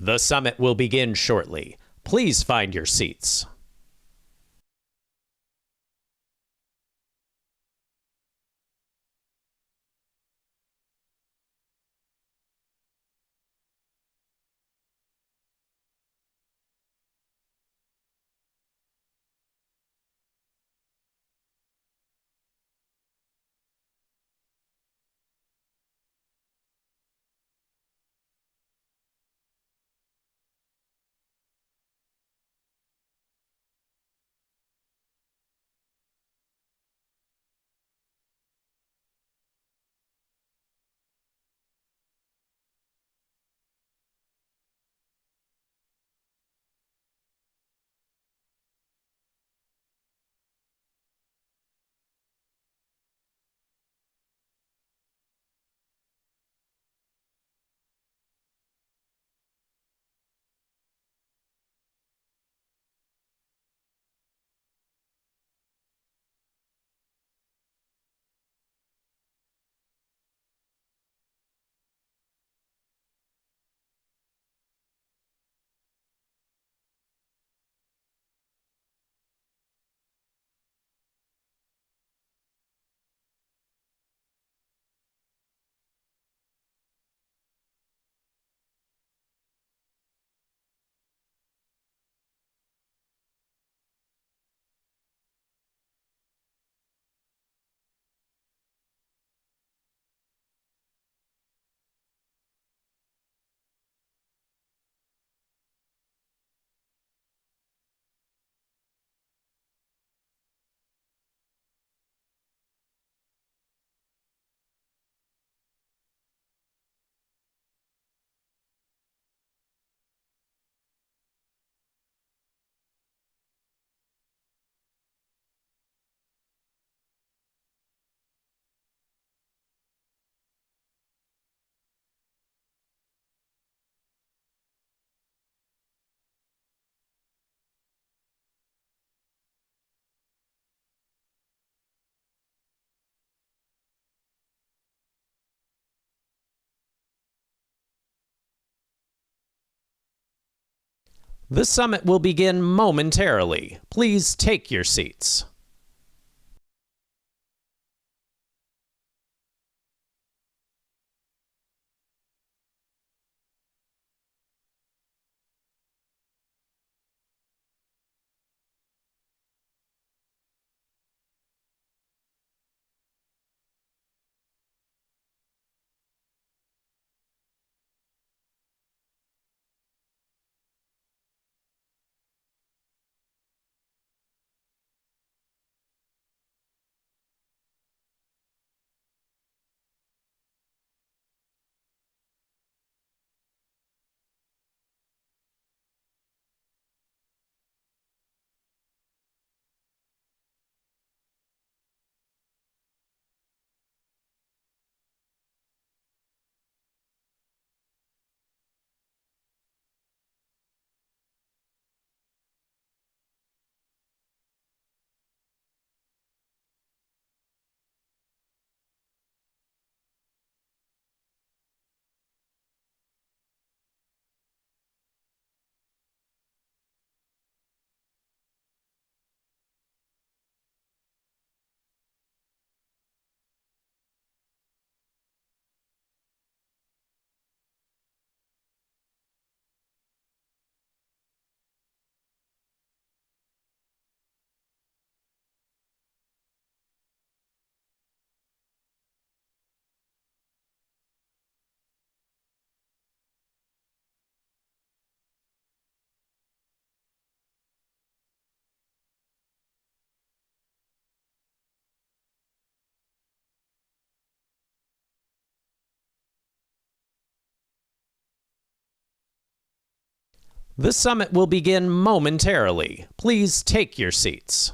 The summit will begin shortly. Please find your seats. The summit will begin momentarily. Please take your seats. The summit will begin momentarily. Please take your seats.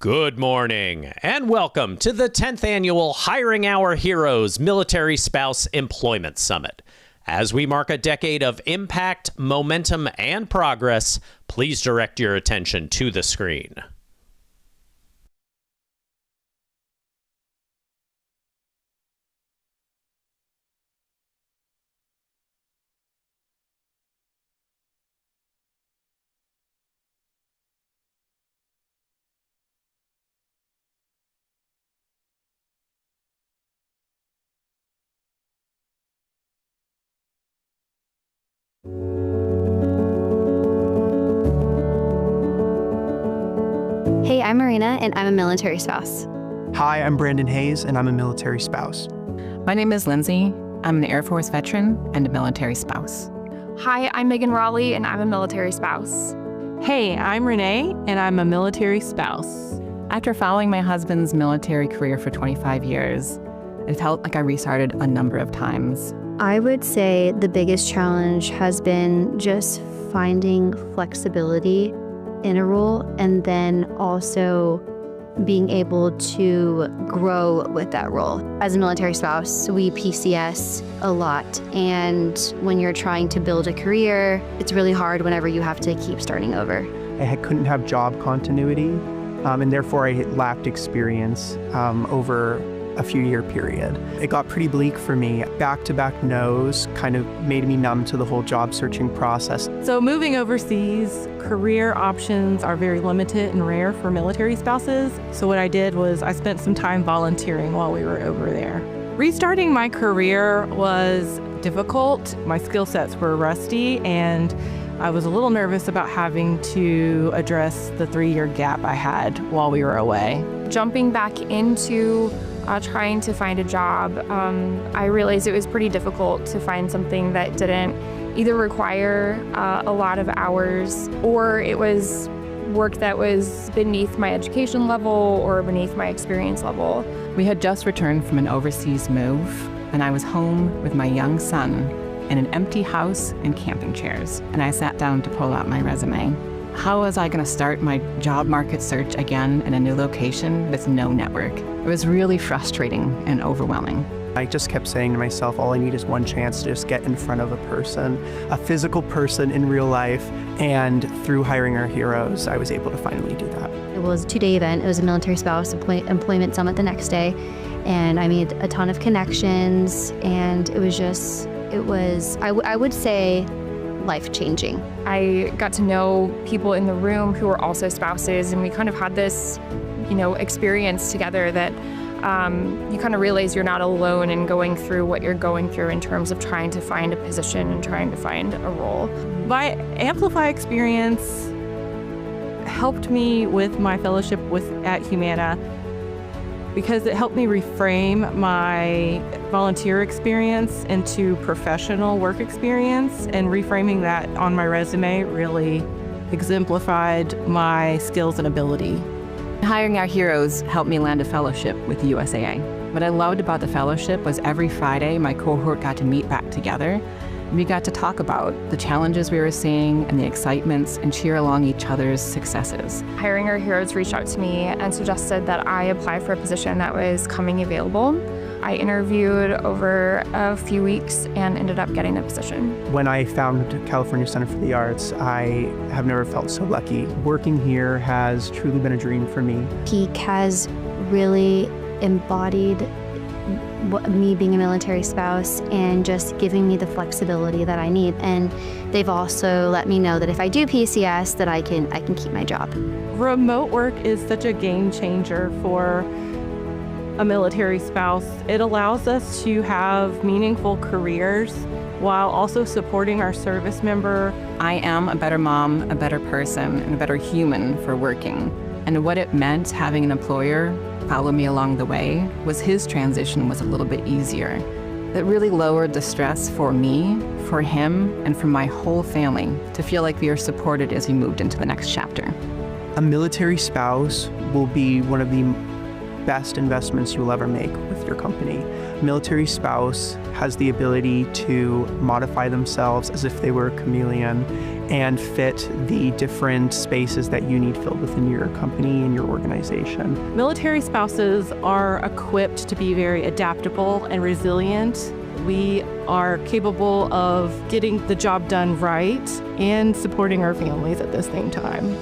Good morning, and welcome to the 10th Annual Hiring Our Heroes Military Spouse Employment Summit. As we mark a decade of impact, momentum, and progress, please direct your attention to the screen. Hey, I'm Marina, and I'm a military spouse. Hi, I'm Brandon Hayes, and I'm a military spouse. My name is Lindsay. I'm an Air Force veteran and a military spouse. Hi, I'm Megan Raleigh, and I'm a military spouse. Hey, I'm Renee, and I'm a military spouse. After following my husband's military career for 25 years, it felt like I restarted a number of times. I would say the biggest challenge has been just finding flexibility in a role and then also being able to grow with that role. As a military spouse, we PCS a lot, and when you're trying to build a career, it's really hard whenever you have to keep starting over. I couldn't have job continuity, and therefore I lacked experience over a few-year period. It got pretty bleak for me. Back-to-back no's kind of made me numb to the whole job searching process. So moving overseas, career options are very limited and rare for military spouses. So what I did was I spent some time volunteering while we were over there. Restarting my career was difficult. My skill sets were rusty, and I was a little nervous about having to address the 3-year gap I had while we were away. Jumping back into trying to find a job, I realized it was pretty difficult to find something that didn't either require a lot of hours, or it was work that was beneath my education level or beneath my experience level. We had just returned from an overseas move, and I was home with my young son in an empty house and camping chairs, and I sat down to pull out my resume. How was I going to start my job market search again in a new location with no network? It was really frustrating and overwhelming. I just kept saying to myself, all I need is one chance to just get in front of a person, a physical person in real life, and through Hiring Our Heroes, I was able to finally do that. It was a 2-day event. It was a military spouse employment summit the next day, and I made a ton of connections, and I would say, life-changing. I got to know people in the room who were also spouses, and we kind of had this, experience together that you kind of realize you're not alone in going through what you're going through in terms of trying to find a position and trying to find a role. My Amplify experience helped me with my fellowship at Humana because it helped me reframe my volunteer experience into professional work experience, and reframing that on my resume really exemplified my skills and ability. Hiring Our Heroes helped me land a fellowship with the USAA. What I loved about the fellowship was every Friday my cohort got to meet back together. We got to talk about the challenges we were seeing and the excitements and cheer along each other's successes. Hiring Our Heroes reached out to me and suggested that I apply for a position that was coming available. I interviewed over a few weeks and ended up getting the position. When I found California Center for the Arts, I have never felt so lucky. Working here has truly been a dream for me. Peak has really embodied me being a military spouse and just giving me the flexibility that I need. And they've also let me know that if I do PCS, that I can keep my job. Remote work is such a game changer for a military spouse. It allows us to have meaningful careers while also supporting our service member. I am a better mom, a better person, and a better human for working. And what it meant having an employer follow me along the way was his transition was a little bit easier. It really lowered the stress for me, for him, and for my whole family to feel like we are supported as we moved into the next chapter. A military spouse will be one of the best investments you'll ever make with your company. Military spouse has the ability to modify themselves as if they were a chameleon and fit the different spaces that you need filled within your company and your organization. Military spouses are equipped to be very adaptable and resilient. We are capable of getting the job done right and supporting our families at the same time.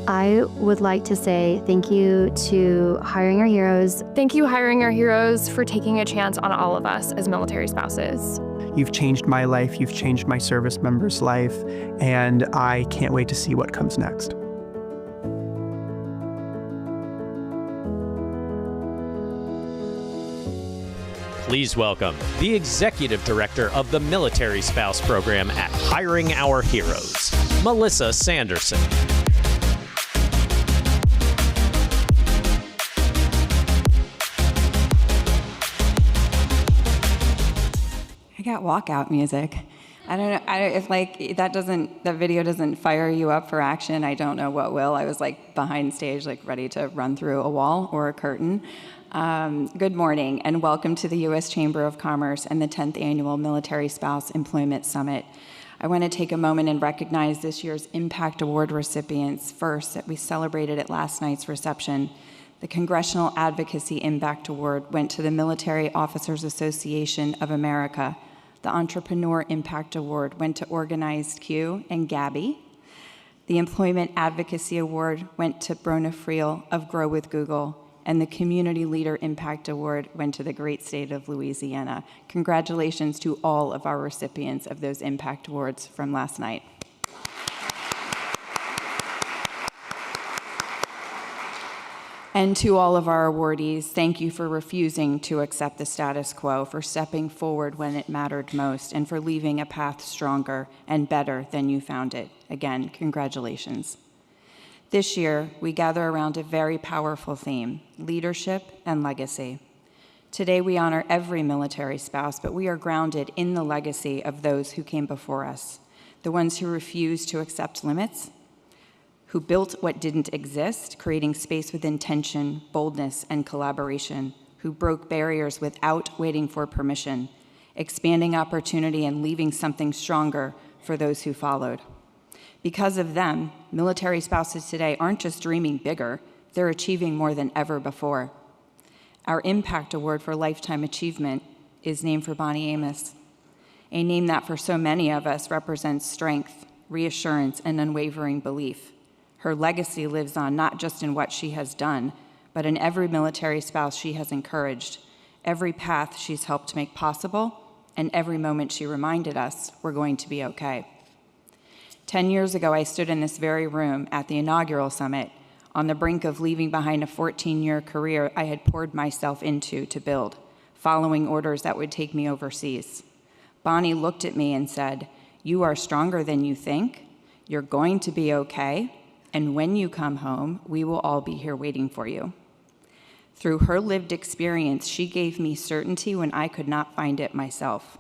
I would like to say thank you to Hiring Our Heroes. Thank you, Hiring Our Heroes, for taking a chance on all of us as military spouses. You've changed my life, you've changed my service member's life, and I can't wait to see what comes next. Please welcome the Executive Director of the Military Spouse Program at Hiring Our Heroes, Melissa Sanderson. I got walkout music. I don't know if that video doesn't fire you up for action. I don't know what will. I was behind stage, ready to run through a wall or a curtain. Good morning and welcome to the U.S. Chamber of Commerce and the 10th Annual Military Spouse Employment Summit. I want to take a moment and recognize this year's Impact Award recipients. First, that we celebrated at last night's reception. The Congressional Advocacy Impact Award went to the Military Officers Association of America. The Entrepreneur Impact Award went to Organized Q and Gabby. The Employment Advocacy Award went to Brona Friel of Grow with Google. And the Community Leader Impact Award went to the great state of Louisiana. Congratulations to all of our recipients of those Impact Awards from last night. And to all of our awardees, thank you for refusing to accept the status quo, for stepping forward when it mattered most, and for leaving a path stronger and better than you found it. Again, congratulations. This year, we gather around a very powerful theme: leadership and legacy. Today, we honor every military spouse, but we are grounded in the legacy of those who came before us, the ones who refused to accept limits, who built what didn't exist, creating space with intention, boldness, and collaboration, who broke barriers without waiting for permission, expanding opportunity and leaving something stronger for those who followed. Because of them, military spouses today aren't just dreaming bigger, they're achieving more than ever before. Our Impact Award for Lifetime Achievement is named for Bonnie Amos, a name that for so many of us represents strength, reassurance, and unwavering belief. Her legacy lives on not just in what she has done, but in every military spouse she has encouraged, every path she's helped make possible, and every moment she reminded us we're going to be okay. 10 years ago, I stood in this very room at the inaugural summit on the brink of leaving behind a 14-year career I had poured myself into to build, following orders that would take me overseas. Bonnie looked at me and said, "You are stronger than you think. You're going to be okay. And when you come home, we will all be here waiting for you." Through her lived experience, she gave me certainty when I could not find it myself.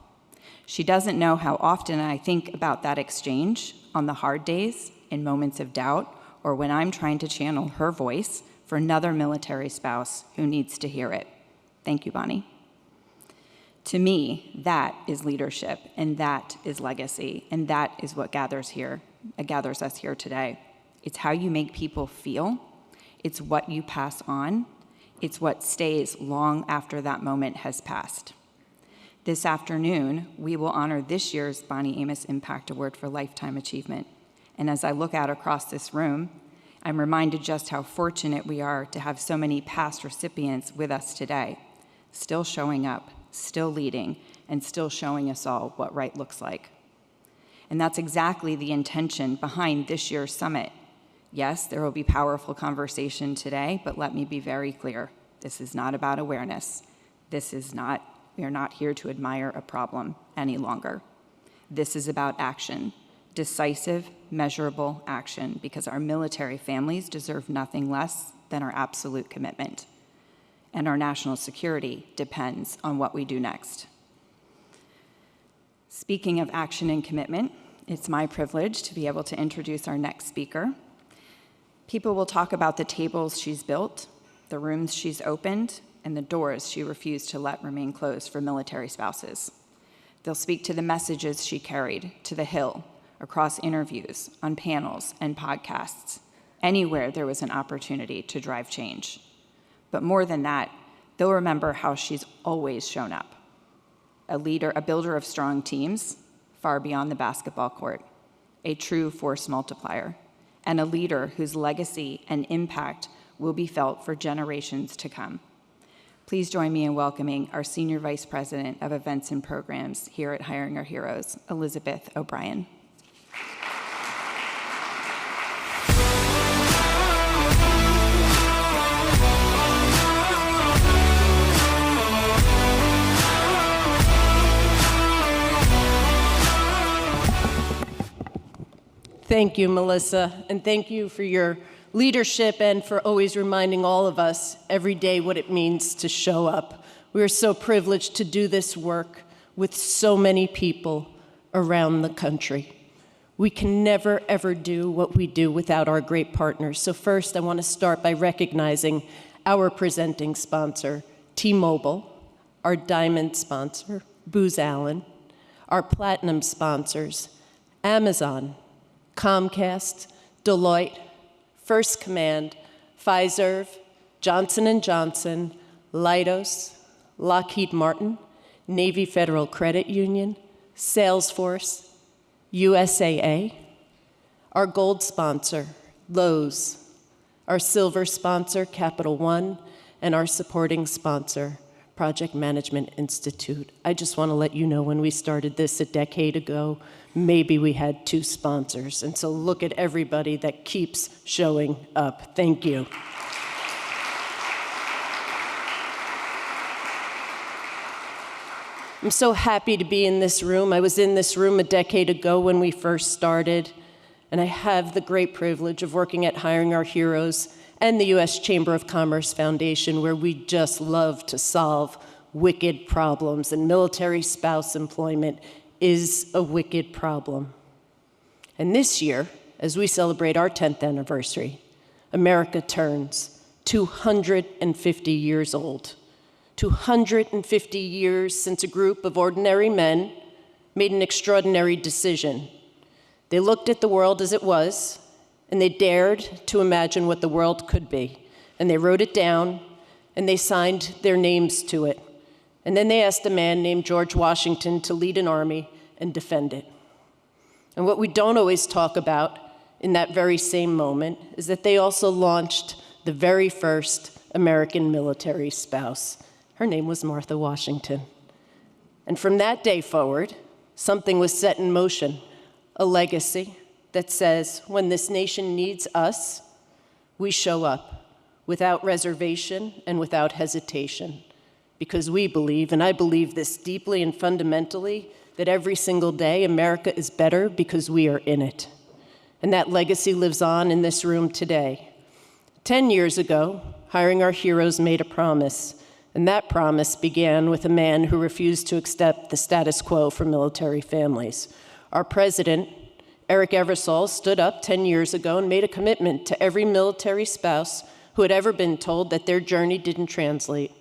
She doesn't know how often I think about that exchange on the hard days, in moments of doubt, or when I'm trying to channel her voice for another military spouse who needs to hear it. Thank you, Bonnie. To me, that is leadership, and that is legacy, and that is what gathers us here today. It's how you make people feel. It's what you pass on. It's what stays long after that moment has passed. This afternoon, we will honor this year's Bonnie Amos Impact Award for Lifetime Achievement. And as I look out across this room, I'm reminded just how fortunate we are to have so many past recipients with us today, still showing up, still leading, and still showing us all what right looks like. And that's exactly the intention behind this year's summit. Yes, there will be powerful conversation today, but let me be very clear. This is not about awareness. We are not here to admire a problem any longer. This is about action, decisive, measurable action, because our military families deserve nothing less than our absolute commitment. And our national security depends on what we do next. Speaking of action and commitment, it's my privilege to be able to introduce our next speaker. People will talk about the tables she's built, the rooms she's opened, and the doors she refused to let remain closed for military spouses. They'll speak to the messages she carried to the Hill, across interviews, on panels and podcasts, anywhere there was an opportunity to drive change. But more than that, they'll remember how she's always shown up. A leader, a builder of strong teams, far beyond the basketball court, a true force multiplier, and a leader whose legacy and impact will be felt for generations to come. Please join me in welcoming our Senior Vice President of Events and Programs here at Hiring Our Heroes, Elizabeth O'Brien. Thank you, Melissa, and thank you for your leadership and for always reminding all of us every day what it means to show up. We are so privileged to do this work with so many people around the country. We can never, ever do what we do without our great partners. So first, I want to start by recognizing our presenting sponsor, T-Mobile, our diamond sponsor, Booz Allen, our platinum sponsors, Amazon, Comcast, Deloitte, First Command, Pfizer, Johnson & Johnson, Leidos, Lockheed Martin, Navy Federal Credit Union, Salesforce, USAA, our gold sponsor, Lowe's, our silver sponsor, Capital One, and our supporting sponsor, Project Management Institute. I just want to let you know when we started this a decade ago, maybe we had 2 sponsors. And so look at everybody that keeps showing up. Thank you. I'm so happy to be in this room. I was in this room a decade ago when we first started, and I have the great privilege of working at Hiring Our Heroes and the U.S. Chamber of Commerce Foundation, where we just love to solve wicked problems, and military spouse employment is a wicked problem. And this year, as we celebrate our 10th anniversary, America turns 250 years old. 250 years since a group of ordinary men made an extraordinary decision. They looked at the world as it was, and they dared to imagine what the world could be. And they wrote it down, and they signed their names to it. And then they asked a man named George Washington to lead an army and defend it. And what we don't always talk about in that very same moment is that they also launched the very first American military spouse. Her name was Martha Washington. And from that day forward, something was set in motion, a legacy that says, when this nation needs us, we show up without reservation and without hesitation, because we believe, and I believe this deeply and fundamentally, that every single day America is better because we are in it. And that legacy lives on in this room today. 10 years ago, Hiring Our Heroes made a promise, and that promise began with a man who refused to accept the status quo for military families. Our president, Eric Eversole, stood up 10 years ago and made a commitment to every military spouse who had ever been told that their journey didn't translate.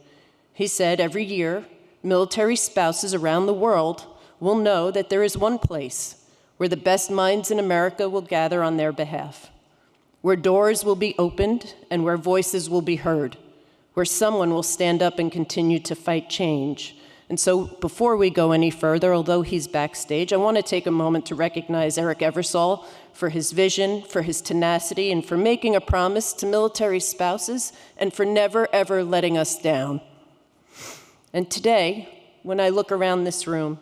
He said every year, military spouses around the world will know that there is one place where the best minds in America will gather on their behalf, where doors will be opened and where voices will be heard, where someone will stand up and continue to fight change. And so before we go any further, although he's backstage, I want to take a moment to recognize Eric Eversole for his vision, for his tenacity, and for making a promise to military spouses, and for never, ever letting us down. And today, when I look around this room,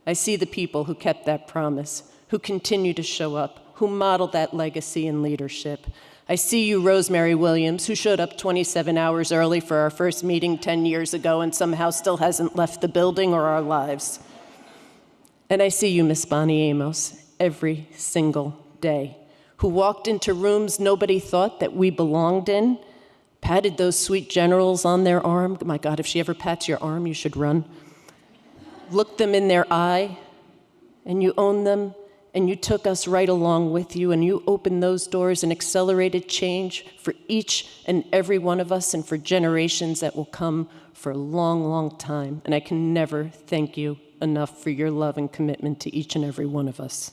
I see the people who kept that promise, who continue to show up, who model that legacy and leadership. I see you, Rosemary Williams, who showed up 27 hours early for our first meeting 10 years ago and somehow still hasn't left the building or our lives. And I see you, Miss Bonnie Amos, every single day, who walked into rooms nobody thought that we belonged in, patted those sweet generals on their arm. My God, if she ever pats your arm, you should run. Looked them in their eye, and you owned them and you took us right along with you, and you opened those doors and accelerated change for each and every one of us and for generations that will come for a long, long time. And I can never thank you enough for your love and commitment to each and every one of us.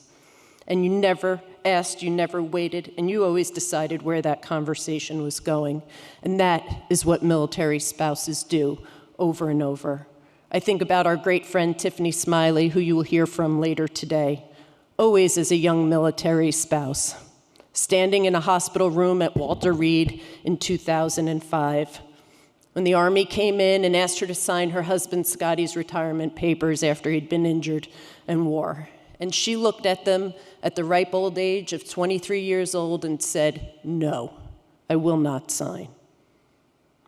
And you never asked, you never waited, and you always decided where that conversation was going. And that is what military spouses do over and over. I think about our great friend Tiffany Smiley, who you will hear from later today, always as a young military spouse, standing in a hospital room at Walter Reed in 2005. When the Army came in and asked her to sign her husband Scotty's retirement papers after he'd been injured in war. And she looked at them at the ripe old age of 23 years old and said, "No, I will not sign."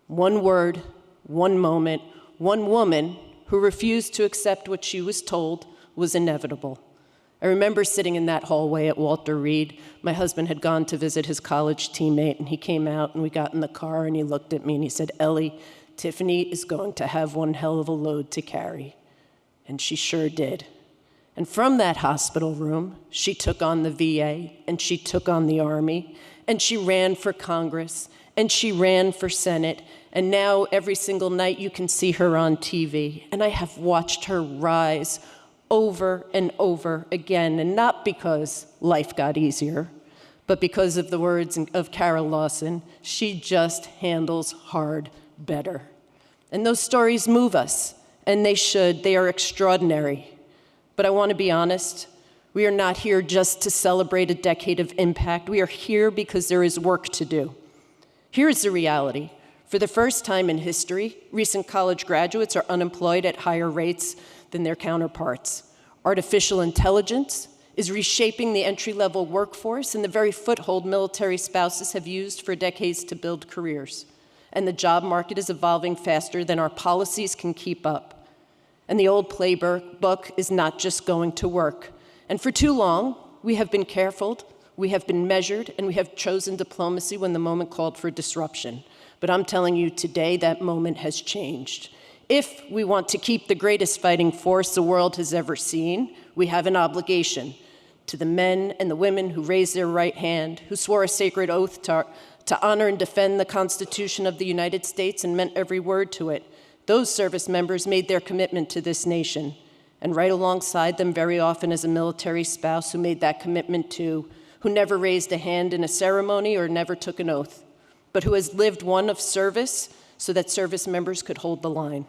One word, one moment, one woman who refused to accept what she was told was inevitable. I remember sitting in that hallway at Walter Reed. My husband had gone to visit his college teammate, and he came out, and we got in the car, and he looked at me, and he said, "Ellie, Tiffany is going to have one hell of a load to carry." And she sure did. And from that hospital room, she took on the VA, and she took on the Army, and she ran for Congress, and she ran for Senate, and now every single night you can see her on TV. And I have watched her rise over and over again, and not because life got easier, but because of the words of Carol Lawson, she just handles hard better. And those stories move us, and they should. They are extraordinary. But I want to be honest, we are not here just to celebrate a decade of impact. We are here because there is work to do. Here is the reality. For the first time in history, recent college graduates are unemployed at higher rates than their counterparts. Artificial intelligence is reshaping the entry-level workforce and the very foothold military spouses have used for decades to build careers. And the job market is evolving faster than our policies can keep up. And the old playbook is not just going to work. And for too long, we have been careful, we have been measured, and we have chosen diplomacy when the moment called for disruption. But I'm telling you today, that moment has changed. If we want to keep the greatest fighting force the world has ever seen, we have an obligation to the men and the women who raised their right hand, who swore a sacred oath to honor and defend the Constitution of the United States and meant every word to it. Those service members made their commitment to this nation. And right alongside them, very often as a military spouse who made that commitment too, who never raised a hand in a ceremony or never took an oath, but who has lived one of service so that service members could hold the line.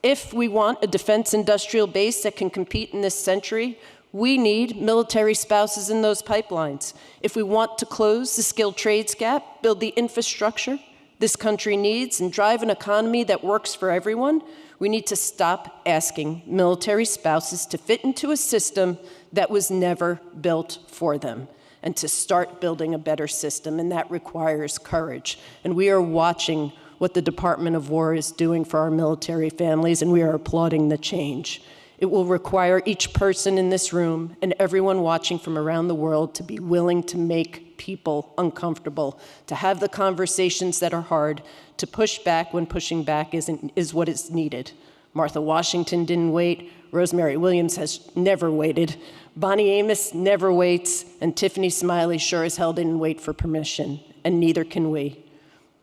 If we want a defense industrial base that can compete in this century, we need military spouses in those pipelines. If we want to close the skilled trades gap, build the infrastructure this country needs, and drive an economy that works for everyone, we need to stop asking military spouses to fit into a system that was never built for them, and to start building a better system, and that requires courage. And we are watching what the Department of War is doing for our military families, and we are applauding the change. It will require each person in this room and everyone watching from around the world to be willing to make people uncomfortable, to have the conversations that are hard, to push back when pushing back is what is needed. Martha Washington didn't wait. Rosemary Williams has never waited. Bonnie Amos never waits. And Tiffany Smiley sure as hell didn't wait for permission, and neither can we.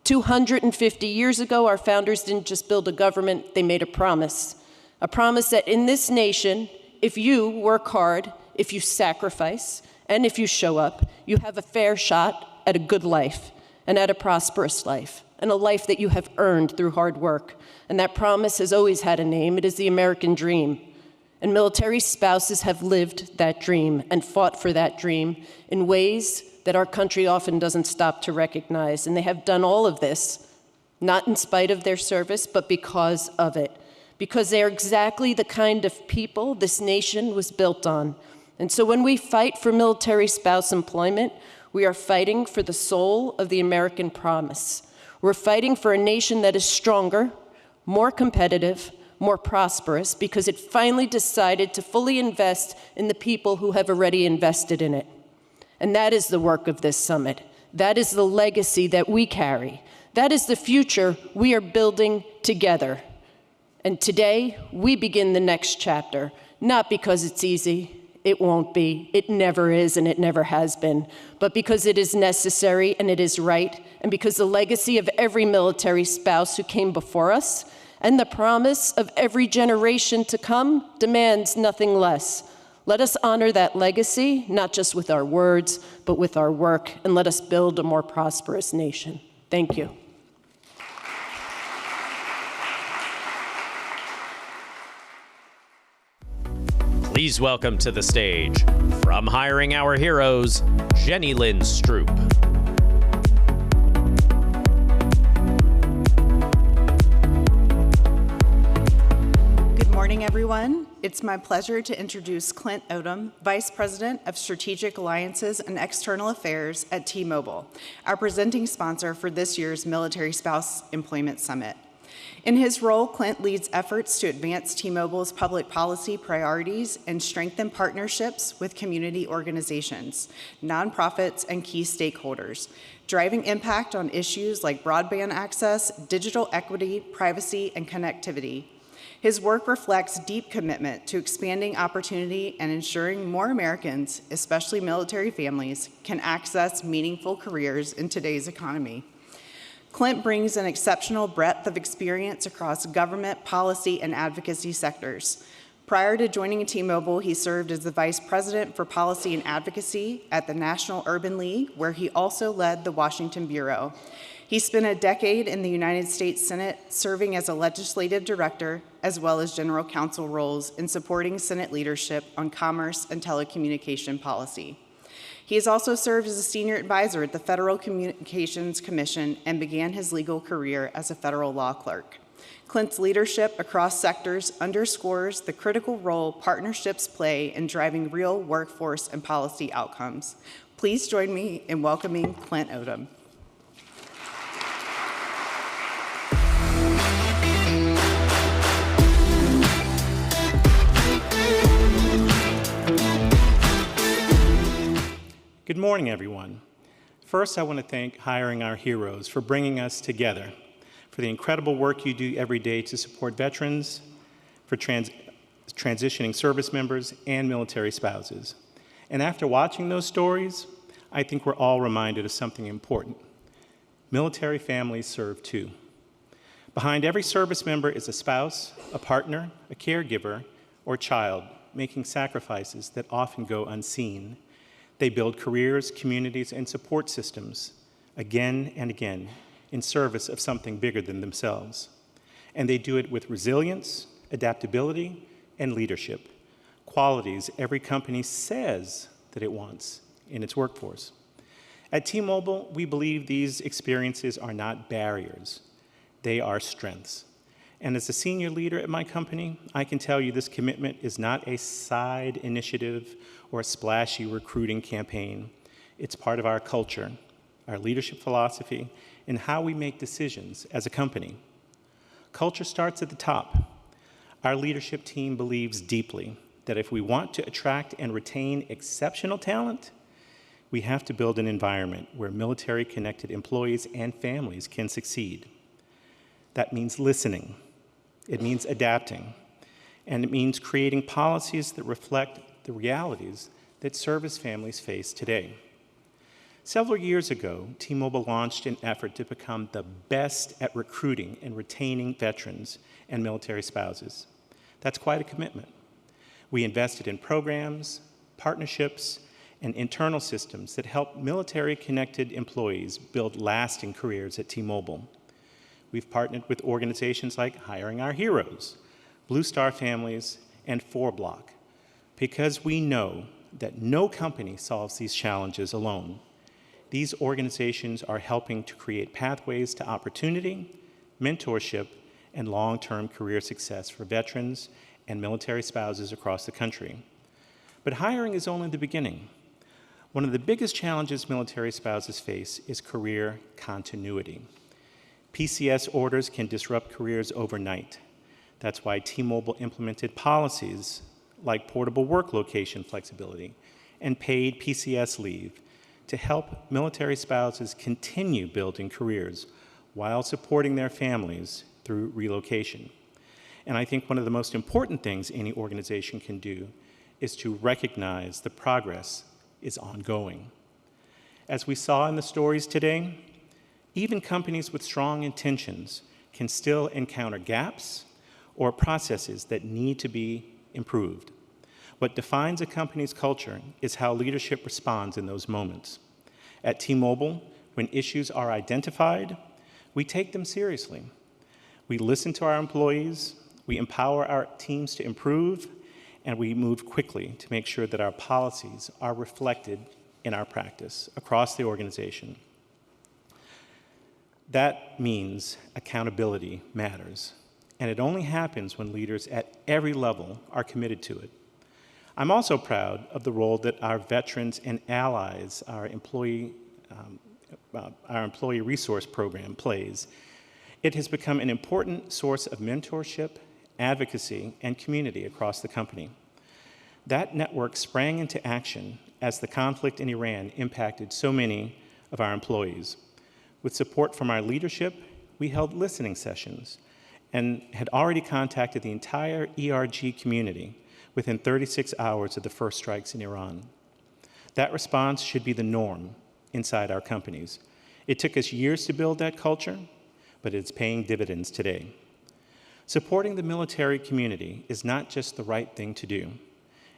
250 years ago, our founders didn't just build a government, they made a promise that in this nation, if you work hard, if you sacrifice, and if you show up, you have a fair shot at a good life and at a prosperous life, and a life that you have earned through hard work. And that promise has always had a name. It is the American dream. And military spouses have lived that dream and fought for that dream in ways that our country often doesn't stop to recognize. And they have done all of this, not in spite of their service, but because of it. Because they are exactly the kind of people this nation was built on. And so when we fight for military spouse employment, we are fighting for the soul of the American promise. We're fighting for a nation that is stronger, more competitive, more prosperous, because it finally decided to fully invest in the people who have already invested in it. And that is the work of this summit. That is the legacy that we carry. That is the future we are building together. And today, we begin the next chapter, not because it's easy. It won't be. It never is, and it never has been. But because it is necessary and it is right, and because the legacy of every military spouse who came before us and the promise of every generation to come demands nothing less. Let us honor that legacy, not just with our words, but with our work, and let us build a more prosperous nation. Thank you. Please welcome to the stage, from Hiring Our Heroes, Jenny Lynn Stroop. Good morning, everyone. It's my pleasure to introduce Clint Odom, Vice President of Strategic Alliances and External Affairs at T-Mobile, our presenting sponsor for this year's Military Spouse Employment Summit. In his role, Clint leads efforts to advance T-Mobile's public policy priorities and strengthen partnerships with community organizations, nonprofits, and key stakeholders, driving impact on issues like broadband access, digital equity, privacy, and connectivity. His work reflects deep commitment to expanding opportunity and ensuring more Americans, especially military families, can access meaningful careers in today's economy. Clint brings an exceptional breadth of experience across government, policy, and advocacy sectors. Prior to joining T-Mobile, he served as the Vice President for Policy and Advocacy at the National Urban League, where he also led the Washington Bureau. He spent a decade in the United States Senate serving as a legislative director, as well as general counsel roles in supporting Senate leadership on commerce and telecommunication policy. He has also served as a senior advisor at the Federal Communications Commission and began his legal career as a federal law clerk. Clint's leadership across sectors underscores the critical role partnerships play in driving real workforce and policy outcomes. Please join me in welcoming Clint Odom. Good morning, everyone. First, I want to thank Hiring Our Heroes for bringing us together, for the incredible work you do every day to support veterans, for transitioning service members, and military spouses. And after watching those stories, I think we're all reminded of something important. Military families serve too. Behind every service member is a spouse, a partner, a caregiver, or child making sacrifices that often go unseen. They build careers, communities, and support systems again and again in service of something bigger than themselves. And they do it with resilience, adaptability, and leadership, qualities every company says that it wants in its workforce. At T-Mobile, we believe these experiences are not barriers, they are strengths. And as a senior leader at my company, I can tell you this commitment is not a side initiative or a splashy recruiting campaign. It's part of our culture, our leadership philosophy, and how we make decisions as a company. Culture starts at the top. Our leadership team believes deeply that if we want to attract and retain exceptional talent, we have to build an environment where military-connected employees and families can succeed. That means listening. It means adapting. And it means creating policies that reflect the realities that service families face today. Several years ago, T-Mobile launched an effort to become the best at recruiting and retaining veterans and military spouses. That's quite a commitment. We invested in programs, partnerships, and internal systems that help military-connected employees build lasting careers at T-Mobile. We've partnered with organizations like Hiring Our Heroes, Blue Star Families, and 4Block, because we know that no company solves these challenges alone. These organizations are helping to create pathways to opportunity, mentorship, and long-term career success for veterans and military spouses across the country. But hiring is only the beginning. One of the biggest challenges military spouses face is career continuity. PCS orders can disrupt careers overnight. That's why T-Mobile implemented policies like portable work location flexibility and paid PCS leave to help military spouses continue building careers while supporting their families through relocation. And I think one of the most important things any organization can do is to recognize the progress is ongoing. As we saw in the stories today, even companies with strong intentions can still encounter gaps or processes that need to be improved. What defines a company's culture is how leadership responds in those moments. At T-Mobile, when issues are identified, we take them seriously. We listen to our employees, we empower our teams to improve, and we move quickly to make sure that our policies are reflected in our practice across the organization. That means accountability matters, and it only happens when leaders at every level are committed to it. I'm also proud of the role that our veterans and allies, our employee resource program plays. It has become an important source of mentorship, advocacy, and community across the company. That network sprang into action as the conflict in Iran impacted so many of our employees. With support from our leadership, we held listening sessions and had already contacted the entire ERG community within 36 hours of the first strikes in Iran. That response should be the norm inside our companies. It took us years to build that culture, but it's paying dividends today. Supporting the military community is not just the right thing to do.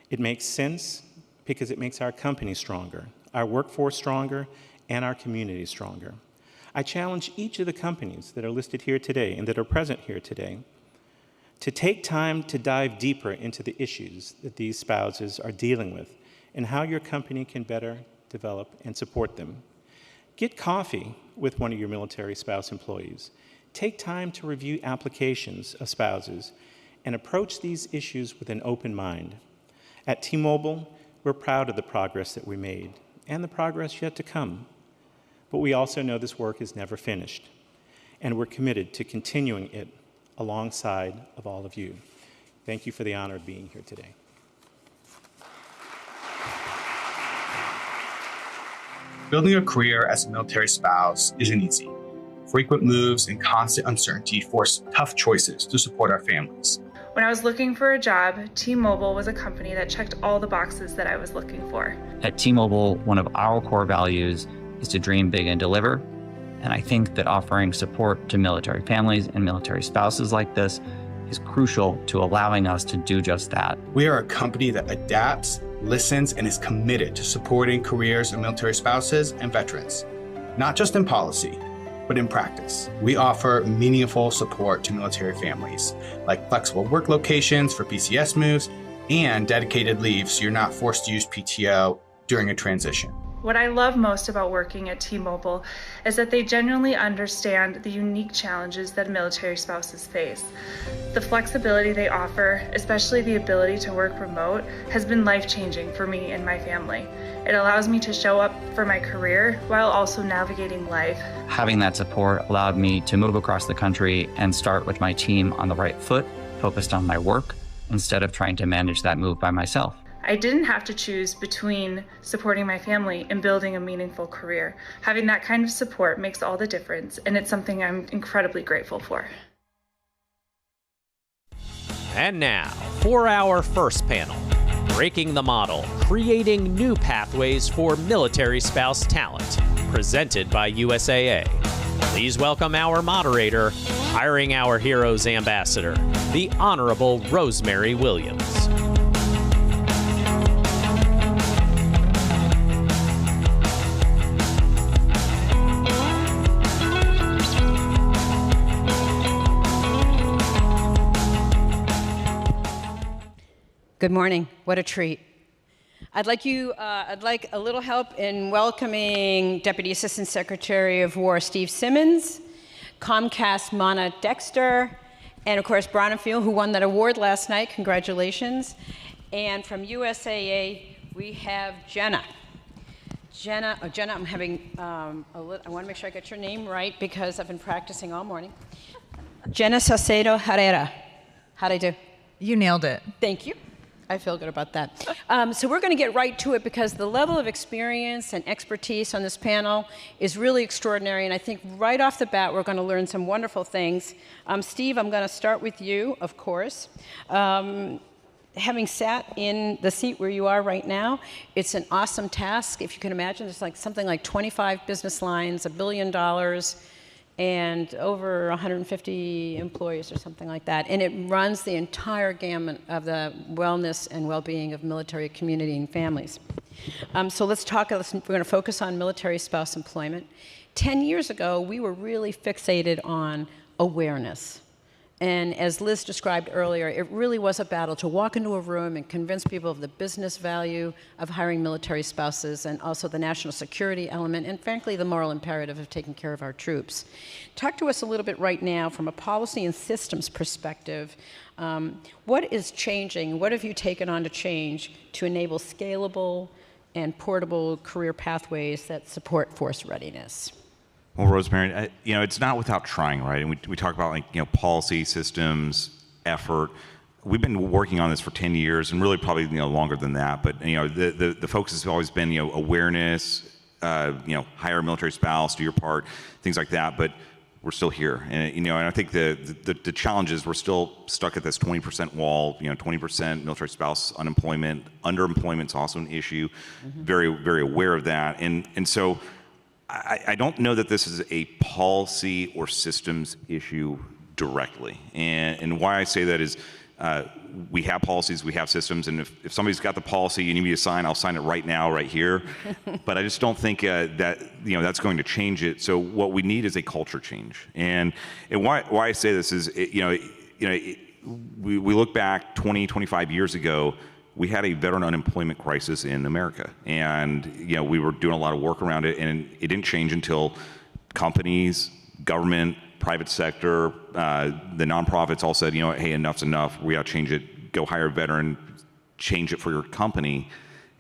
It makes sense because it makes our company stronger, our workforce stronger, and our community stronger. I challenge each of the companies that are listed here today and that are present here today to take time to dive deeper into the issues that these spouses are dealing with and how your company can better develop and support them. Get coffee with one of your military spouse employees. Take time to review applications of spouses and approach these issues with an open mind. At T-Mobile, we're proud of the progress that we made and the progress yet to come. But we also know this work is never finished, and we're committed to continuing it alongside of all of you. Thank you for the honor of being here today. Building a career as a military spouse isn't easy. Frequent moves and constant uncertainty force tough choices to support our families. When I was looking for a job, T-Mobile was a company that checked all the boxes that I was looking for. At T-Mobile, one of our core values is to dream big and deliver. And I think that offering support to military families and military spouses like this is crucial to allowing us to do just that. We are a company that adapts, listens, and is committed to supporting careers of military spouses and veterans, not just in policy, but in practice. We offer meaningful support to military families, like flexible work locations for PCS moves and dedicated leave so you're not forced to use PTO during a transition. What I love most about working at T-Mobile is that they genuinely understand the unique challenges that military spouses face. The flexibility they offer, especially the ability to work remote, has been life-changing for me and my family. It allows me to show up for my career while also navigating life. Having that support allowed me to move across the country and start with my team on the right foot, focused on my work, instead of trying to manage that move by myself. I didn't have to choose between supporting my family and building a meaningful career. Having that kind of support makes all the difference, and it's something I'm incredibly grateful for. And now, for our first panel, Breaking the Model, Creating New Pathways for Military Spouse Talent, presented by USAA. Please welcome our moderator, Hiring Our Heroes Ambassador, the Honorable Rosemary Williams. Good morning. What a treat. I'd like a little help in welcoming Deputy Assistant Secretary of War Steve Simmons, Comcast Mana Dexter, and of course Brian Field, who won that award last night. Congratulations. And from USAA, we have Jenna. Jenna, I'm having I want to make sure I get your name right because I've been practicing all morning. Jenna Saucedo Herrera. How'd I do? You nailed it. Thank you. I feel good about that. So we're going to get right to it because the level of experience and expertise on this panel is really extraordinary, and I think right off the bat we're going to learn some wonderful things. Steve, I'm going to start with you, of course. having sat in the seat where you are right now, it's an awesome task. If you can imagine, it's like something like 25 business lines, $1 billion, and over 150 employees or something like that. And it runs the entire gamut of the wellness and well-being of military community and families. So we're going to focus on military spouse employment. 10 years ago, we were really fixated on awareness. And as Liz described earlier, it really was a battle to walk into a room and convince people of the business value of hiring military spouses, and also the national security element, and frankly, the moral imperative of taking care of our troops. Talk to us a little bit right now from a policy and systems perspective. What is changing? What have you taken on to change to enable scalable and portable career pathways that support force readiness? Well, Rosemary, it's not without trying, right? And we talk about policy, systems, effort. We've been working on this for 10 years, and really probably longer than that. But the focus has always been awareness, hire a military spouse, do your part, things like that. But we're still here, and I think the challenge is we're still stuck at this 20% wall. 20% military spouse unemployment, underemployment is also an issue. Mm-hmm. Very, very aware of that, and so. I don't know that this is a policy or systems issue directly. And why I say that is we have policies, we have systems, and if somebody's got the policy you need me to sign, I'll sign it right now, right here. But I just don't think that that's going to change it. So what we need is a culture change. And why I say this is, we look back 20, 25 years ago, we had a veteran unemployment crisis in America, and we were doing a lot of work around it, and it didn't change until companies, government, private sector, the nonprofits all said, hey, enough's enough. We got to change it. Go hire a veteran, change it for your company,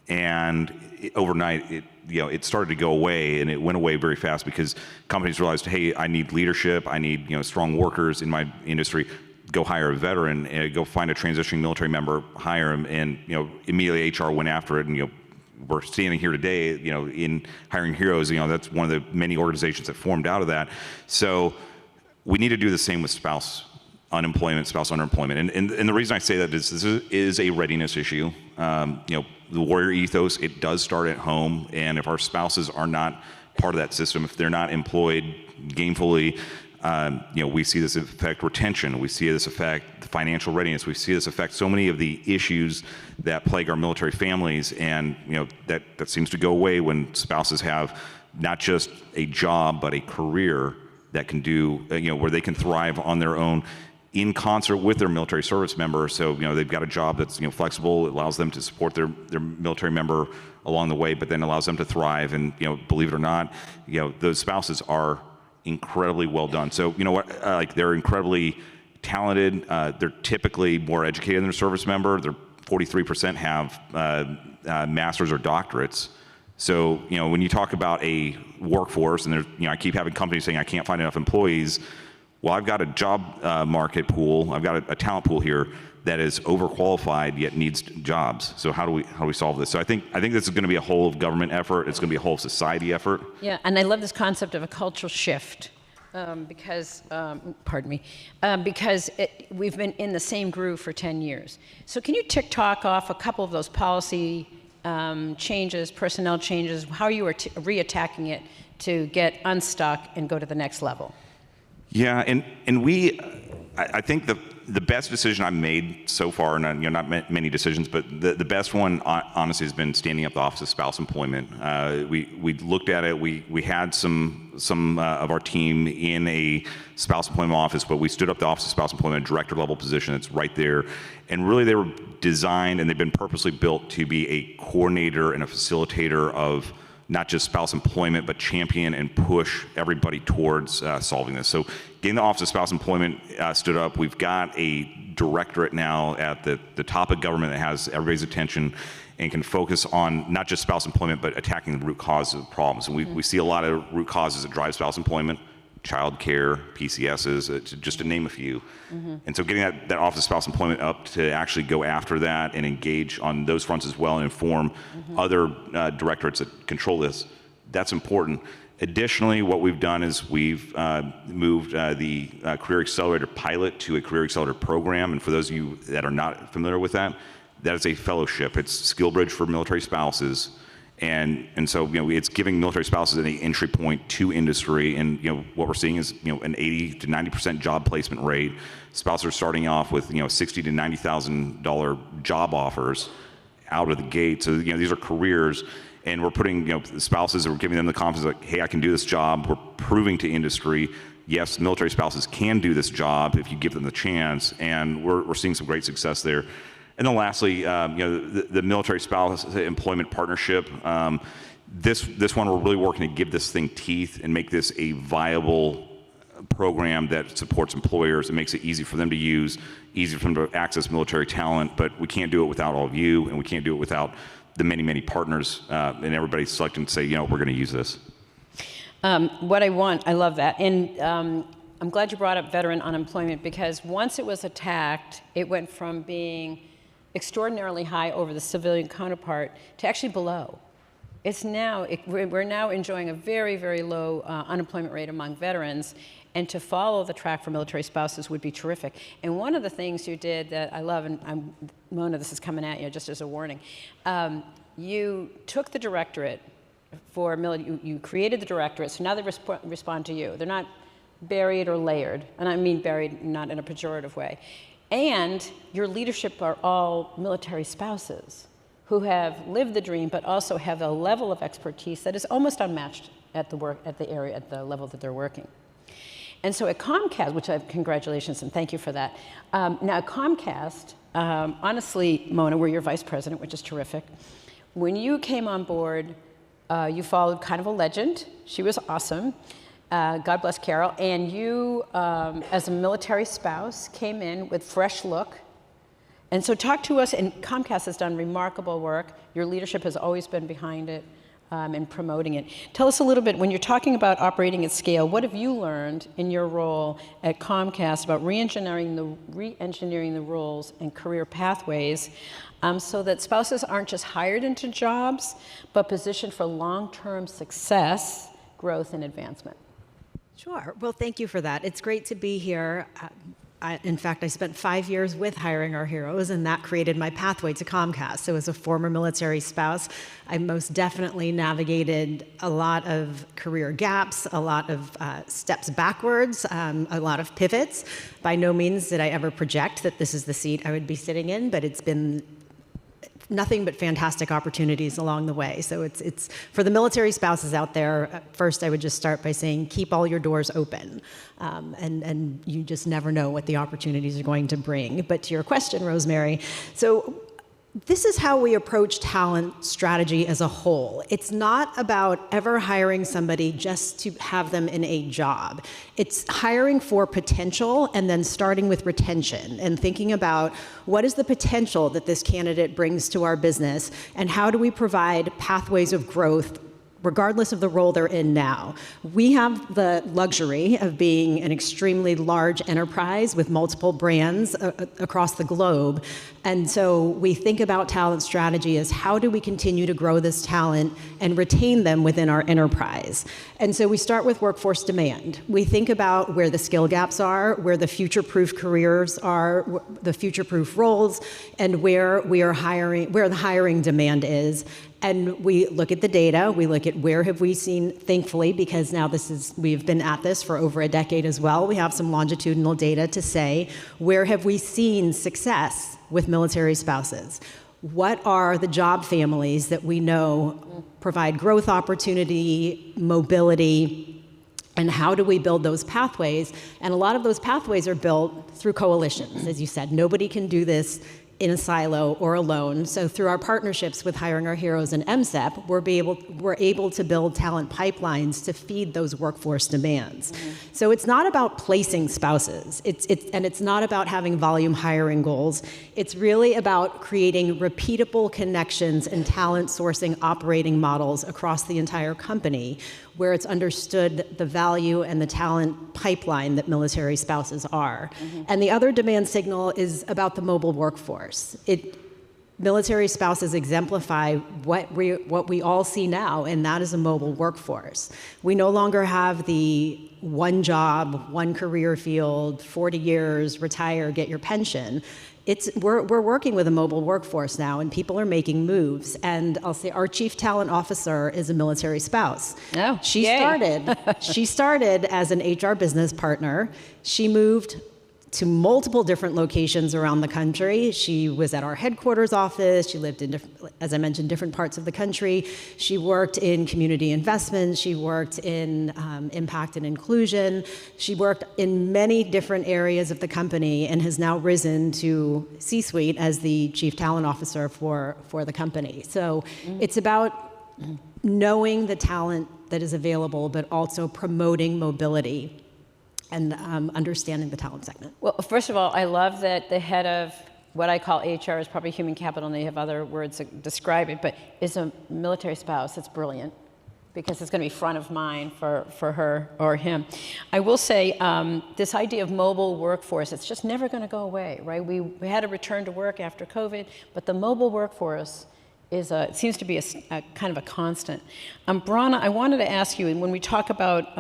and overnight it started to go away, and it went away very fast because companies realized, hey, I need leadership, I need strong workers in my industry. Go hire a veteran, and go find a transitioning military member, hire him, and immediately HR went after it, and we're standing here today, in Hiring Heroes. That's one of the many organizations that formed out of that. So we need to do the same with spouse unemployment, spouse underemployment, and the reason I say that is this is a readiness issue. The warrior ethos, it does start at home, and if our spouses are not part of that system, if they're not employed gainfully. We see this affect retention. We see this affect financial readiness. We see this affect so many of the issues that plague our military families, and that seems to go away when spouses have not just a job but a career that can do where they can thrive on their own in concert with their military service member. So they've got a job that's flexible. It allows them to support their military member along the way, but then allows them to thrive. And believe it or not, those spouses are incredibly well done. So they're incredibly talented. They're typically more educated than their service member. They're 43% have masters or doctorates. So when you talk about a workforce, and I keep having companies saying I can't find enough employees. Well, I've got a job market pool. I've got a talent pool here that is overqualified yet needs jobs. So how do we solve this? So I think this is going to be a whole of government effort. It's going to be a whole of society effort. Yeah, and I love this concept of a cultural shift because we've been in the same groove for 10 years. So can you talk off a couple of those policy changes, personnel changes, how you are re-attacking it to get unstuck and go to the next level? Yeah, and I think the best decision I've made so far, and not many decisions, but the best one honestly has been standing up the Office of Spouse Employment. We looked at it. We had some of our team in a spouse employment office, but we stood up the Office of Spouse Employment, director level position. It's right there, and really they were designed and they've been purposely built to be a coordinator and a facilitator of not just spouse employment, but champion and push everybody towards solving this. So getting the Office of Spouse Employment stood up. We've got a directorate now at the top of government that has everybody's attention and can focus on not just spouse employment, but attacking the root causes of problems. And we see a lot of root causes that drive spouse employment, child care, PCSs, just to name a few. Mm-hmm. And so getting that Office of Spouse Employment up to actually go after that and engage on those fronts as well and inform other directorates that control this, that's important. Additionally, what we've done is we've moved the Career Accelerator pilot to a Career Accelerator program. And for those of you that are not familiar with that, that is a fellowship. It's SkillBridge for military spouses. And so, it's giving military spouses an entry point to industry. And, what we're seeing is, an 80 to 90% job placement rate. Spouses are starting off with, $60,000 to $90,000 job offers out of the gate. So, these are careers. And we're putting, the spouses, we're giving them the confidence, like, hey, I can do this job. We're proving to industry, yes, military spouses can do this job if you give them the chance. And we're seeing some great success there. And then lastly, the military spouse employment partnership. This one, we're really working to give this thing teeth and make this a viable program that supports employers and makes it easy for them to use, easy for them to access military talent. But we can't do it without all of you, and we can't do it without the many, many partners and everybody selecting to say, we're going to use this. I love that. And I'm glad you brought up veteran unemployment, because once it was attacked, it went from being extraordinarily high over the civilian counterpart to actually below. We're now enjoying a very, very low unemployment rate among veterans, and to follow the track for military spouses would be terrific. And one of the things you did that I love, and Mona, this is coming at you just as a warning, you took the directorate for military, you created the directorate, so now they respond to you. They're not buried or layered, and I mean buried not in a pejorative way. And your leadership are all military spouses who have lived the dream, but also have a level of expertise that is almost unmatched at the level that they're working. And so at Comcast, which congratulations and thank you for that. Now at Comcast, honestly, Mona, we're your vice president, which is terrific. When you came on board, you followed kind of a legend. She was awesome. God bless Carol. And you, as a military spouse, came in with fresh look. And so talk to us, and Comcast has done remarkable work. Your leadership has always been behind it and promoting it. Tell us a little bit, when you're talking about operating at scale, what have you learned in your role at Comcast about re-engineering the roles and career pathways so that spouses aren't just hired into jobs, but positioned for long-term success, growth, and advancement? Sure. Well, thank you for that. It's great to be here. In fact, I spent 5 years with Hiring Our Heroes, and that created my pathway to Comcast. So as a former military spouse, I most definitely navigated a lot of career gaps, a lot of steps backwards, a lot of pivots. By no means did I ever project that this is the seat I would be sitting in, but it's been nothing but fantastic opportunities along the way. So it's for the military spouses out there, first I would just start by saying, keep all your doors open. And you just never know what the opportunities are going to bring. But to your question, Rosemary, so this is how we approach talent strategy as a whole. It's not about ever hiring somebody just to have them in a job. It's hiring for potential and then starting with retention and thinking about what is the potential that this candidate brings to our business and how do we provide pathways of growth regardless of the role they're in now. We have the luxury of being an extremely large enterprise with multiple brands across the globe. And so we think about talent strategy as how do we continue to grow this talent and retain them within our enterprise. And so we start with workforce demand. We think about where the skill gaps are, where the future-proof careers are, the future-proof roles, and where we are hiring, where the hiring demand is. And we look at the data, we look at where have we seen, thankfully, because now we've been at this for over a decade as well, we have some longitudinal data to say, where have we seen success with military spouses? What are the job families that we know provide growth opportunity, mobility, and how do we build those pathways? And a lot of those pathways are built through coalitions, as you said. Nobody can do this in a silo or alone. So through our partnerships with Hiring Our Heroes and MSEP, we're able to build talent pipelines to feed those workforce demands. Mm-hmm. So it's not about placing spouses. It's not about having volume hiring goals. It's really about creating repeatable connections and talent sourcing operating models across the entire company, where it's understood the value and the talent pipeline that military spouses are. Mm-hmm. And the other demand signal is about the mobile workforce. military spouses exemplify what we all see now, and that is a mobile workforce. We no longer have the one job, one career field, 40 years, retire, get your pension. We're working with a mobile workforce now, and people are making moves. And I'll say our chief talent officer is a military spouse. Oh, she yay. started as an HR business partner. She moved to multiple different locations around the country. She was at our headquarters office. She lived in, as I mentioned, different parts of the country. She worked in community investment. She worked in impact and inclusion. She worked in many different areas of the company and has now risen to C-suite as the chief talent officer for the company. So it's about knowing the talent that is available, but also promoting mobility and understanding the talent segment. Well, first of all, I love that the head of what I call HR is probably human capital, and they have other words that describe it, but is a military spouse. That's brilliant, because it's going to be front of mind for her or him. I will say this idea of mobile workforce, it's just never going to go away, right? We had a return to work after COVID, but the mobile workforce it seems to be a kind of a constant. Brana, I wanted to ask you, when we talk about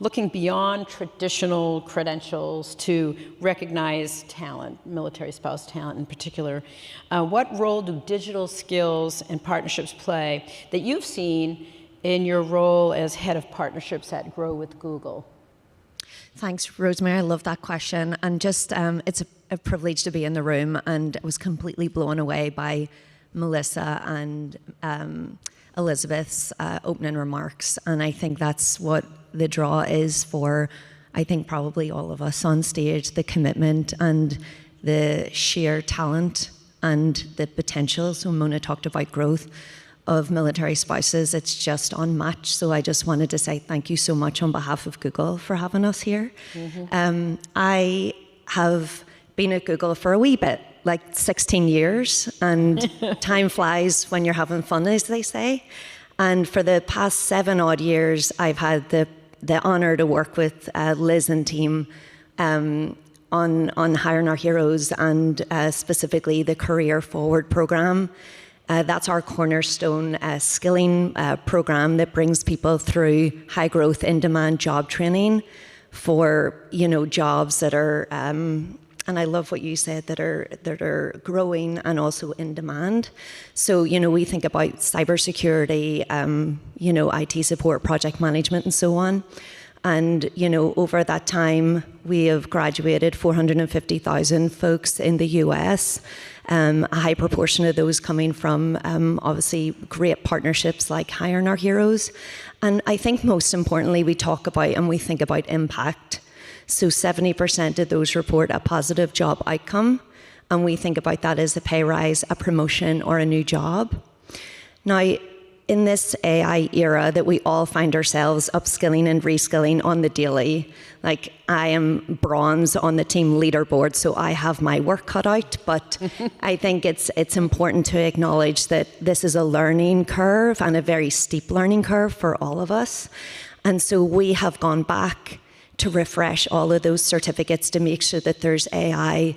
looking beyond traditional credentials to recognize talent, military spouse talent in particular, what role do digital skills and partnerships play that you've seen in your role as head of partnerships at Grow with Google? Thanks, Rosemary. I love that question. And just, it's a privilege to be in the room, and I was completely blown away by Melissa and Elizabeth's opening remarks. And I think that's what the draw is for, I think, probably all of us on stage, the commitment and the sheer talent and the potential. So Mona talked about growth of military spouses. It's just unmatched. So I just wanted to say thank you so much on behalf of Google for having us here. Mm-hmm. I have been at Google for a wee bit, like 16 years, and time flies when you're having fun, as they say. And for the past 7 odd years, I've had the honor to work with Liz and team on Hiring Our Heroes, and specifically the Career Forward program. That's our cornerstone skilling program that brings people through high growth, in-demand job training for jobs that are and I love what you said, that are growing and also in demand. So, we think about cybersecurity, IT support, project management, and so on. And, over that time, we have graduated 450,000 folks in the US, a high proportion of those coming from, obviously, great partnerships like Hiring Our Heroes. And I think most importantly, we talk about and we think about impact. So 70% of those report a positive job outcome, and we think about that as a pay rise, a promotion, or a new job. Now, in this AI era that we all find ourselves upskilling and reskilling on the daily, like I am bronze on the team leaderboard, so I have my work cut out, but I think it's important to acknowledge that this is a learning curve, and a very steep learning curve for all of us. And so we have gone back to refresh all of those certificates to make sure that there's AI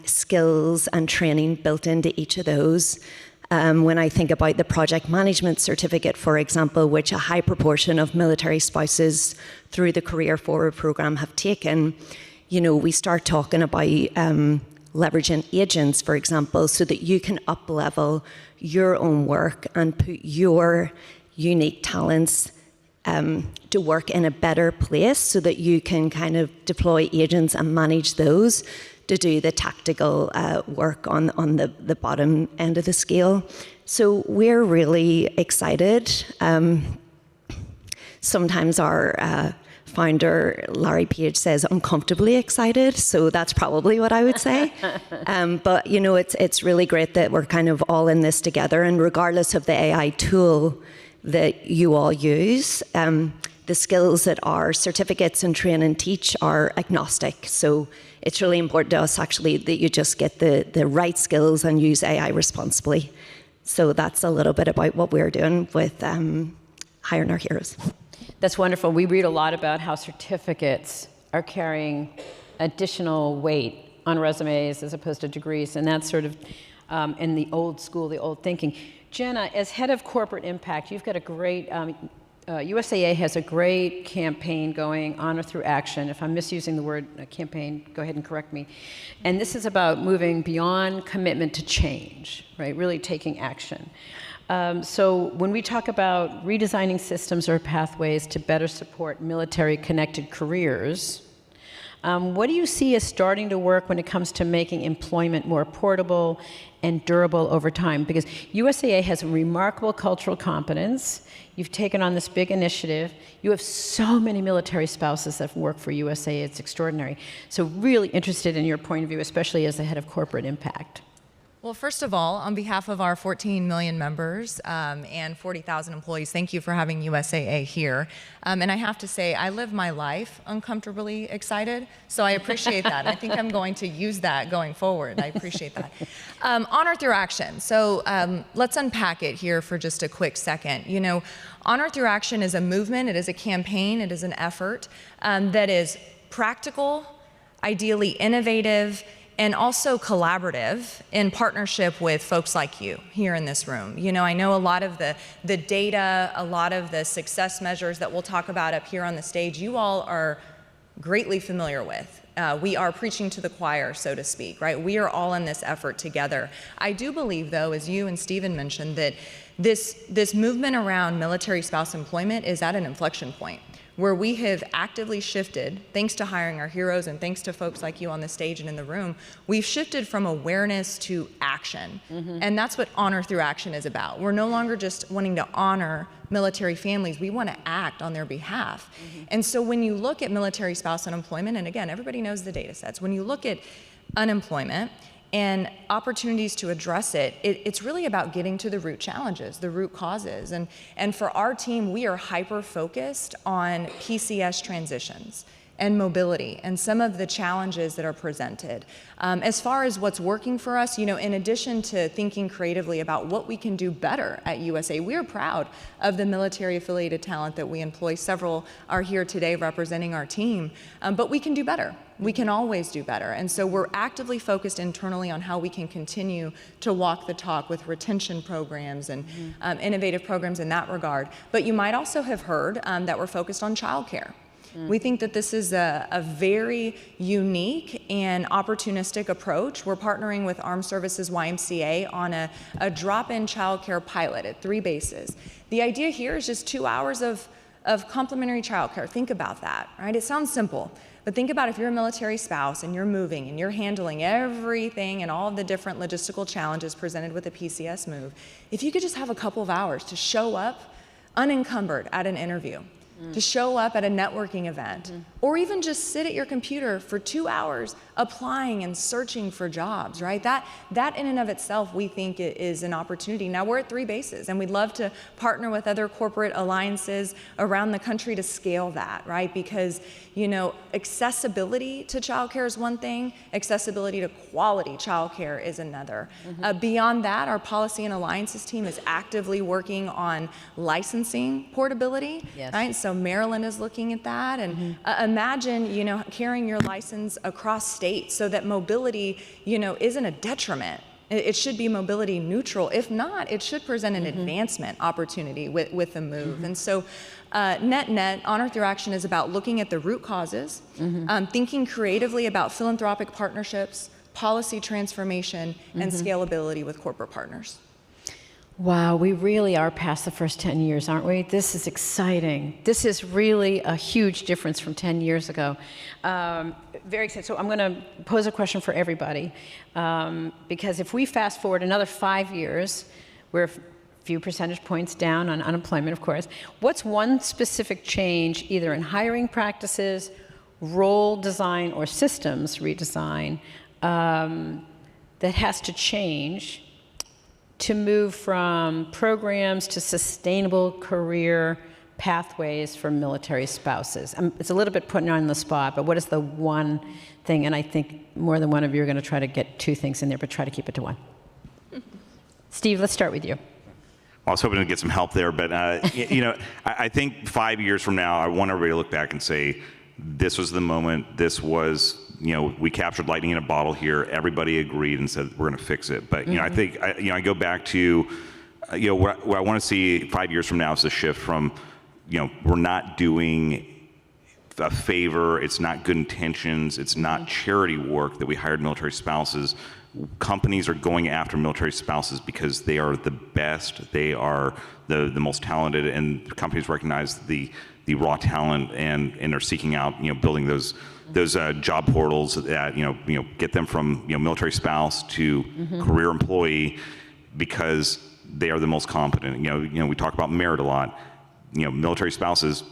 skills and training built into each of those. When I think about the project management certificate, for example, which a high proportion of military spouses through the Career Forward program have taken, we start talking about leveraging agents, for example, so that you can up-level your own work and put your unique talents to work in a better place, so that you can kind of deploy agents and manage those to do the tactical work on the bottom end of the scale. So we're really excited. Sometimes our founder, Larry Page, says uncomfortably excited, so that's probably what I would say. But it's really great that we're kind of all in this together, and regardless of the AI tool that you all use, the skills that our certificates and train and teach are agnostic. So it's really important to us actually that you just get the right skills and use AI responsibly. So that's a little bit about what we're doing with Hiring Our Heroes. That's wonderful. We read a lot about how certificates are carrying additional weight on resumes as opposed to degrees, and that's sort of in the old school, the old thinking. Jenna, as head of corporate impact, you've got a great, USAA has a great campaign going, Honor Through Action. If I'm misusing the word campaign, go ahead and correct me. And this is about moving beyond commitment to change, right? Really taking action. So when we talk about redesigning systems or pathways to better support military-connected careers, what do you see as starting to work when it comes to making employment more portable and durable over time? Because USAA has a remarkable cultural competence. You've taken on this big initiative. You have so many military spouses that work for USAA. It's extraordinary. So really interested in your point of view, especially as the head of corporate impact. Well, first of all, on behalf of our 14 million members and 40,000 employees, thank you for having USAA here. And I have to say, I live my life uncomfortably excited, so I appreciate that. I think I'm going to use that going forward. I appreciate that. Honor Through Action. So let's unpack it here for just a quick second. You know, Honor Through Action is a movement, it is a campaign, it is an effort that is practical, ideally innovative, and also collaborative in partnership with folks like you here in this room. You know, I know a lot of the data, a lot of the success measures that we'll talk about up here on the stage, you all are greatly familiar with. We are preaching to the choir, so to speak, right? We are all in this effort together. I do believe, though, as you and Stephen mentioned, that this movement around military spouse employment is at an inflection point, where we have actively shifted, thanks to Hiring Our Heroes and thanks to folks like you on the stage and in the room, we've shifted from awareness to action. And that's what Honor Through Action is about. We're no longer just wanting to honor military families, we want to act on their behalf. And so when you look at military spouse unemployment, and again, everybody knows the data sets, when you look at unemployment and opportunities to address it, it's really about getting to the root challenges, the root causes. And for our team, we are hyper-focused on PCS transitions and mobility and some of the challenges that are presented. As far as what's working for us, you know, in addition to thinking creatively about what we can do better at USA, we are proud of the military-affiliated talent that we employ. Several are here today representing our team, but we can do better. We can always do better. And so we're actively focused internally on how we can continue to walk the talk with retention programs and innovative programs in that regard. But you might also have heard that we're focused on childcare. We think that this is a very unique and opportunistic approach. We're partnering with Armed Services YMCA on a drop-in childcare pilot at 3 bases. The idea here is just 2 hours of complimentary childcare. Think about that, right? It sounds simple, but think about if you're a military spouse and you're moving and you're handling everything and all of the different logistical challenges presented with a PCS move. If you could just have a couple of hours to show up unencumbered at an interview, to show up at a networking event, or even just sit at your computer for 2 hours applying and searching for jobs, right? That in and of itself, we think is an opportunity. Now we're at 3 bases, and we'd love to partner with other corporate alliances around the country to scale that, right? Because, you know, accessibility to childcare is one thing, accessibility to quality childcare is another. Beyond that, our policy and alliances team is actively working on licensing portability, right? So Maryland is looking at that, and imagine, you know, carrying your license across states so that mobility, you know, isn't a detriment. It should be mobility neutral. If not, it should present an advancement opportunity with the move. And so net, Honor Through Action is about looking at the root causes, thinking creatively about philanthropic partnerships, policy transformation, and scalability with corporate partners. Wow, we really are past the first 10 years, aren't we? This is exciting. This is really a huge difference from 10 years ago. Very excited. So I'm going to pose a question for everybody, because if we fast forward another 5 years, we're a few percentage points down on unemployment, of course. What's one specific change, either in hiring practices, role design, or systems redesign, that has to change to move from programs to sustainable career pathways for military spouses? It's a little bit putting on the spot, but what is the one thing? And I think more than one of you are going to try to get 2 things in there, but try to keep it to 1. Steve, let's start with you. Well, I was hoping to get some help there, but you know, I think 5 years from now, I want everybody to look back and say, this was the moment, this was we captured lightning in a bottle here. Everybody agreed and said we're going to fix it. But I think I go back to what I want to see 5 years from now is a shift from we're not doing a favor, it's not good intentions, it's not charity work that we hired military spouses. Companies are going after military spouses because they are the best, they are the most talented, and companies recognize the raw talent and are seeking out building those job portals that get them from military spouse to career employee because they are the most competent. We talk about merit a lot. Military spouses,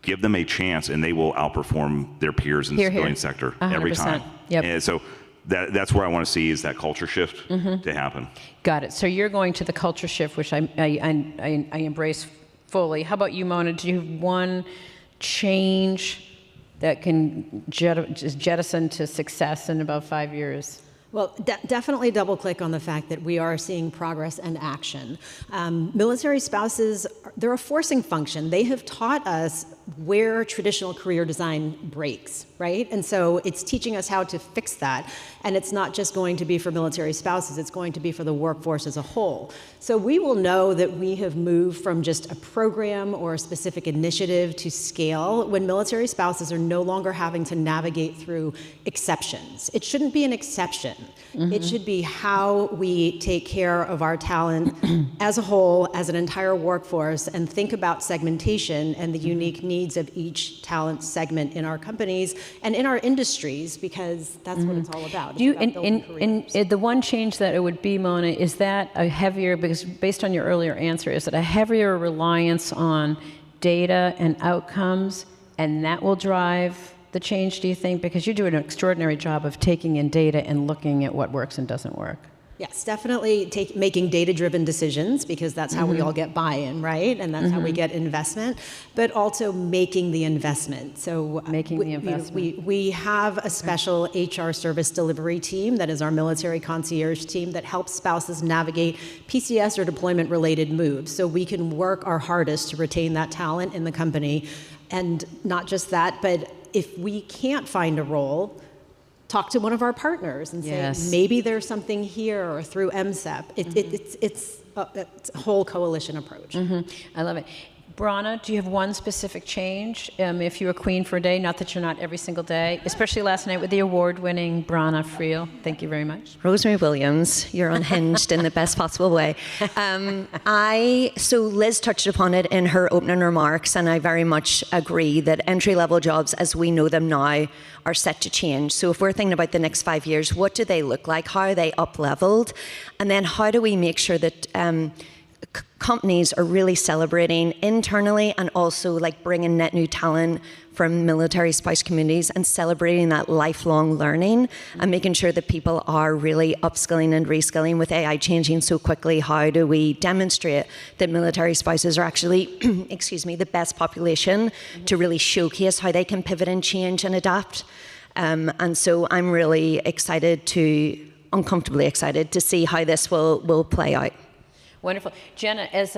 give them a chance and they will outperform their peers in the civilian sector every time. Yep. And so that's where I want to see is that culture shift to happen. Got it. So you're going to the culture shift, which I embrace fully. How about you, Mona? Do you have one change that can jettison to success in about 5 years? Well, definitely double click on the fact that we are seeing progress and action. Military spouses, they're a forcing function. They have taught us where traditional career design breaks, right? And so it's teaching us how to fix that. And it's not just going to be for military spouses, it's going to be for the workforce as a whole. So we will know that we have moved from just a program or a specific initiative to scale when military spouses are no longer having to navigate through exceptions. It shouldn't be an exception. It should be how we take care of our talent as a whole, as an entire workforce, and think about segmentation and the unique needs of each talent segment in our companies and in our industries, because that's what it's all about. The one change that it would be, Mona, is that a heavier, because based on your earlier answer, is it a heavier reliance on data and outcomes, and that will drive the change, do you think? Because you do an extraordinary job of taking in data and looking at what works and doesn't work. Yes, definitely making data-driven decisions, because that's how we all get buy-in, right? And that's how we get investment, but also making the investment. So we have a special HR service delivery team that is our military concierge team that helps spouses navigate PCS or deployment-related moves. So we can work our hardest to retain that talent in the company. And not just that, but if we can't find a role, talk to one of our partners and say, maybe there's something here, or through MSEP. It's a whole coalition approach. I love it. Brana, do you have one specific change? If you were queen for a day, not that you're not every single day, especially last night with the award-winning Brana Friel. Thank you very much. Rosemary Williams, you're unhinged in the best possible way. So Liz touched upon it in her opening remarks, and I very much agree that entry-level jobs as we know them now are set to change. So if we're thinking about the next 5 years, what do they look like? How are they up-leveled? And then how do we make sure that companies are really celebrating internally and also like bringing net new talent from military spouse communities and celebrating that lifelong learning and making sure that people are really upskilling and reskilling with AI changing so quickly? How do we demonstrate that military spouses are actually, the best population to really showcase how they can pivot and change and adapt? And so I'm really uncomfortably excited to see how this will play out. Wonderful. Jenna, as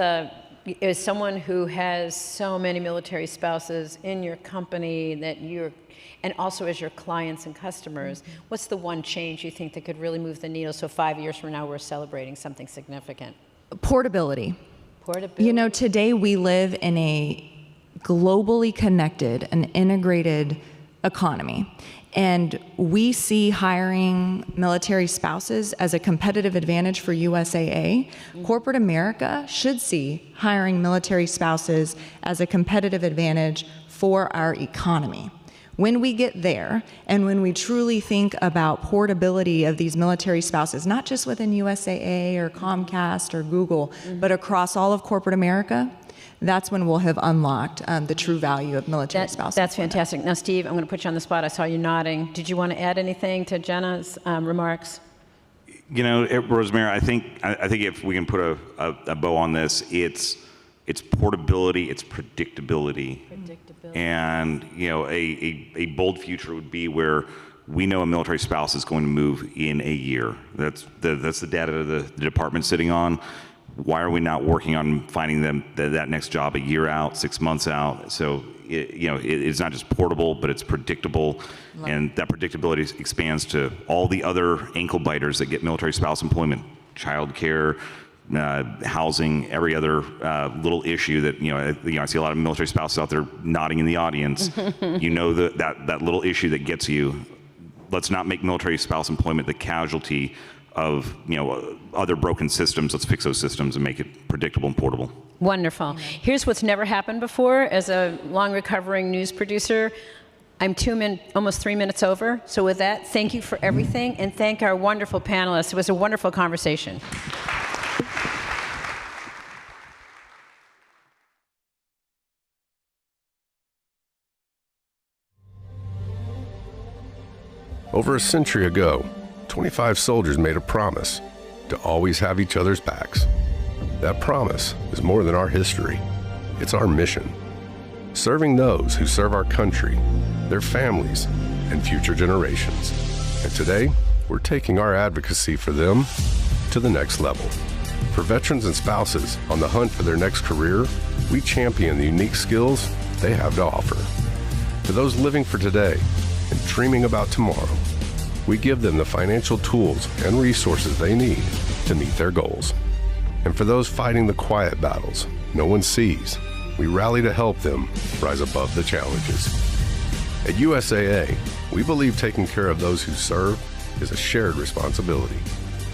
someone who has so many military spouses in your company and also as your clients and customers, what's the one change you think that could really move the needle so 5 years from now we're celebrating something significant? Portability. Today we live in a globally connected and integrated economy. And we see hiring military spouses as a competitive advantage for USAA. Corporate America should see hiring military spouses as a competitive advantage for our economy. When we get there, and when we truly think about portability of these military spouses, not just within USAA or Comcast or Google, but across all of corporate America, that's when we'll have unlocked the true value of military spouses. That's fantastic. Now, Steve, I'm going to put you on the spot. I saw you nodding. Did you want to add anything to Jenna's remarks? Rosemary, I think if we can put a bow on this, it's portability, it's predictability. And a bold future would be where we know a military spouse is going to move in a year. That's the data the department's sitting on. Why are we not working on finding them that next job a year out, 6 months out? So it's not just portable, but it's predictable. And that predictability expands to all the other ankle biters that get military spouse employment, childcare, housing, every other little issue that, I see a lot of military spouses out there nodding in the audience. that little issue that gets you. Let's not make military spouse employment the casualty of, other broken systems. Let's fix those systems and make it predictable and portable. Wonderful. Here's what's never happened before as a long recovering news producer. I'm almost 3 minutes over. So with that, thank you for everything, and thank our wonderful panelists. It was a wonderful conversation. Over a century ago, 25 soldiers made a promise to always have each other's backs. That promise is more than our history. It's our mission. Serving those who serve our country, their families, and future generations. And today, we're taking our advocacy for them to the next level. For veterans and spouses on the hunt for their next career, we champion the unique skills they have to offer. For those living for today and dreaming about tomorrow, we give them the financial tools and resources they need to meet their goals. And for those fighting the quiet battles no one sees, we rally to help them rise above the challenges. At USAA, we believe taking care of those who serve is a shared responsibility.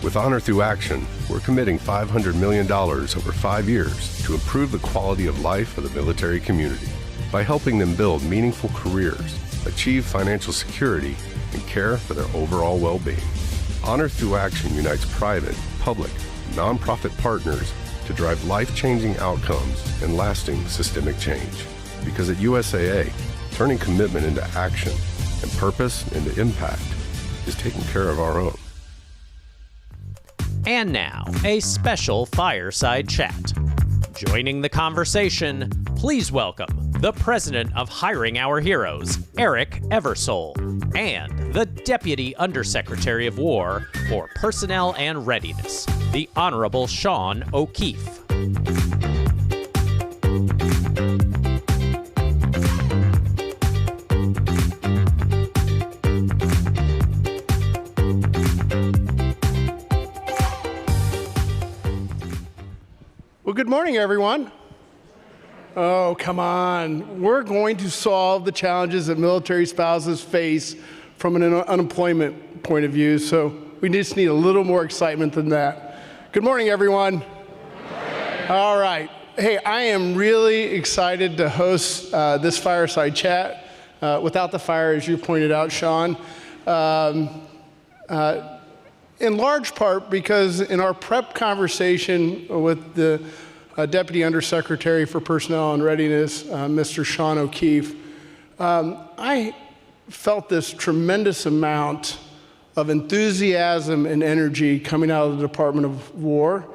With Honor Through Action, we're committing $500 million over 5 years to improve the quality of life of the military community by helping them build meaningful careers, achieve financial security, and care for their overall well-being. Honor Through Action unites private, public, nonprofit partners to drive life-changing outcomes and lasting systemic change. Because at USAA, turning commitment into action and purpose into impact is taking care of our own. And now, a special fireside chat. Joining the conversation, please welcome the President of Hiring Our Heroes, Eric Eversole, and the Deputy Undersecretary of War for Personnel and Readiness, the Honorable Sean O'Keefe. Well, good morning, everyone. Oh, come on. We're going to solve the challenges that military spouses face from an unemployment point of view, so we just need a little more excitement than that. Good morning, everyone. Good morning. All right. Hey, I am really excited to host this fireside chat without the fire, as you pointed out, Sean. In large part because in our prep conversation with the Deputy Undersecretary for Personnel and Readiness, Mr. Sean O'Keefe, I felt this tremendous amount of enthusiasm and energy coming out of the Department of War,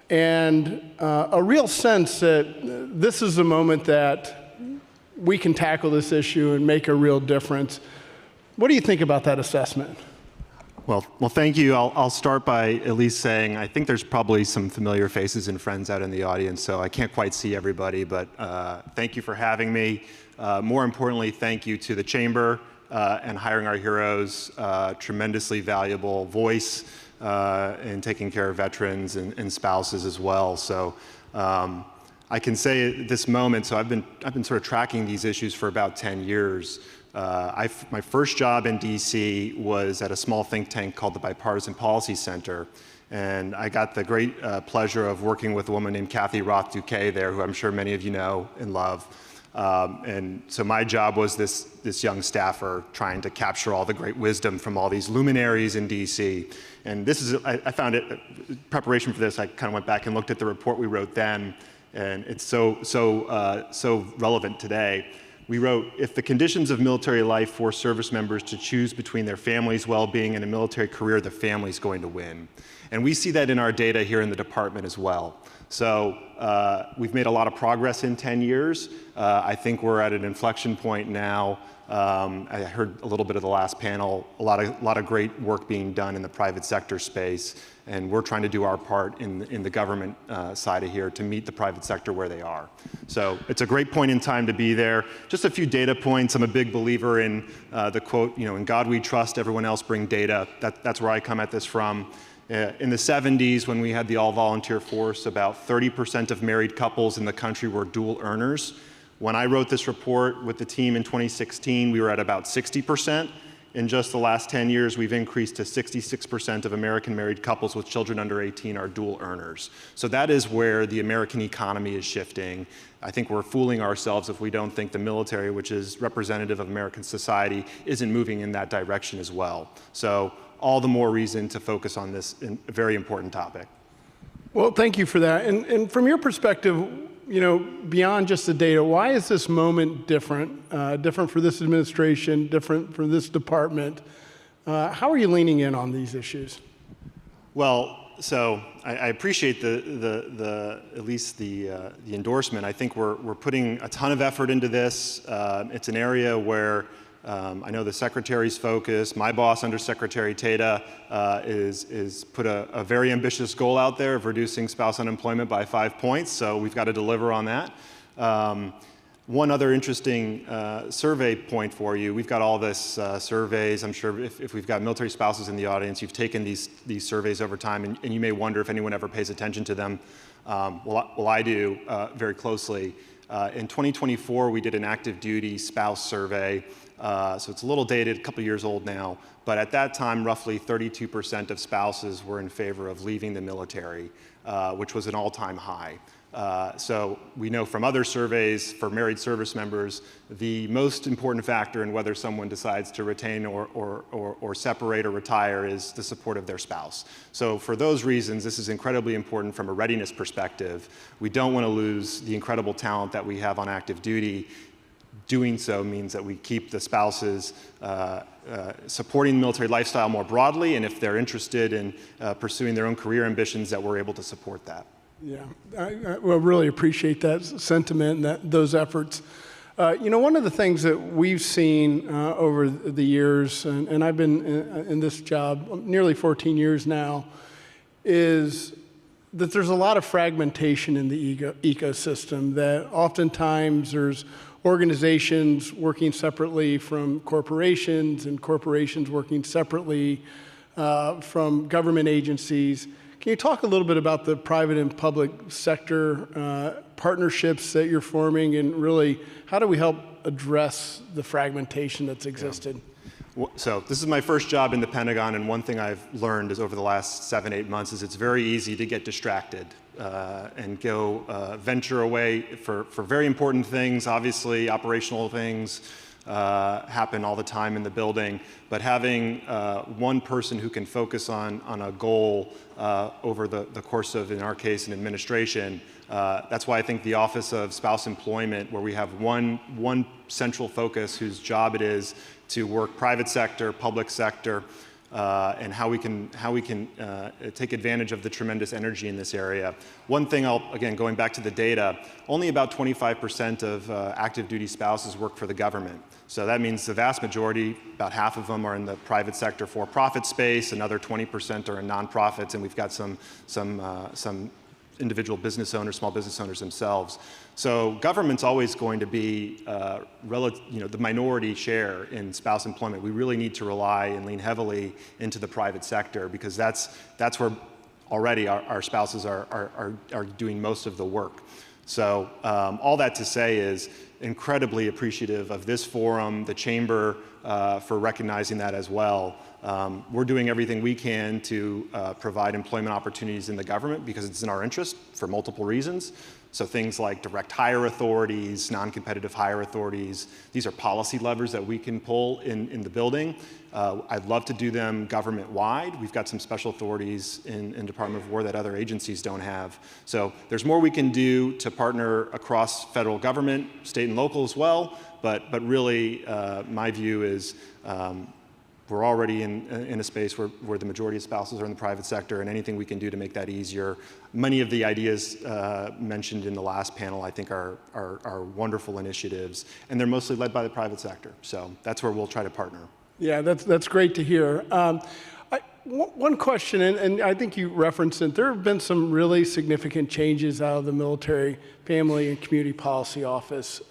and a real sense that this is the moment that we can tackle this issue and make a real difference. What do you think about that assessment? Well, thank you. I'll start by at least saying I think there's probably some familiar faces and friends out in the audience, so I can't quite see everybody, but thank you for having me. More importantly, thank you to the Chamber and Hiring Our Heroes, tremendously valuable voice in taking care of veterans and spouses as well. So I can say at this moment, so I've been sort of tracking these issues for about 10 years. My first job in DC was at a small think tank called the Bipartisan Policy Center, and I got the great pleasure of working with a woman named Kathy Roth-Duquet there, who I'm sure many of you know and love. And so my job was this young staffer trying to capture all the great wisdom from all these luminaries in DC. And this is, I found it, preparation for this, I kind of went back and looked at the report we wrote then, and it's so relevant today. We wrote, if the conditions of military life force service members to choose between their family's well-being and a military career, the family's going to win. And we see that in our data here in the department as well. So we've made a lot of progress in 10 years. I think we're at an inflection point now I heard a little bit of the last panel, a lot of great work being done in the private sector space, and we're trying to do our part in the government side of here to meet the private sector where they are. So it's a great point in time to be there. Just a few data points. I'm a big believer in the quote, in God we trust, everyone else bring data. That's where I come at this from. In the 70s, when we had the all-volunteer force, about 30% of married couples in the country were dual earners. When I wrote this report with the team in 2016, we were at about 60%. In just the last 10 years, we've increased to 66% of American married couples with children under 18 are dual earners. So that is where the American economy is shifting. I think we're fooling ourselves if we don't think the military, which is representative of American society, isn't moving in that direction as well. So all the more reason to focus on this very important topic. Well, thank you for that. And from your perspective, beyond just the data, why is this moment different? Different for this administration, different for this department? How are you leaning in on these issues? Well, so I appreciate at least the endorsement. I think we're putting a ton of effort into this. It's an area where I know the Secretary's focus. My boss, Undersecretary Tata, is put a very ambitious goal out there of reducing spouse unemployment by 5 points, so we've got to deliver on that. One other interesting survey point for you, we've got all this surveys. I'm sure if we've got military spouses in the audience, you've taken these surveys over time, and you may wonder if anyone ever pays attention to them. Well, I do very closely. In 2024, we did an active duty spouse survey. So it's a little dated, a couple years old now, but at that time, roughly 32% of spouses were in favor of leaving the military, which was an all-time high. So we know from other surveys for married service members, the most important factor in whether someone decides to retain or separate or retire is the support of their spouse. So for those reasons, this is incredibly important from a readiness perspective. We don't want to lose the incredible talent that we have on active duty. Doing so means that we keep the spouses supporting the military lifestyle more broadly, and if they're interested in pursuing their own career ambitions, that we're able to support that. Yeah, I really appreciate that sentiment and those efforts. One of the things that we've seen over the years, and I've been in this job nearly 14 years now, is that there's a lot of fragmentation in the ecosystem, that oftentimes there's organizations working separately from corporations and corporations working separately from government agencies. Can you talk a little bit about the private and public sector partnerships that you're forming, and really how do we help address the fragmentation that's existed? Yeah. So this is my first job in the Pentagon, and one thing I've learned is over the last 7-8 months is it's very easy to get distracted and go venture away for very important things. Obviously, operational things happen all the time in the building, but having one person who can focus on a goal over the course of, in our case, an administration, that's why I think the Office of Spouse Employment, where we have one central focus whose job it is to work private sector, public sector, and how we can take advantage of the tremendous energy in this area. One thing, again, going back to the data, only about 25% of active duty spouses work for the government. So that means the vast majority, about half of them, are in the private sector for-profit space, another 20% are in nonprofits, and we've got some individual business owners, small business owners themselves. So government's always going to be the minority share in spouse employment. We really need to rely and lean heavily into the private sector, because that's where already our spouses are doing most of the work. So all that to say is incredibly appreciative of this forum, the Chamber for recognizing that as well. We're doing everything we can to provide employment opportunities in the government because it's in our interest for multiple reasons. So things like direct hire authorities, non-competitive hire authorities, these are policy levers that we can pull in the building. I'd love to do them government-wide. We've got some special authorities in Department of War that other agencies don't have. So there's more we can do to partner across federal government, state and local as well, but really my view is we're already in a space where the majority of spouses are in the private sector, and anything we can do to make that easier. Many of the ideas mentioned in the last panel, I think, are wonderful initiatives, and they're mostly led by the private sector. So that's where we'll try to partner. Yeah, that's great to hear. One question, and I think you referenced it, there have been some really significant changes out of the Military, Family, and Community Policy Office.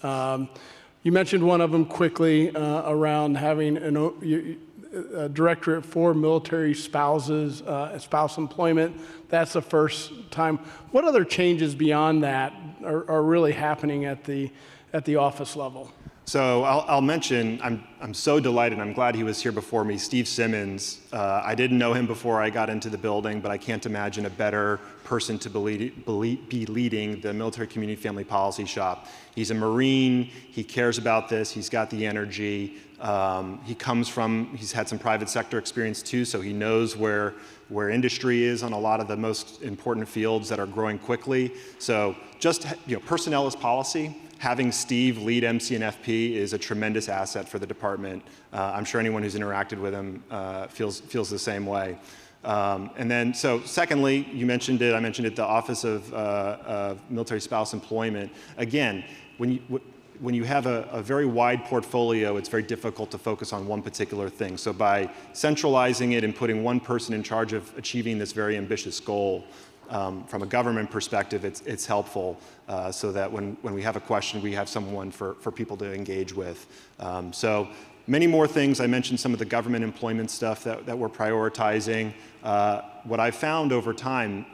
You mentioned one of them quickly around having a directorate for military spouses, spouse employment. That's the first time. What other changes beyond that are really happening at the office level? So I'll mention, I'm so delighted, I'm glad he was here before me, Steve Simmons. I didn't know him before I got into the building, but I can't imagine a better person to be leading the Military Community Family Policy Shop. He's a Marine, he cares about this, he's got the energy. He's had some private sector experience too, so he knows where industry is on a lot of the most important fields that are growing quickly. So just, personnel is policy. Having Steve lead MC&FP is a tremendous asset for the department. I'm sure anyone who's interacted with him feels the same way. And then, so secondly, you mentioned it, I mentioned it, the Office of Military Spouse Employment. Again, when you have a very wide portfolio, it's very difficult to focus on one particular thing. So by centralizing it and putting one person in charge of achieving this very ambitious goal, from a government perspective, it's helpful so that when we have a question, we have someone for people to engage with. So many more things. I mentioned some of the government employment stuff that we're prioritizing. What I've found over time,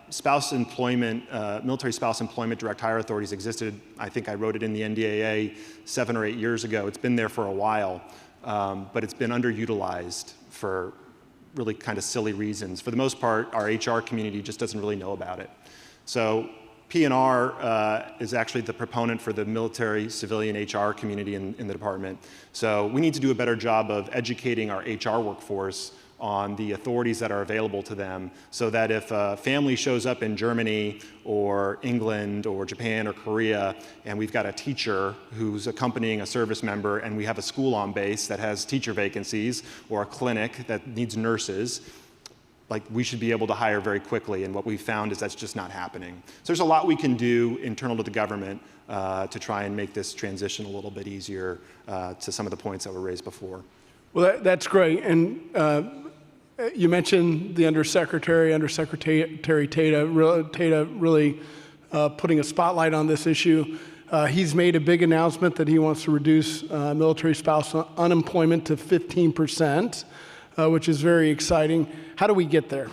spouse employment, military spouse employment direct hire authorities existed, I think I wrote it in the NDAA 7 or 8 years ago. It's been there for a while, but it's been underutilized for really kind of silly reasons. For the most part, our HR community just doesn't really know about it. So P&R is actually the proponent for the military civilian HR community in the department. So we need to do a better job of educating our HR workforce on the authorities that are available to them, so that if a family shows up in Germany or England or Japan or Korea, and we've got a teacher who's accompanying a service member, and we have a school on base that has teacher vacancies or a clinic that needs nurses, like, we should be able to hire very quickly, and what we've found is that's just not happening. So there's a lot we can do internal to the government to try and make this transition a little bit easier to some of the points that were raised before. Well, that's great. And you mentioned the Undersecretary Tata really putting a spotlight on this issue. He's made a big announcement that he wants to reduce military spouse unemployment to 15%, which is very exciting. How do we get there?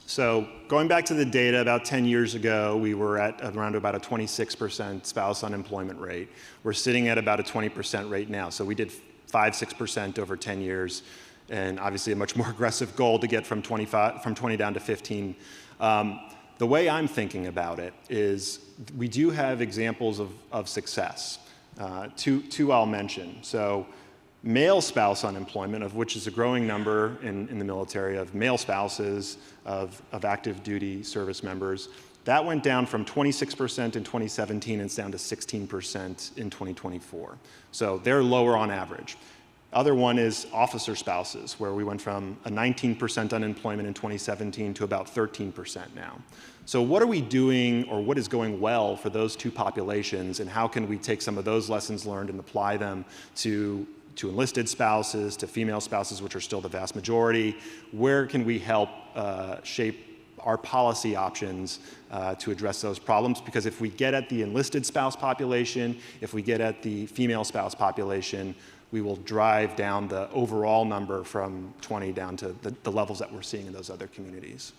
So going back to the data, about 10 years ago, we were at around about a 26% spouse unemployment rate. We're sitting at about a 20% rate now. So we did 5-6% over 10 years. And obviously a much more aggressive goal to get from 20 down to 15. The way I'm thinking about it is we do have examples of success. Two I'll mention. So male spouse unemployment, of which is a growing number in the military, of male spouses of active duty service members, that went down from 26% in 2017 and it's down to 16% in 2024. So they're lower on average. Other one is officer spouses, where we went from a 19% unemployment in 2017 to about 13% now. So what are we doing, or what is going well for those two populations, and how can we take some of those lessons learned and apply them to enlisted spouses, to female spouses, which are still the vast majority? Where can we help shape our policy options to address those problems? Because if we get at the enlisted spouse population, if we get at the female spouse population, we will drive down the overall number from 20 down to the levels that we're seeing in those other communities.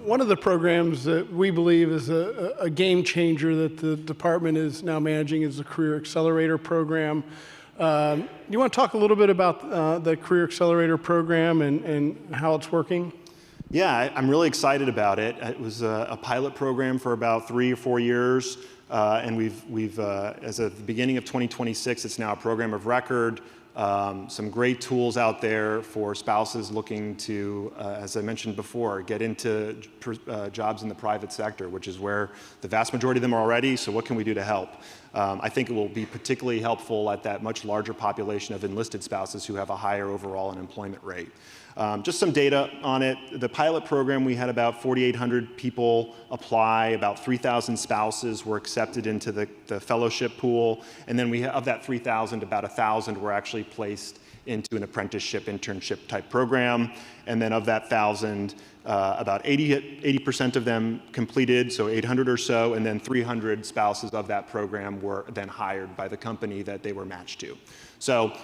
One of the programs that we believe is a game changer that the department is now managing is the Career Accelerator Program. You want to talk a little bit about the Career Accelerator Program and how it's working? Yeah, I'm really excited about it. It was a pilot program for about 3 or 4 years. And we've as of the beginning of 2026, it's now a program of record. some great tools out there for spouses looking to, as I mentioned before, get into jobs in the private sector, which is where the vast majority of them are already, so what can we do to help? I think it will be particularly helpful at that much larger population of enlisted spouses who have a higher overall unemployment rate. Just some data on it. The pilot program, we had about 4,800 people apply, about 3,000 spouses were accepted into the fellowship pool, and then of that 3,000, about 1,000 were actually placed into an apprenticeship, internship type program. And then of that 1,000, about 80% of them completed, so 800 or so, and then 300 spouses of that program were then hired by the company that they were matched to. So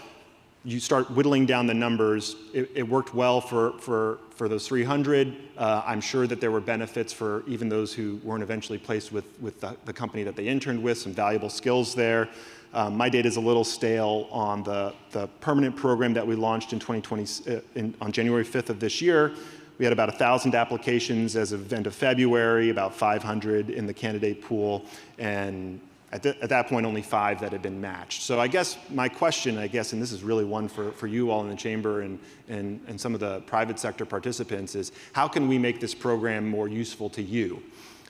you start whittling down the numbers. It worked well for those 300. I'm sure that there were benefits for even those who weren't eventually placed with the company that they interned with, some valuable skills there. My data is a little stale on the permanent program that we launched in 2020 on January 5th of this year. We had about 1,000 applications as of end of February, about 500 in the candidate pool, and at that point, only 5 that had been matched. So I guess my question, and this is really one for you all in the chamber and some of the private sector participants, is how can we make this program more useful to you?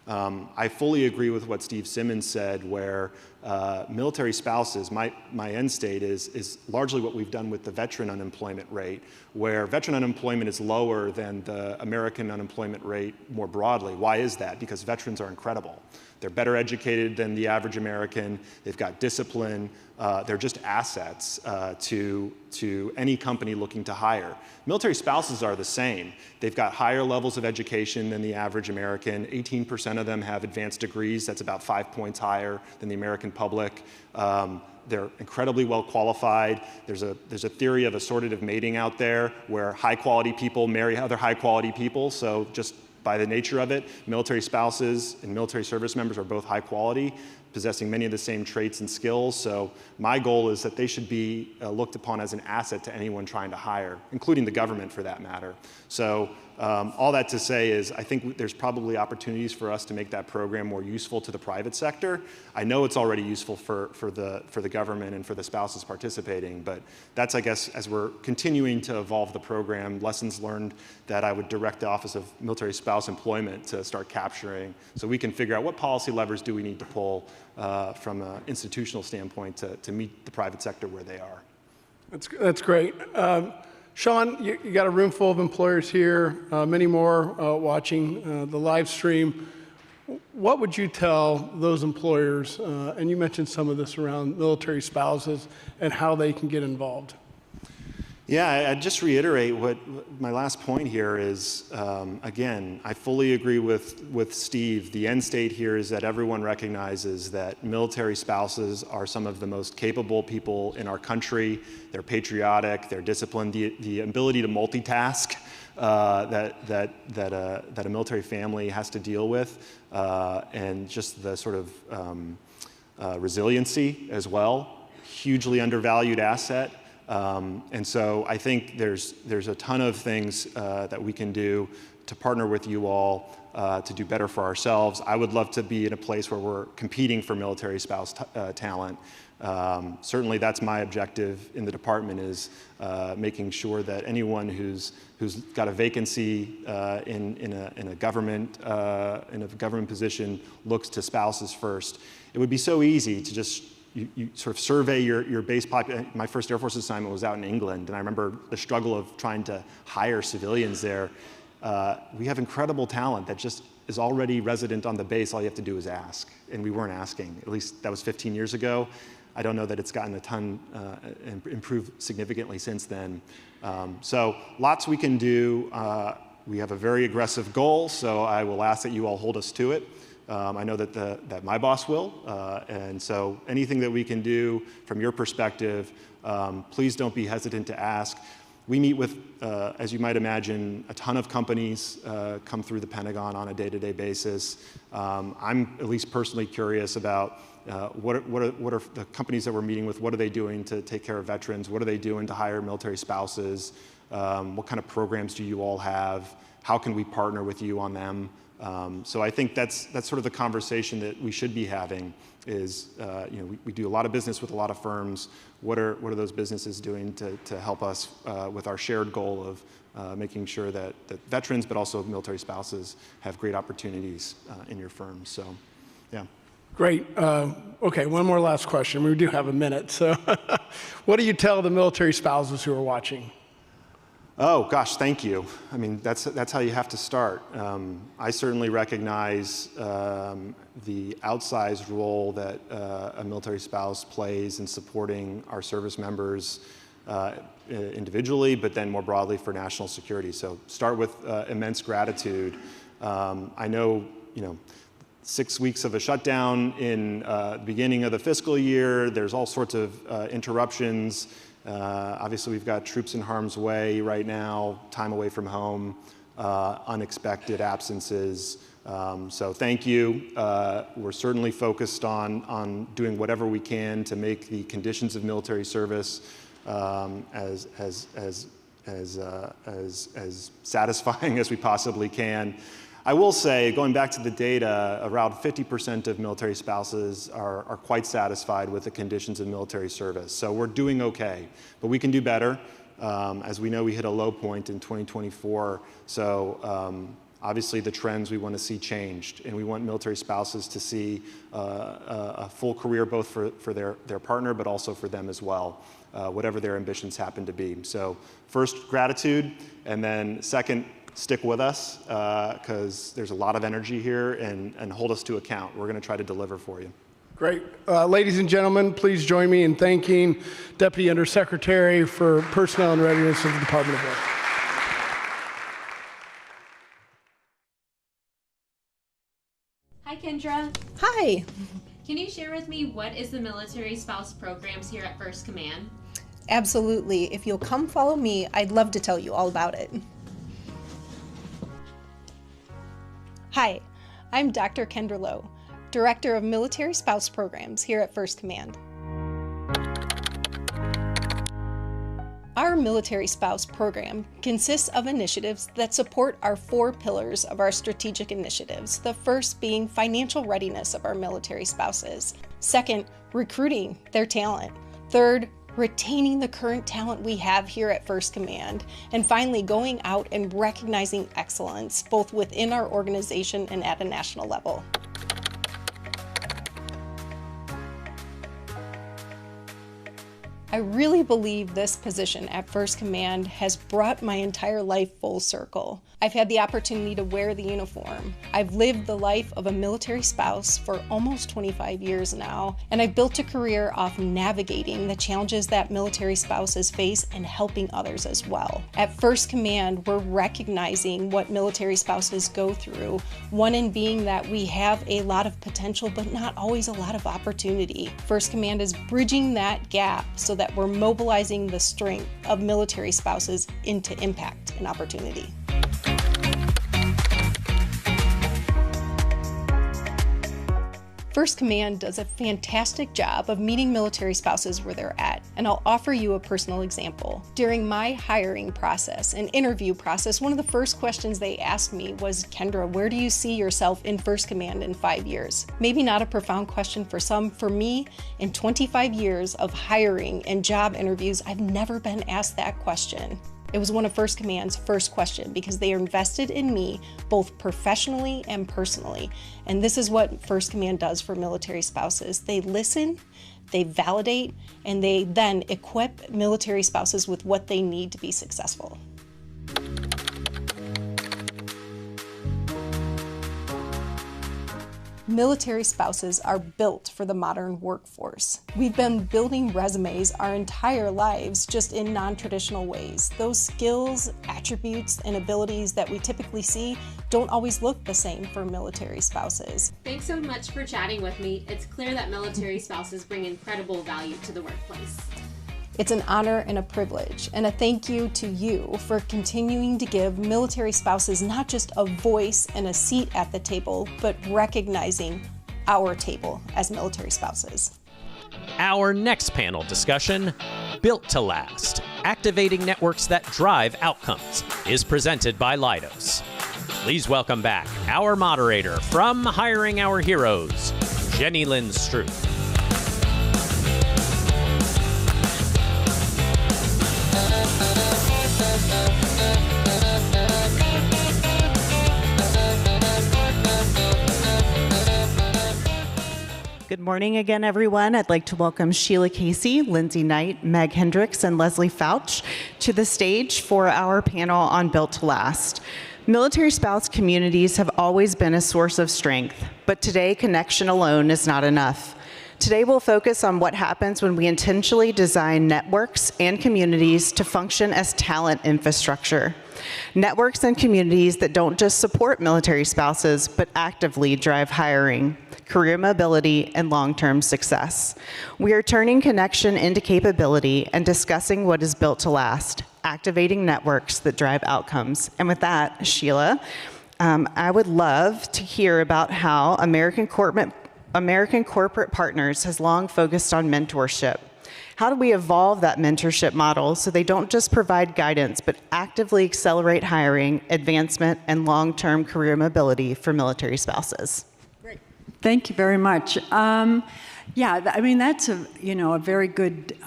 I fully agree with what Steve Simmons said, where military spouses, my end state is largely what we've done with the veteran unemployment rate, where veteran unemployment is lower than the American unemployment rate more broadly. Why is that? Because veterans are incredible. They're better educated than the average American. They've got discipline. They're just assets to any company looking to hire. Military spouses are the same. They've got higher levels of education than the average American. 18% of them have advanced degrees. That's about 5 points higher than the American public. They're incredibly well qualified. There's a theory of assortative mating out there where high quality people marry other high quality people. So just by the nature of it, military spouses and military service members are both high quality, possessing many of the same traits and skills. So my goal is that they should be looked upon as an asset to anyone trying to hire, including the government for that matter. So all that to say is I think there's probably opportunities for us to make that program more useful to the private sector. I know it's already useful for the government and for the spouses participating, but that's, I guess, as we're continuing to evolve the program, lessons learned that I would direct the Office of Military Spouse Employment to start capturing so we can figure out what policy levers do we need to pull from an institutional standpoint to meet the private sector where they are. That's great. Sean, you got a room full of employers here, many more watching the live stream. What would you tell those employers, and you mentioned some of this around military spouses and how they can get involved? Yeah, I'd just reiterate what my last point here is, again, I fully agree with Steve. The end state here is that everyone recognizes that military spouses are some of the most capable people in our country. They're patriotic, they're disciplined, the ability to multitask that a military family has to deal with, and just the sort of resiliency as well, hugely undervalued asset. And so I think there's a ton of things that we can do to partner with you all to do better for ourselves. I would love to be in a place where we're competing for military spouse talent. Certainly that's my objective in the department, is making sure that anyone who's got a vacancy in a government position looks to spouses first. It would be so easy to just you sort of survey your base population. My first Air Force assignment was out in England, and I remember the struggle of trying to hire civilians there. We have incredible talent that just is already resident on the base. All you have to do is ask, and we weren't asking. At least that was 15 years ago. I don't know that it's gotten a ton improved significantly since then. So lots we can do. We have a very aggressive goal, so I will ask that you all hold us to it. I know that my boss will, and so anything that we can do from your perspective, please don't be hesitant to ask. We meet with, as you might imagine, a ton of companies come through the Pentagon on a day-to-day basis. I'm at least personally curious about what are the companies that we're meeting with, what are they doing to take care of veterans, what are they doing to hire military spouses, what kind of programs do you all have, how can we partner with you on them? So I think that's sort of the conversation that we should be having is, we do a lot of business with a lot of firms. What are those businesses doing to help us with our shared goal of making sure that veterans, but also military spouses, have great opportunities in your firm? So, yeah. Great. Okay, one more last question. We do have a minute. So what do you tell the military spouses who are watching? Oh, gosh, thank you. I mean, that's how you have to start. I certainly recognize the outsized role that a military spouse plays in supporting our service members individually, but then more broadly for national security. So start with immense gratitude. I know, 6 weeks of a shutdown in the beginning of the fiscal year. There's all sorts of interruptions. Obviously, we've got troops in harm's way right now, time away from home, unexpected absences. So thank you. We're certainly focused on doing whatever we can to make the conditions of military service as satisfying as we possibly can. I will say, going back to the data, around 50% of military spouses are quite satisfied with the conditions of military service. So we're doing okay, but we can do better. As we know, we hit a low point in 2024. So obviously the trends we want to see changed, and we want military spouses to see a full career both for their partner, but also for them as well, whatever their ambitions happen to be. So first, gratitude, and then second, stick with us because there's a lot of energy here, and hold us to account. We're going to try to deliver for you. Great. Ladies and gentlemen, please join me in thanking Deputy Undersecretary for Personnel and Readiness of the Department of War. Hi, Kendra. Hi. Can you share with me what is the Military Spouse Programs here at First Command? Absolutely. If you'll come follow me, I'd love to tell you all about it. Hi, I'm Dr. Kendra Lowe, Director of Military Spouse Programs here at First Command. Our Military Spouse Program consists of initiatives that support our 4 pillars of our strategic initiatives, the first being financial readiness of our military spouses. Second, recruiting their talent. Third, retaining the current talent we have here at First Command, and finally going out and recognizing excellence both within our organization and at a national level. I really believe this position at First Command has brought my entire life full circle. I've had the opportunity to wear the uniform. I've lived the life of a military spouse for almost 25 years now, and I've built a career off navigating the challenges that military spouses face and helping others as well. At First Command, we're recognizing what military spouses go through, one in being that we have a lot of potential, but not always a lot of opportunity. First Command is bridging that gap so that we're mobilizing the strength of military spouses into impact and opportunity. First Command does a fantastic job of meeting military spouses where they're at, and I'll offer you a personal example. During my hiring process and interview process, one of the first questions they asked me was, Kendra, where do you see yourself in First Command in 5 years? Maybe not a profound question for some. For me, in 25 years of hiring and job interviews, I've never been asked that question. It was one of First Command's first questions because they are invested in me both professionally and personally. And this is what First Command does for military spouses. They listen, they validate, and they then equip military spouses with what they need to be successful. Military spouses are built for the modern workforce. We've been building resumes our entire lives, just in non-traditional ways. Those skills, attributes, and abilities that we typically see don't always look the same for military spouses. Thanks so much for chatting with me. It's clear that military spouses bring incredible value to the workplace. It's an honor and a privilege, and a thank you to you for continuing to give military spouses not just a voice and a seat at the table, but recognizing our table as military spouses. Our next panel discussion, Built to Last, Activating Networks That Drive Outcomes, is presented by Leidos. Please welcome back our moderator from Hiring Our Heroes, Jenny Lynn Stroop. Good morning again, everyone. I'd like to welcome Sheila Casey, Lindsay Knight, Meg Hendricks, and Leslie Fouch to the stage for our panel on Built to Last. Military spouse communities have always been a source of strength, but today connection alone is not enough. Today we'll focus on what happens when we intentionally design networks and communities to function as talent infrastructure. Networks and communities that don't just support military spouses, but actively drive hiring, career mobility, and long-term success. We are turning connection into capability and discussing what is built to last, activating networks that drive outcomes. And with that, Sheila, I would love to hear about how American Corporate Partners has long focused on mentorship. How do we evolve that mentorship model so they don't just provide guidance, but actively accelerate hiring, advancement, and long-term career mobility for military spouses? Great. Thank you very much. Yeah, I mean, that's a very good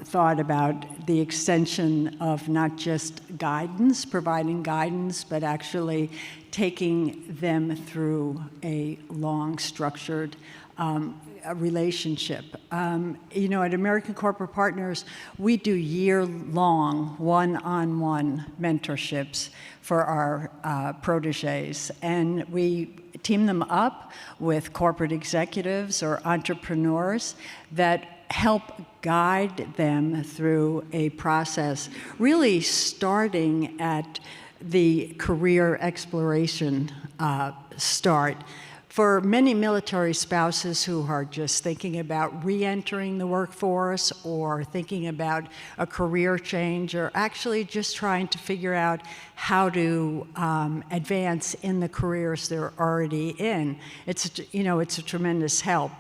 thought about the extension of not just guidance, providing guidance, but actually taking them through a long, structured relationship. At American Corporate Partners, we do year-long, one-on-one mentorships for our proteges, and we team them up with corporate executives or entrepreneurs that help guide them through a process, really starting at the career exploration start. For many military spouses who are just thinking about re-entering the workforce or thinking about a career change or actually just trying to figure out how to advance in the careers they're already in, it's a tremendous help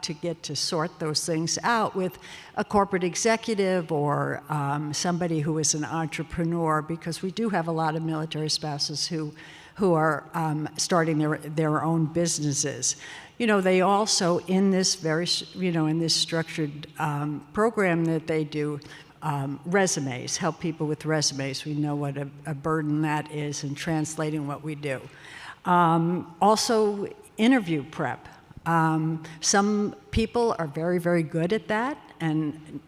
to get to sort those things out with a corporate executive or somebody who is an entrepreneur, because we do have a lot of military spouses who are starting their own businesses. They also, in this in this structured program that they do, resumes, help people with resumes. We know what a burden that is in translating what we do. Also, interview prep. Some people are very, very good at that and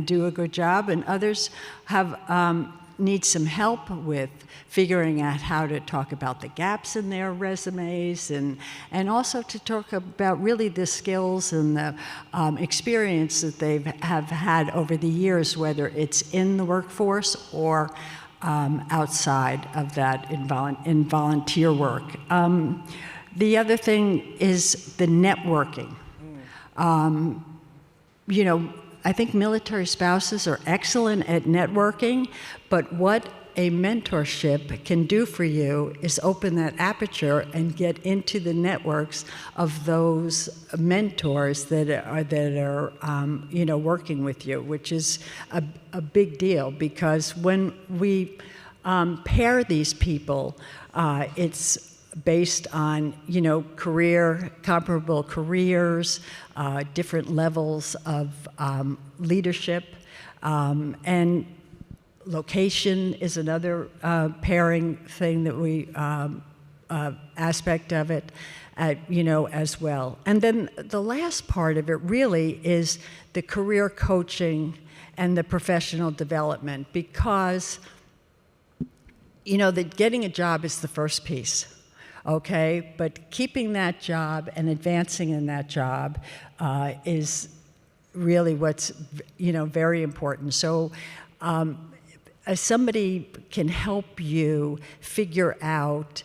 do a good job, and others have need some help with figuring out how to talk about the gaps in their resumes and also to talk about really the skills and the experience that they have had over the years, whether it's in the workforce or outside of that in volunteer work. The other thing is the networking. I think military spouses are excellent at networking, but what a mentorship can do for you is open that aperture and get into the networks of those mentors that are working with you, which is a big deal, because when we pair these people, it's based on comparable careers, different levels of leadership, and location is another pairing thing that we aspect of it, as well. And then the last part of it really is the career coaching and the professional development, because that getting a job is the first piece. Okay, but keeping that job and advancing in that job is really what's very important. So as somebody can help you figure out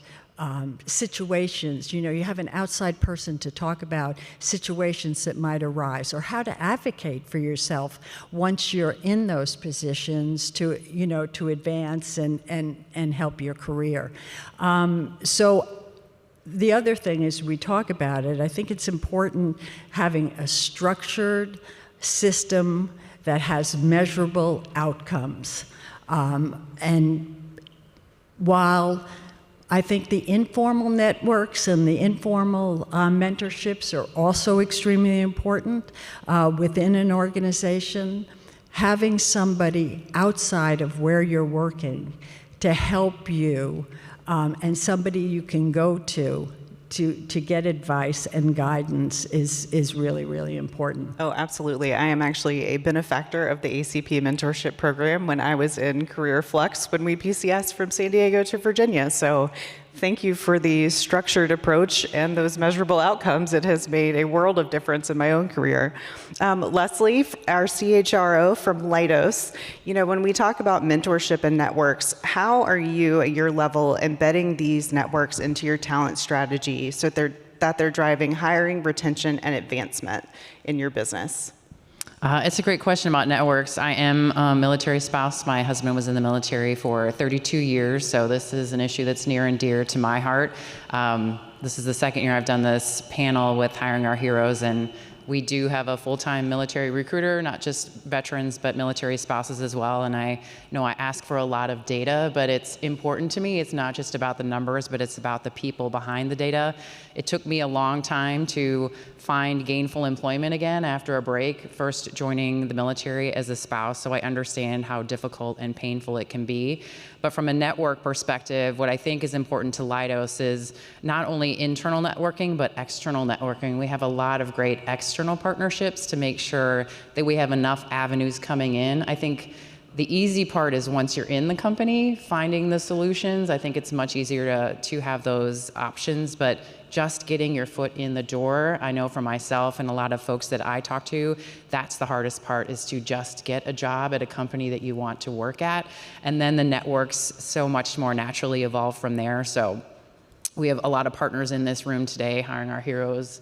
situations, you have an outside person to talk about situations that might arise, or how to advocate for yourself once you're in those positions to advance and help your career. So the other thing is, we talk about it, I think it's important having a structured system that has measurable outcomes. And while I think the informal networks and the informal mentorships are also extremely important within an organization. Having somebody outside of where you're working to help you and somebody you can go to get advice and guidance is really, really important. Oh, absolutely. I am actually a benefactor of the ACP mentorship program when I was in Career Flux when we PCS from San Diego to Virginia. So thank you for the structured approach and those measurable outcomes. It has made a world of difference in my own career. Leslie, our CHRO from Leidos, when we talk about mentorship and networks, how are you at your level embedding these networks into your talent strategy so that they're driving hiring, retention, and advancement in your business? It's a great question about networks. I am a military spouse. My husband was in the military for 32 years, so this is an issue that's near and dear to my heart. This is the second year I've done this panel with Hiring Our Heroes, and we do have a full-time military recruiter, not just veterans, but military spouses as well. And I know I ask for a lot of data, but it's important to me. It's not just about the numbers, but it's about the people behind the data. It took me a long time to find gainful employment again after a break, first joining the military as a spouse, so I understand how difficult and painful it can be. But from a network perspective, what I think is important to Leidos is not only internal networking, but external networking. We have a lot of great external partnerships to make sure that we have enough avenues coming in. I think the easy part is once you're in the company, finding the solutions. I think it's much easier to have those options, but just getting your foot in the door, I know for myself and a lot of folks that I talk to, that's the hardest part, is to just get a job at a company that you want to work at. And then the networks so much more naturally evolve from there. So we have a lot of partners in this room today, Hiring Our Heroes,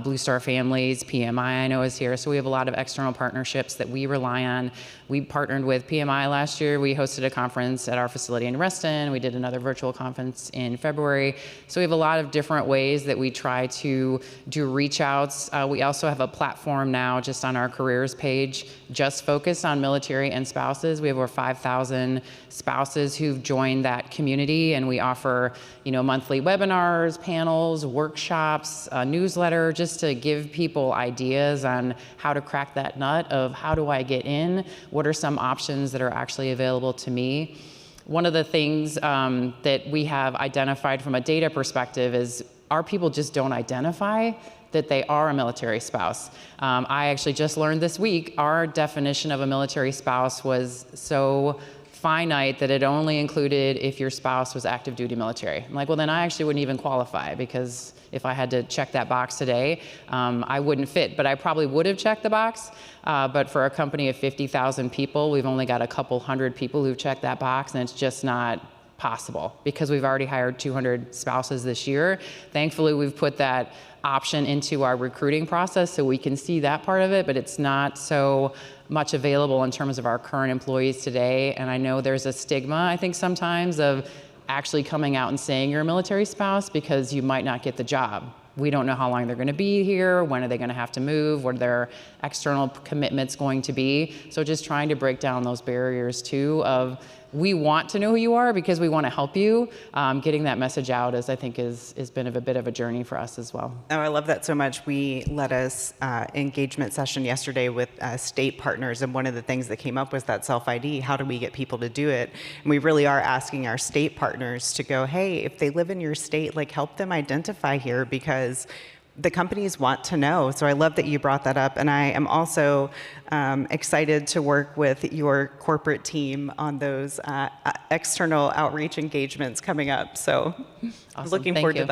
Blue Star Families, PMI I know is here. So we have a lot of external partnerships that we rely on. We partnered with PMI last year. We hosted a conference at our facility in Reston. We did another virtual conference in February. So we have a lot of different ways that we try to do reach outs. We also have a platform now just on our careers page, just focused on military and spouses. We have over 5,000 spouses who've joined that community, and we offer monthly webinars, panels, workshops, a newsletter, just to give people ideas on how to crack that nut of how do I get in, what are some options that are actually available to me. One of the things that we have identified from a data perspective is our people just don't identify that they are a military spouse. I actually just learned this week, our definition of a military spouse was so finite that it only included if your spouse was active duty military. I'm like, well, then I actually wouldn't even qualify, because if I had to check that box today, I wouldn't fit. But I probably would have checked the box. But for a company of 50,000 people, we've only got a couple hundred people who've checked that box, and it's just not possible because we've already hired 200 spouses this year. Thankfully, we've put that option into our recruiting process so we can see that part of it, but it's not so much available in terms of our current employees today. And I know there's a stigma, I think, sometimes of actually coming out and saying you're a military spouse because you might not get the job. We don't know how long they're going to be here, when are they going to have to move, what are their external commitments going to be. So just trying to break down those barriers too of we want to know who you are because we want to help you. Getting that message out I think has been a bit of a journey for us as well. Oh, I love that so much. We led a engagement session yesterday with state partners, and one of the things that came up was that self-ID. How do we get people to do it? And we really are asking our state partners to go, hey, if they live in your state, help them identify here, because the companies want to know. So I love that you brought that up. And I am also excited to work with your corporate team on those external outreach engagements coming up. So Awesome. Looking Thank forward you. to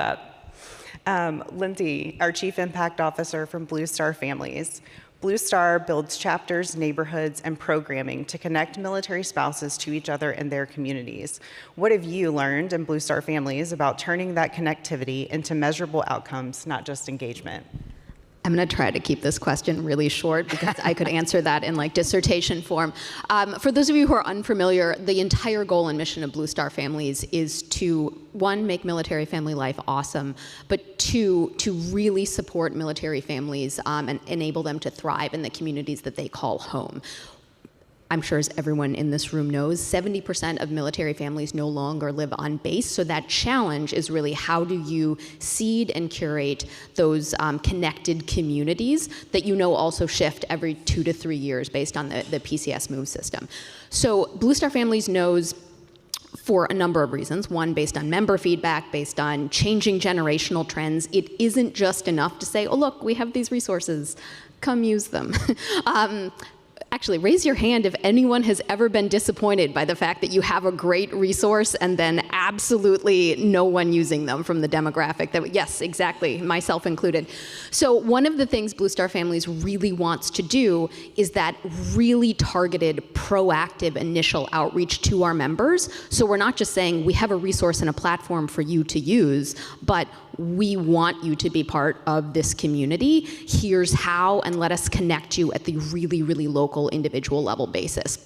that. Lindsay, our Chief Impact Officer from Blue Star Families. Blue Star builds chapters, neighborhoods, and programming to connect military spouses to each other and their communities. What have you learned in Blue Star Families about turning that connectivity into measurable outcomes, not just engagement? I'm going to try to keep this question really short because I could answer that in dissertation form. For those of you who are unfamiliar, the entire goal and mission of Blue Star Families is to, one, make military family life awesome, but two, to really support military families and enable them to thrive in the communities that they call home. I'm sure as everyone in this room knows, 70% of military families no longer live on base. So that challenge is really how do you seed and curate those connected communities that you know also shift every 2 to 3 years based on the PCS move system. So Blue Star Families knows for a number of reasons. One, based on member feedback, based on changing generational trends. It isn't just enough to say, oh, look, we have these resources. Come use them. Actually, raise your hand if anyone has ever been disappointed by the fact that you have a great resource and then absolutely no one using them from the demographic. That, yes, exactly, myself included. So one of the things Blue Star Families really wants to do is that really targeted, proactive initial outreach to our members. So we're not just saying we have a resource and a platform for you to use, but we want you to be part of this community. Here's how, and let us connect you at the really, really local individual level basis.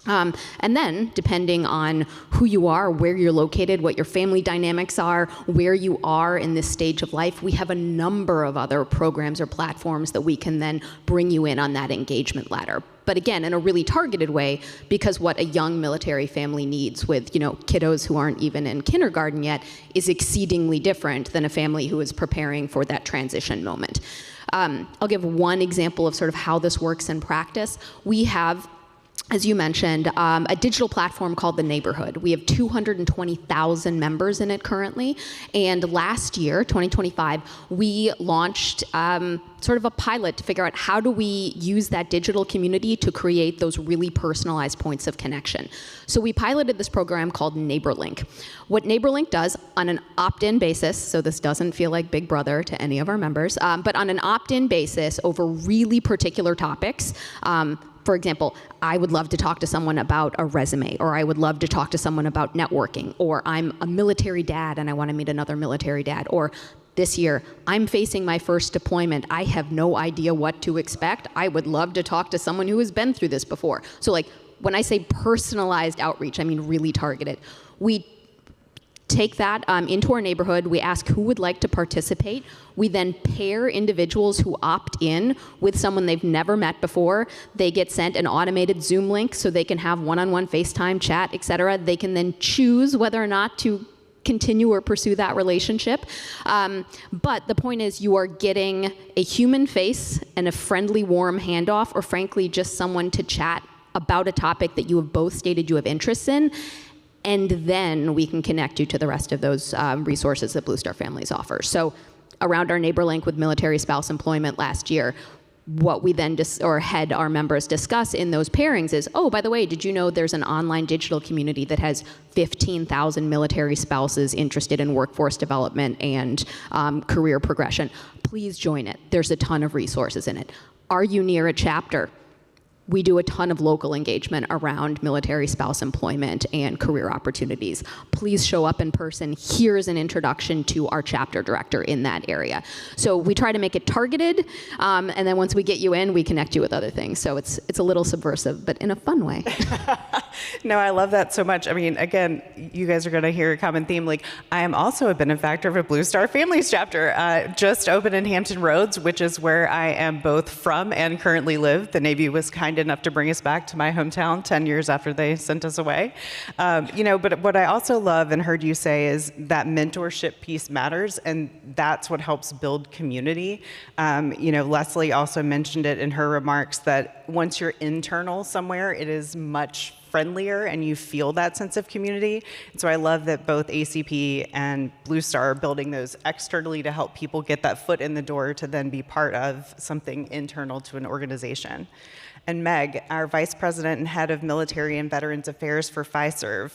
And then, depending on who you are, where you're located, what your family dynamics are, where you are in this stage of life, we have a number of other programs or platforms that we can then bring you in on that engagement ladder. But again, in a really targeted way, because what a young military family needs with, kiddos who aren't even in kindergarten yet is exceedingly different than a family who is preparing for that transition moment. I'll give one example of sort of how this works in practice. We have, as you mentioned, a digital platform called The Neighborhood. We have 220,000 members in it currently. And last year, 2025, we launched sort of a pilot to figure out how do we use that digital community to create those really personalized points of connection. So we piloted this program called NeighborLink. What NeighborLink does on an opt-in basis, so this doesn't feel like Big Brother to any of our members, but on an opt-in basis over really particular topics. For example, I would love to talk to someone about a resume, or I would love to talk to someone about networking, or I'm a military dad and I want to meet another military dad, or this year, I'm facing my first deployment. I have no idea what to expect. I would love to talk to someone who has been through this before. So like, when I say personalized outreach, I mean really targeted. We take that into our neighborhood. We ask who would like to participate. We then pair individuals who opt in with someone they've never met before. They get sent an automated Zoom link so they can have one-on-one FaceTime, chat, et cetera. They can then choose whether or not to continue or pursue that relationship. But the point is you are getting a human face and a friendly, warm handoff, or frankly, just someone to chat about a topic that you have both stated you have interest in. And then we can connect you to the rest of those resources that Blue Star Families offers. So around our NeighborLink with military spouse employment last year, what we then had our members discuss in those pairings is, oh, by the way, did you know there's an online digital community that has 15,000 military spouses interested in workforce development and career progression? Please join it. There's a ton of resources in it. Are you near a chapter? We do a ton of local engagement around military spouse employment and career opportunities. Please show up in person. Here's an introduction to our chapter director in that area. So we try to make it targeted, and then once we get you in, we connect you with other things. So it's a little subversive, but in a fun way. No, I love that so much. I mean, again, you guys are going to hear a common theme. Like, I am also a benefactor of a Blue Star Families chapter. Just opened in Hampton Roads, which is where I am both from and currently live. The Navy was kind enough to bring us back to my hometown 10 years after they sent us away. But what I also love and heard you say is that mentorship piece matters, and that's what helps build community. Leslie also mentioned it in her remarks that once you're internal somewhere, it is much friendlier and you feel that sense of community. And so I love that both ACP and Blue Star are building those externally to help people get that foot in the door to then be part of something internal to an organization. And Meg, our Vice President and Head of Military and Veterans Affairs for FISERV,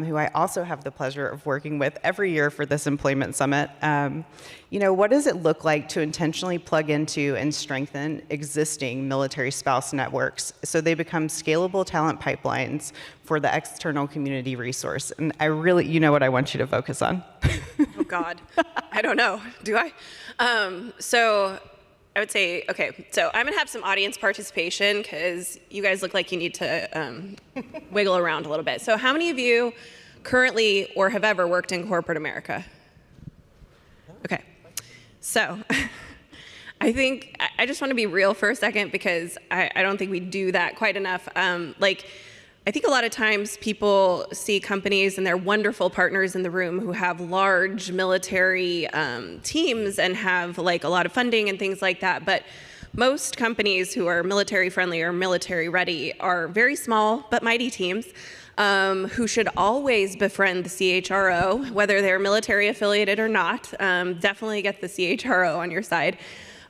who I also have the pleasure of working with every year for this employment summit. What does it look like to intentionally plug into and strengthen existing military spouse networks so they become scalable talent pipelines for the external community resource? And I really, you know what I want you to focus on. Oh God, I don't know, do I? I would say, okay, so I'm gonna have some audience participation because you guys look like you need to wiggle around a little bit. So how many of you currently or have ever worked in corporate America? Okay, so I think I just want to be real for a second because I don't think we do that quite enough. I think a lot of times people see companies and they're wonderful partners in the room who have large military teams and have like a lot of funding and things like that. But most companies who are military friendly or military ready are very small but mighty teams who should always befriend the CHRO, whether they're military affiliated or not. Definitely get the CHRO on your side.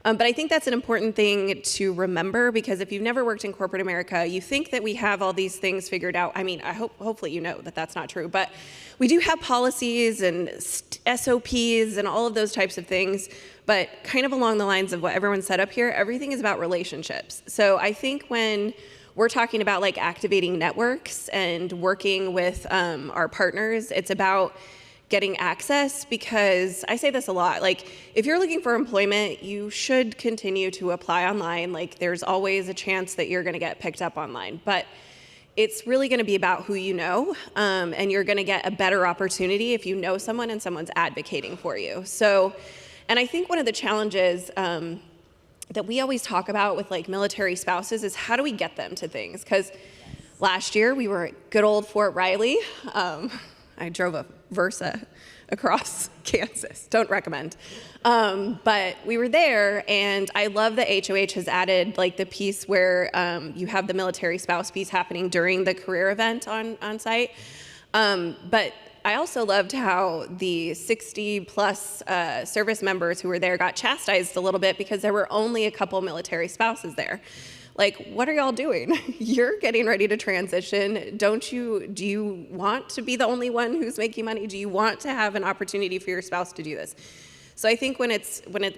But I think that's an important thing to remember, because if you've never worked in corporate America, you think that we have all these things figured out. I mean, hopefully you know that that's not true, but we do have policies and SOPs and all of those types of things. But kind of along the lines of what everyone said up here, everything is about relationships. So I think when we're talking about like activating networks and working with our partners, it's about getting access, because I say this a lot, like if you're looking for employment, you should continue to apply online. Like there's always a chance that you're gonna get picked up online, but it's really gonna be about who you know, and you're gonna get a better opportunity if you know someone and someone's advocating for you. So, and I think one of the challenges that we always talk about with like military spouses is how do we get them to things? Because last year we were at good old Fort Riley. I drove a Versa across Kansas. Don't recommend. But we were there, and I love that HOH has added like the piece where you have the military spouse piece happening during the career event on site. But I also loved how the 60 plus service members who were there got chastised a little bit because there were only a couple military spouses there. Like, what are y'all doing? You're getting ready to transition. Do you want to be the only one who's making money? Do you want to have an opportunity for your spouse to do this? So I think when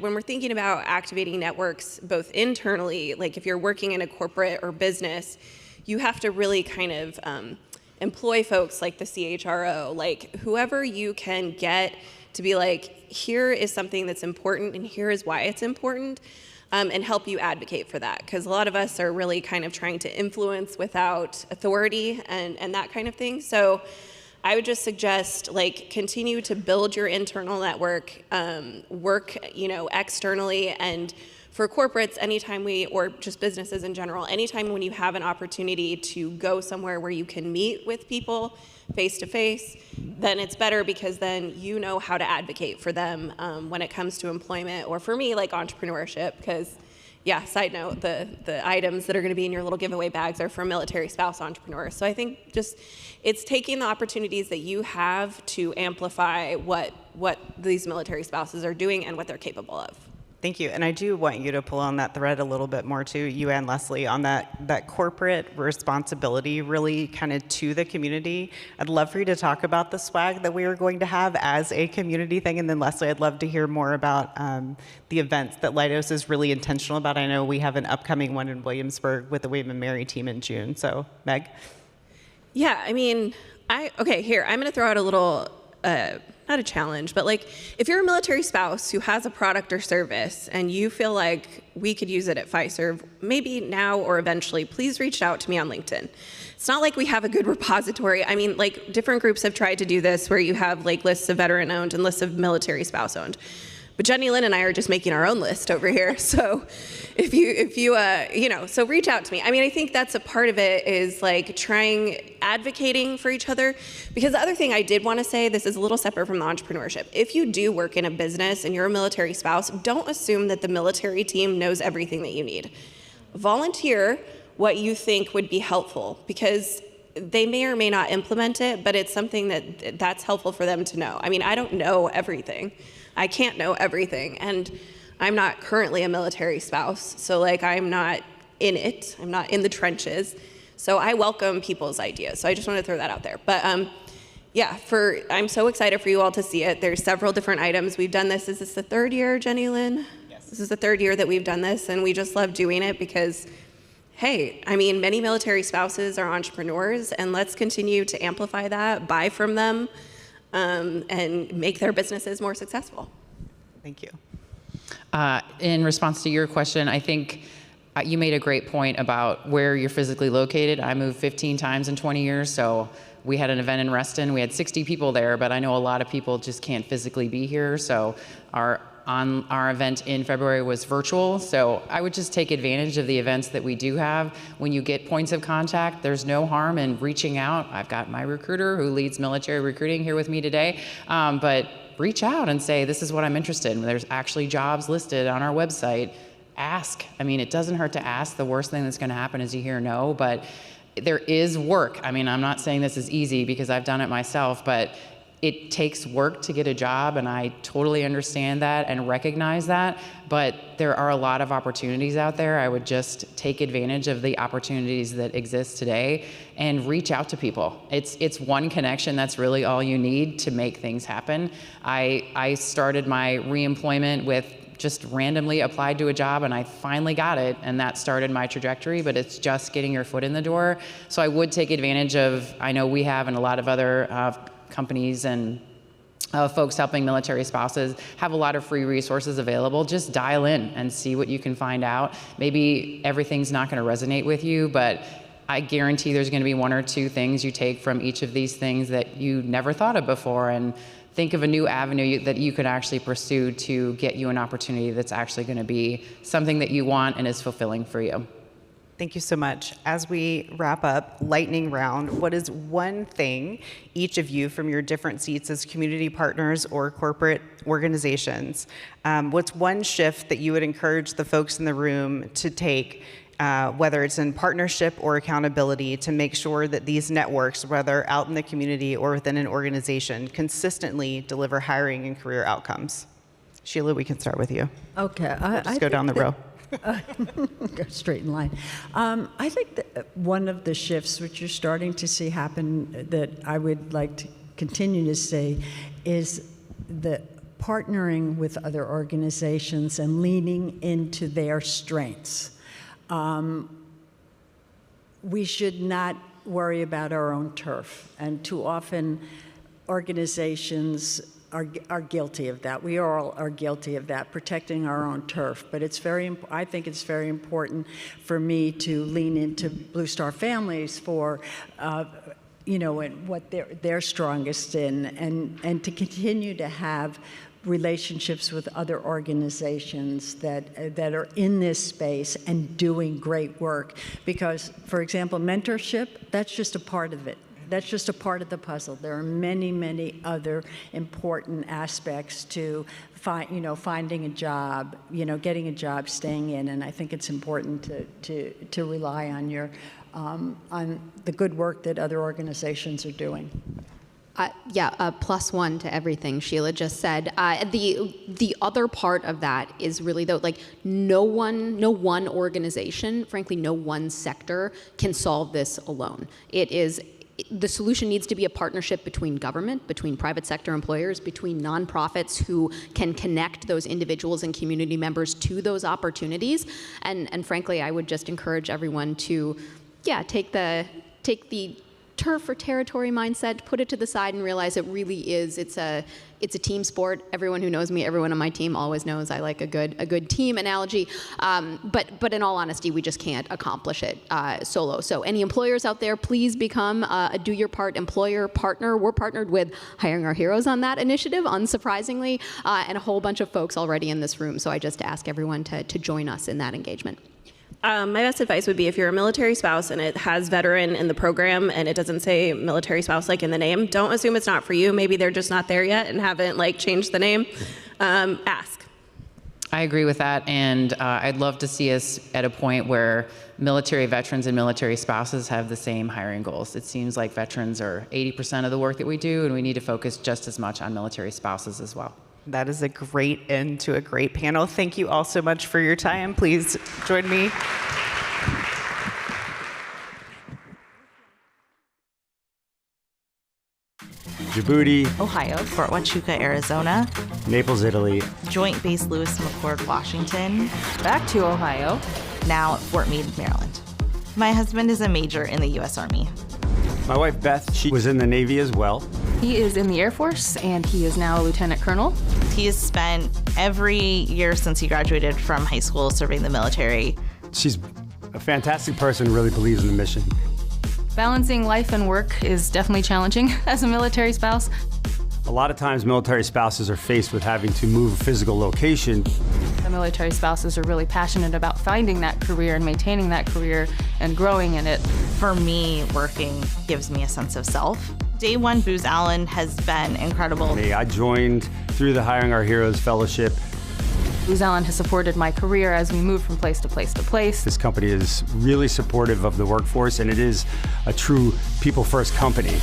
we're thinking about activating networks, both internally, like if you're working in a corporate or business, you have to really kind of employ folks like the CHRO, like whoever you can get to be like, here is something that's important and here is why it's important. And help you advocate for that. Because a lot of us are really kind of trying to influence without authority and that kind of thing. So I would just suggest like continue to build your internal network, work externally, and for corporates, anytime or just businesses in general, anytime when you have an opportunity to go somewhere where you can meet with people face to face, then it's better, because then you know how to advocate for them when it comes to employment, or for me, like entrepreneurship, because yeah, side note, the items that are going to be in your little giveaway bags are for military spouse entrepreneurs. So I think just it's taking the opportunities that you have to amplify what these military spouses are doing and what they're capable of. Thank you. And I do want you to pull on that thread a little bit more too, you and Leslie, on that corporate responsibility really kind of to the community. I'd love for you to talk about the swag that we are going to have as a community thing. And then Leslie, I'd love to hear more about the events that Leidos is really intentional about. I know we have an upcoming one in Williamsburg with the William and Mary team in June. So Meg? Yeah, I mean, okay, here, I'm gonna throw out a little, not a challenge, but like if you're a military spouse who has a product or service and you feel like we could use it at Fiserv, maybe now or eventually, please reach out to me on LinkedIn. It's not like we have a good repository. I mean, like different groups have tried to do this where you have like lists of veteran owned and lists of military spouse owned. But Jenny Lynn and I are just making our own list over here. So if you so reach out to me. I mean, I think that's a part of it, is like advocating for each other. Because the other thing I did want to say, this is a little separate from the entrepreneurship. If you do work in a business and you're a military spouse, don't assume that the military team knows everything that you need. Volunteer what you think would be helpful, because they may or may not implement it, but it's something that's helpful for them to know. I mean, I don't know everything. I can't know everything, and I'm not currently a military spouse, so like I'm not in it, I'm not in the trenches, so I welcome people's ideas. So I just want to throw that out there. But yeah, I'm so excited for you all to see it. There's several different items. We've done this. Is this the third year, Jenny Lynn? Yes. This is the third year that we've done this, and we just love doing it because, hey, I mean, many military spouses are entrepreneurs, and let's continue to amplify that, buy from them, and make their businesses more successful. Thank you. In response to your question, I think you made a great point about where you're physically located. I moved 15 times in 20 years, so we had an event in Reston. We had 60 people there, but I know a lot of people just can't physically be here, so our our event in February was virtual, so I would just take advantage of the events that we do have. When you get points of contact, there's no harm in reaching out. I've got my recruiter who leads military recruiting here with me today, but reach out and say, this is what I'm interested in. There's actually jobs listed on our website. Ask. I mean, it doesn't hurt to ask. The worst thing that's going to happen is you hear no, but there is work. I mean, I'm not saying this is easy because I've done it myself, but it takes work to get a job, and I totally understand that and recognize that, but there are a lot of opportunities out there. I would just take advantage of the opportunities that exist today and reach out to people. It's one connection. That's really all you need to make things happen. I started my reemployment with just randomly applied to a job, and I finally got it, and that started my trajectory, but it's just getting your foot in the door. So I would take advantage of, I know we have, and a lot of other companies and folks helping military spouses have a lot of free resources available. Just dial in and see what you can find out. Maybe everything's not going to resonate with you, but I guarantee there's going to be one or two things you take from each of these things that you never thought of before, and think of a new avenue that you could actually pursue to get you an opportunity that's actually going to be something that you want and is fulfilling for you. Thank you so much. As we wrap up, lightning round, what is one thing each of you from your different seats as community partners or corporate organizations, what's one shift that you would encourage the folks in the room to take, whether it's in partnership or accountability, to make sure that these networks, whether out in the community or within an organization, consistently deliver hiring and career outcomes? Sheila, we can start with you. Okay. Just go down the row. Go straight in line. I think that one of the shifts which you're starting to see happen that I would like to continue to see is the partnering with other organizations and leaning into their strengths. We should not worry about our own turf, and too often organizations are guilty of that. We all are guilty of that, protecting our own turf. But I think it's very important for me to lean into Blue Star Families for, and what they're strongest in, and to continue to have relationships with other organizations that are in this space and doing great work. Because, for example, mentorship, that's just a part of it. That's just a part of the puzzle. There are many, many other important aspects to finding a job, getting a job, staying in, and I think it's important to rely on on the good work that other organizations are doing. Plus one to everything Sheila just said. The other part of that is really though, like no one organization, frankly, no one sector can solve this alone. The solution needs to be a partnership between government, between private sector employers, between nonprofits who can connect those individuals and community members to those opportunities. And frankly, I would just encourage everyone to, take the turf or territory mindset, put it to the side and realize it really is, it's a team sport. Everyone who knows me, everyone on my team always knows I like a good team analogy. But in all honesty, we just can't accomplish it solo. So any employers out there, please become a do your part employer partner. We're partnered with Hiring Our Heroes on that initiative, unsurprisingly, and a whole bunch of folks already in this room. So I just ask everyone to join us in that engagement. My best advice would be if you're a military spouse and it has veteran in the program and it doesn't say military spouse like in the name, don't assume it's not for you. Maybe they're just not there yet and haven't changed the name. Ask. I agree with that, and I'd love to see us at a point where military veterans and military spouses have the same hiring goals. It seems like veterans are 80% of the work that we do, and we need to focus just as much on military spouses as well. That is a great end to a great panel. Thank you all so much for your time. Please join me. Djibouti, Ohio, Fort Huachuca, Arizona, Naples, Italy, Joint Base Lewis McChord, Washington, back to Ohio, now at Fort Meade, Maryland. My husband is a major in the U.S. Army. My wife Beth, she was in the Navy as well. He is in the Air Force, and he is now a lieutenant colonel. He has spent every year since he graduated from high school serving the military. She's a fantastic person, really believes in the mission. Balancing life and work is definitely challenging as a military spouse. A lot of times military spouses are faced with having to move a physical location. The military spouses are really passionate about finding that career and maintaining that career and growing in it. For me, working gives me a sense of self. Day one, Booz Allen has been incredible. I joined through the Hiring Our Heroes Fellowship. Booz Allen has supported my career as we move from place to place to place. This company is really supportive of the workforce, and it is a true people-first company.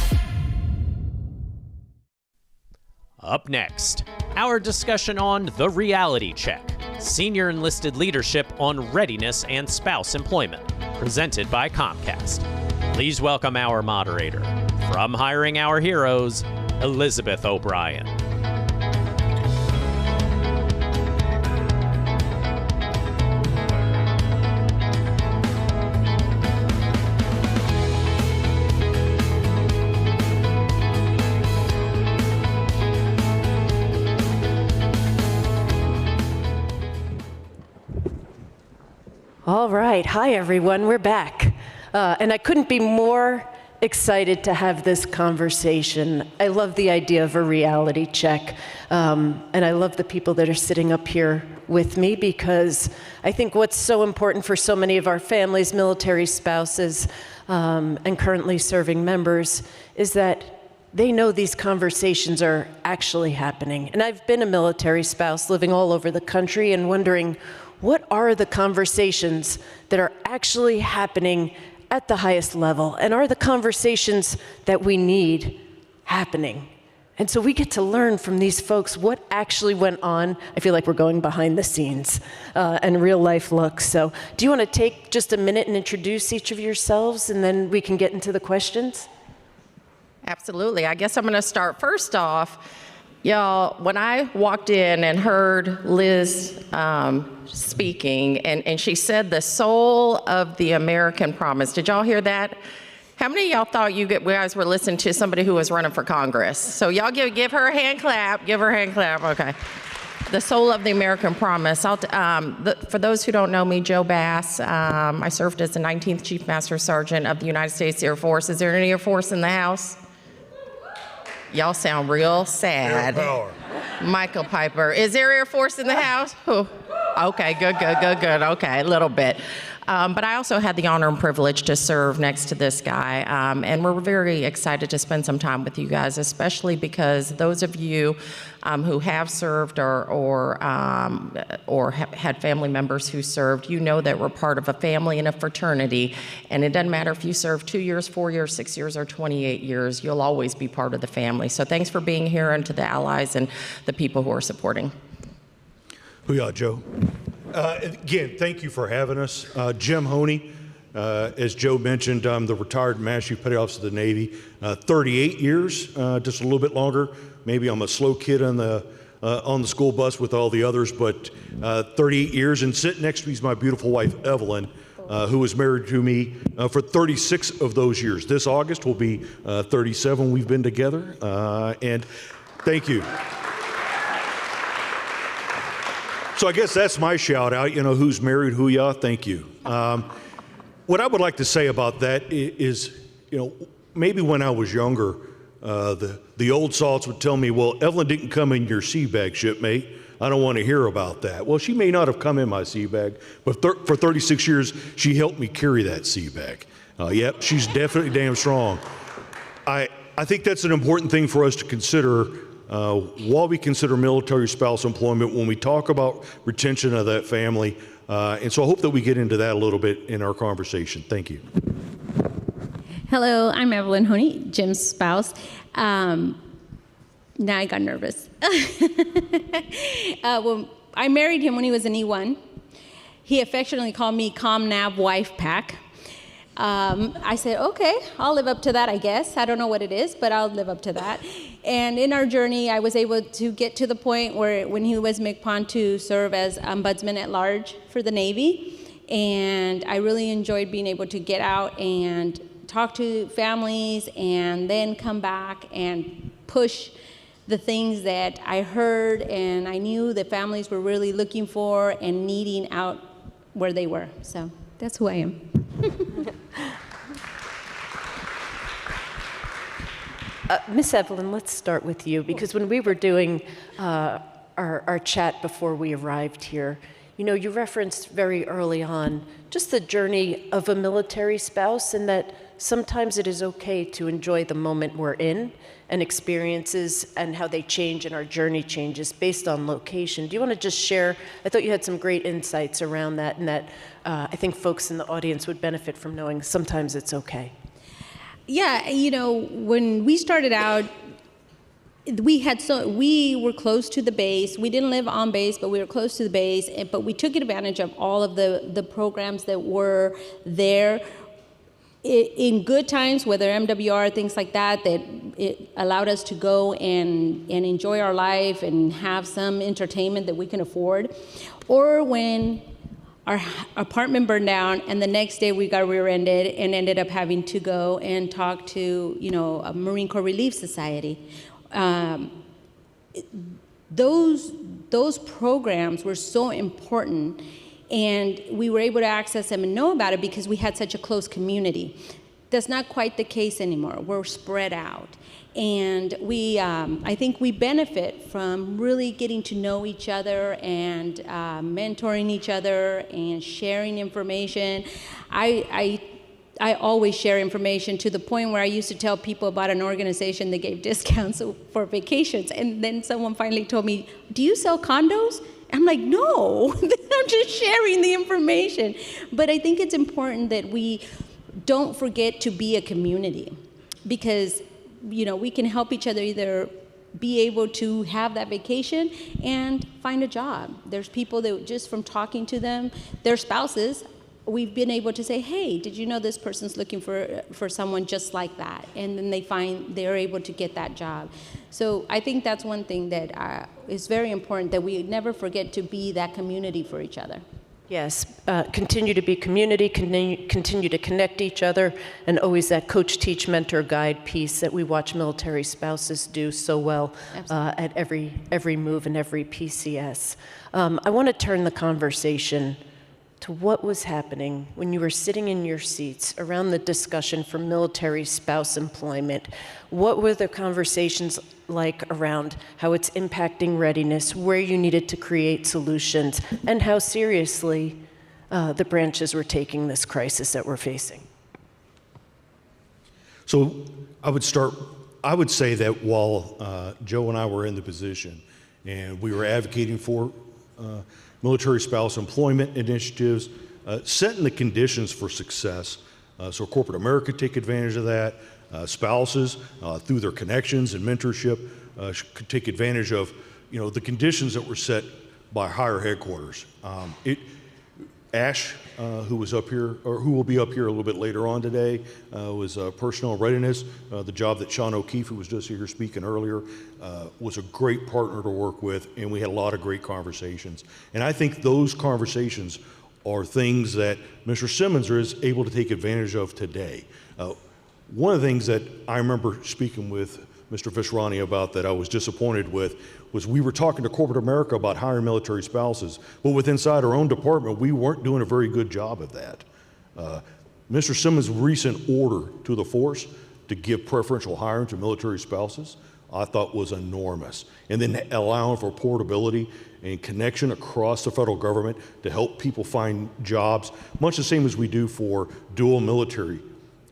Up next, our discussion on the reality check, senior enlisted leadership on readiness and spouse employment, presented by Comcast. Please welcome our moderator, from Hiring Our Heroes, Elizabeth O'Brien. All right, hi everyone, we're back. And I couldn't be more excited to have this conversation. I love the idea of a reality check. And I love the people that are sitting up here with me, because I think what's so important for so many of our families, military spouses, and currently serving members, is that they know these conversations are actually happening. And I've been a military spouse living all over the country and wondering, what are the conversations that are actually happening at the highest level? And are the conversations that we need happening? And so we get to learn from these folks what actually went on. I feel like we're going behind the scenes and real life looks. So do you want to take just a minute and introduce each of yourselves, and then we can get into the questions? Absolutely. I guess I'm going to start first off. Y'all, when I walked in and heard Liz speaking, and she said the soul of the American promise. Did y'all hear that? How many of y'all thought you guys were listening to somebody who was running for Congress? So y'all give her a hand clap. Give her a hand clap. Okay. The soul of the American promise. For those who don't know me, Joe Bass, I served as the 19th Chief Master Sergeant of the United States Air Force. Is there any Air Force in the house? Y'all sound real sad. Michael Piper. Is there Air Force in the house? Okay, good. Okay, a little bit. But I also had the honor and privilege to serve next to this guy. And we're very excited to spend some time with you guys, especially because those of you who have served or have had family members who served, you know that we're part of a family and a fraternity. And it doesn't matter if you serve 2 years, 4 years, 6 years, or 28 years, you'll always be part of the family. So thanks for being here, and to the allies and the people who are supporting. Booyah, Joe. Again, thank you for having us. Jim Honey, as Joe mentioned, I'm the retired Master Chief Petty Officer of the Navy. 38 years, just a little bit longer. Maybe I'm a slow kid on the school bus with all the others, but 38 years. And sitting next to me is my beautiful wife, Evelyn, who was married to me for 36 of those years. This August will be 37 we've been together. And thank you. So I guess that's my shout out, who's married, who ya, thank you. What I would like to say about that is, maybe when I was younger, the old salts would tell me, well, Evelyn didn't come in your sea bag, shipmate. I don't want to hear about that. Well, she may not have come in my sea bag, but for 36 years, she helped me carry that sea bag. Yep, she's definitely damn strong. I think that's an important thing for us to consider while we consider military spouse employment, when we talk about retention of that family. And so I hope that we get into that a little bit in our conversation. Thank you. Hello, I'm Evelyn Honey, Jim's spouse. Now I got nervous. Well, I married him when he was an E1. He affectionately called me ComNav Wife Pack. I said, okay, I'll live up to that, I guess. I don't know what it is, but I'll live up to that. And in our journey, I was able to get to the point where when he was MCPON to serve as Ombudsman at Large for the Navy. And I really enjoyed being able to get out and talk to families and then come back and push the things that I heard and I knew the families were really looking for and needing out where they were. So that's who I am. Miss Evelyn, let's start with you, because when we were doing our chat before we arrived here, you referenced very early on just the journey of a military spouse, and that sometimes it is okay to enjoy the moment we're in and experiences and how they change and our journey changes based on location. Do you want to just share? I thought you had some great insights around that, and that I think folks in the audience would benefit from knowing sometimes it's okay. Yeah, when we started out, we were close to the base. We didn't live on base, but we were close to the base. But we took advantage of all of the programs that were there. In good times, whether MWR, things like that, that it allowed us to go and enjoy our life and have some entertainment that we can afford. Or when our apartment burned down and the next day we got rear-ended and ended up having to go and talk to, a Marine Corps Relief Society. Those programs were so important, and we were able to access them and know about it because we had such a close community. That's not quite the case anymore. We're spread out. And I think we benefit from really getting to know each other and mentoring each other and sharing information. I always share information, to the point where I used to tell people about an organization that gave discounts for vacations. And then someone finally told me, "Do you sell condos?" I'm like, "No, I'm just sharing the information." But I think it's important that we don't forget to be a community, because we can help each other either be able to have that vacation and find a job. There's people that just from talking to them, their spouses, we've been able to say, "Hey, did you know this person's looking for someone just like that?" And then they're able to get that job. So I think that's one thing that is very important, that we never forget to be that community for each other. Yes, continue to be community, continue to connect each other, and always that coach, teach, mentor, guide piece that we watch military spouses do so well at every move and every PCS. I want to turn the conversation to what was happening when you were sitting in your seats around the discussion for military spouse employment. What were the conversations like around how it's impacting readiness, where you needed to create solutions, and how seriously the branches were taking this crisis that we're facing? So I would say that while Joe and I were in the position and we were advocating for military spouse employment initiatives, setting the conditions for success so corporate America could take advantage of that, spouses through their connections and mentorship could take advantage of the conditions that were set by higher headquarters. Ash, who was up here, or who will be up here a little bit later on today, was personnel readiness. The job that Sean O'Keefe, who was just here speaking earlier, was a great partner to work with, and we had a lot of great conversations. And I think those conversations are things that Mr. Simmons is able to take advantage of today. One of the things that I remember speaking with Mr. Vishrani about that I was disappointed with was we were talking to corporate America about hiring military spouses, but with inside our own department, we weren't doing a very good job of that. Mr. Simmons' recent order to the force to give preferential hiring to military spouses, I thought was enormous. And then allowing for portability and connection across the federal government to help people find jobs, much the same as we do for dual military.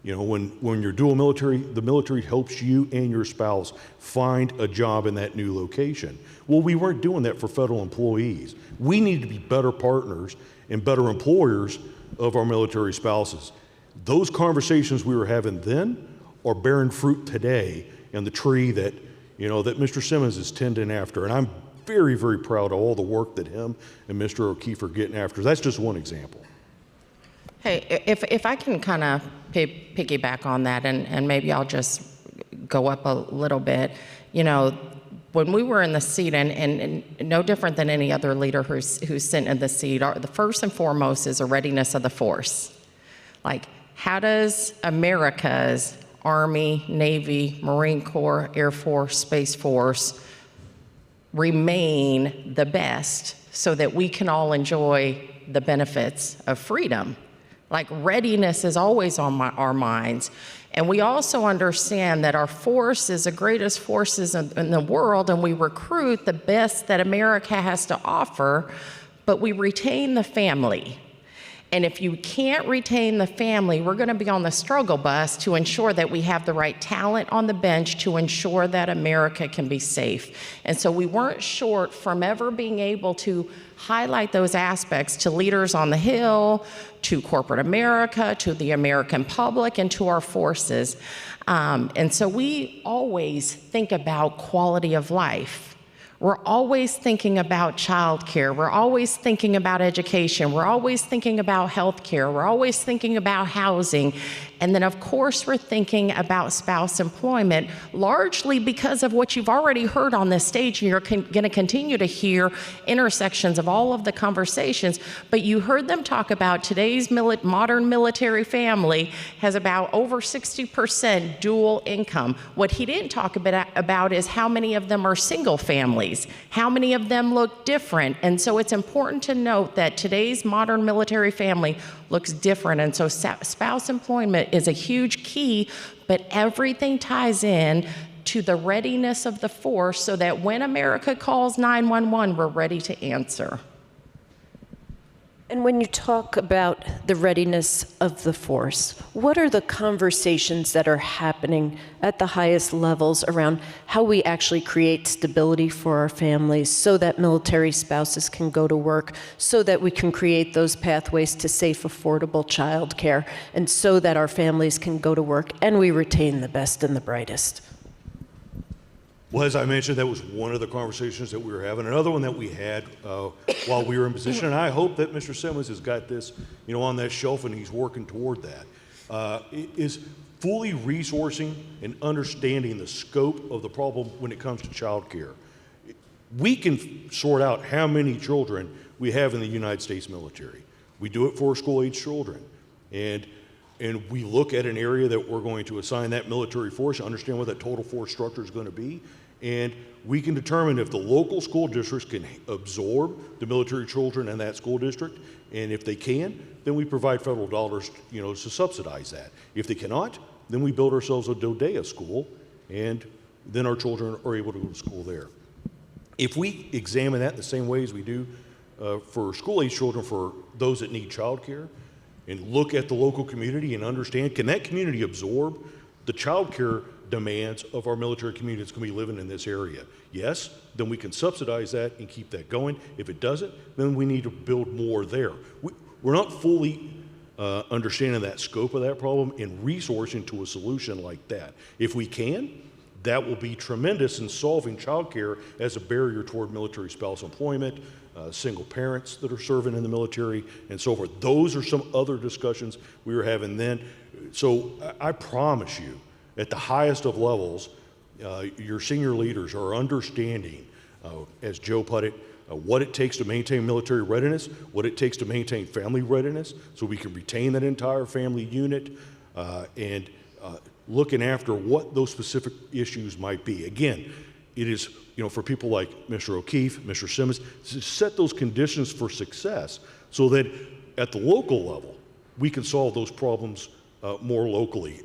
When you're dual military, the military helps you and your spouse find a job in that new location. Well, we weren't doing that for federal employees. We need to be better partners and better employers of our military spouses. Those conversations we were having then are bearing fruit today in the tree that Mr. Simmons is tending after. And I'm very, very proud of all the work that him and Mr. O'Keefe are getting after. That's just one example. Hey, if I can kind of piggyback on that, and maybe I'll just go up a little bit. When we were in the seat, and no different than any other leader who's sitting in the seat, the first and foremost is a readiness of the force. Like, how does America's Army, Navy, Marine Corps, Air Force, Space Force remain the best so that we can all enjoy the benefits of freedom? Like, readiness is always on our minds. And we also understand that our force is the greatest forces in the world, and we recruit the best that America has to offer, but we retain the family. And if you can't retain the family, we're going to be on the struggle bus to ensure that we have the right talent on the bench to ensure that America can be safe. And so we weren't short from ever being able to highlight those aspects to leaders on the Hill, to corporate America, to the American public, and to our forces. And so we always think about quality of life. We're always thinking about childcare. We're always thinking about education. We're always thinking about healthcare. We're always thinking about housing. And then, of course, we're thinking about spouse employment, largely because of what you've already heard on this stage, and you're going to continue to hear intersections of all of the conversations. But you heard them talk about today's modern military family has about over 60% dual income. What he didn't talk about is how many of them are single families, how many of them look different. And so it's important to note that today's modern military family looks different. And so spouse employment is a huge key, but everything ties in to the readiness of the force so that when America calls 911, we're ready to answer. And when you talk about the readiness of the force, what are the conversations that are happening at the highest levels around how we actually create stability for our families so that military spouses can go to work, so that we can create those pathways to safe, affordable childcare, and so that our families can go to work and we retain the best and the brightest? Well, as I mentioned, that was one of the conversations that we were having. Another one that we had while we were in position, and I hope that Mr. Simmons has got this, on that shelf and he's working toward that, is fully resourcing and understanding the scope of the problem when it comes to child care. We can sort out how many children we have in the United States military. We do it for school-age children. And we look at an area that we're going to assign that military force, understand what that total force structure is going to be, and we can determine if the local school districts can absorb the military children in that school district, and if they can, then we provide federal dollars, to subsidize that. If they cannot, then we build ourselves a DODEA school, and then our children are able to go to school there. If we examine that the same way as we do for school-age children, for those that need child care, and look at the local community and understand, can that community absorb the child care demands of our military community that's going to be living in this area? Yes, then we can subsidize that and keep that going. If it doesn't, then we need to build more there. We're not fully understanding that scope of that problem and resourcing to a solution like that. If we can, that will be tremendous in solving child care as a barrier toward military spouse employment, single parents that are serving in the military, and so forth. Those are some other discussions we were having then. So I promise you, at the highest of levels, your senior leaders are understanding, as Joe put it, what it takes to maintain military readiness, what it takes to maintain family readiness, so we can retain that entire family unit, and looking after what those specific issues might be. Again, it is, for people like Mr. O'Keefe, Mr. Simmons, to set those conditions for success so that at the local level, we can solve those problems more locally,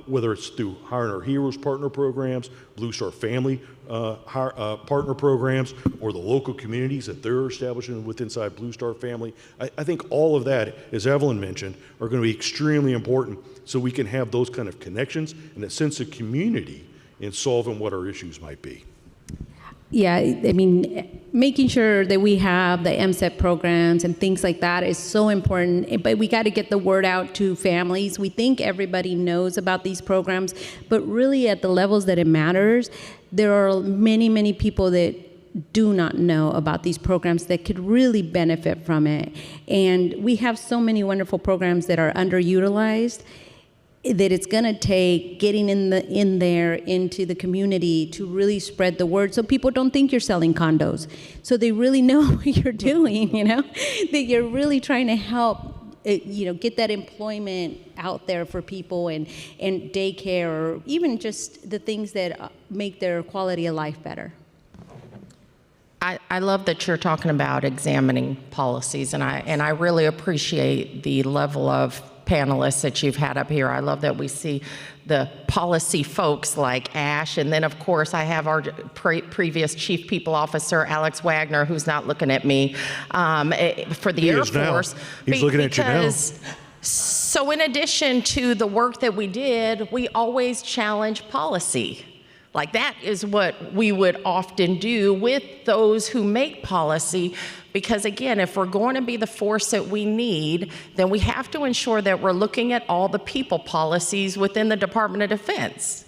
whether it's through Hiring Our Heroes partner programs, Blue Star Family partner programs, or the local communities that they're establishing inside Blue Star Family. I think all of that, as Evelyn mentioned, are going to be extremely important so we can have those kind of connections and a sense of community in solving what our issues might be. Yeah, I mean, making sure that we have the MSEP programs and things like that is so important, but we got to get the word out to families. We think everybody knows about these programs, but really at the levels that it matters, there are many, many people that do not know about these programs that could really benefit from it. And we have so many wonderful programs that are underutilized, that it's going to take getting in there into the community to really spread the word so people don't think you're selling condos, so they really know what you're doing, that you're really trying to help get that employment out there for people, and daycare, or even just the things that make their quality of life better. I love that you're talking about examining policies, and I really appreciate the level of panelists that you've had up here. I love that we see the policy folks like Ash, and then of course I have our previous Chief People Officer, Alex Wagner, who's not looking at me for the Air Force. He's looking at you now. So in addition to the work that we did, we always challenge policy. Like that is what we would often do with those who make policy, because again, if we're going to be the force that we need, then we have to ensure that we're looking at all the people policies within the Department of Defense.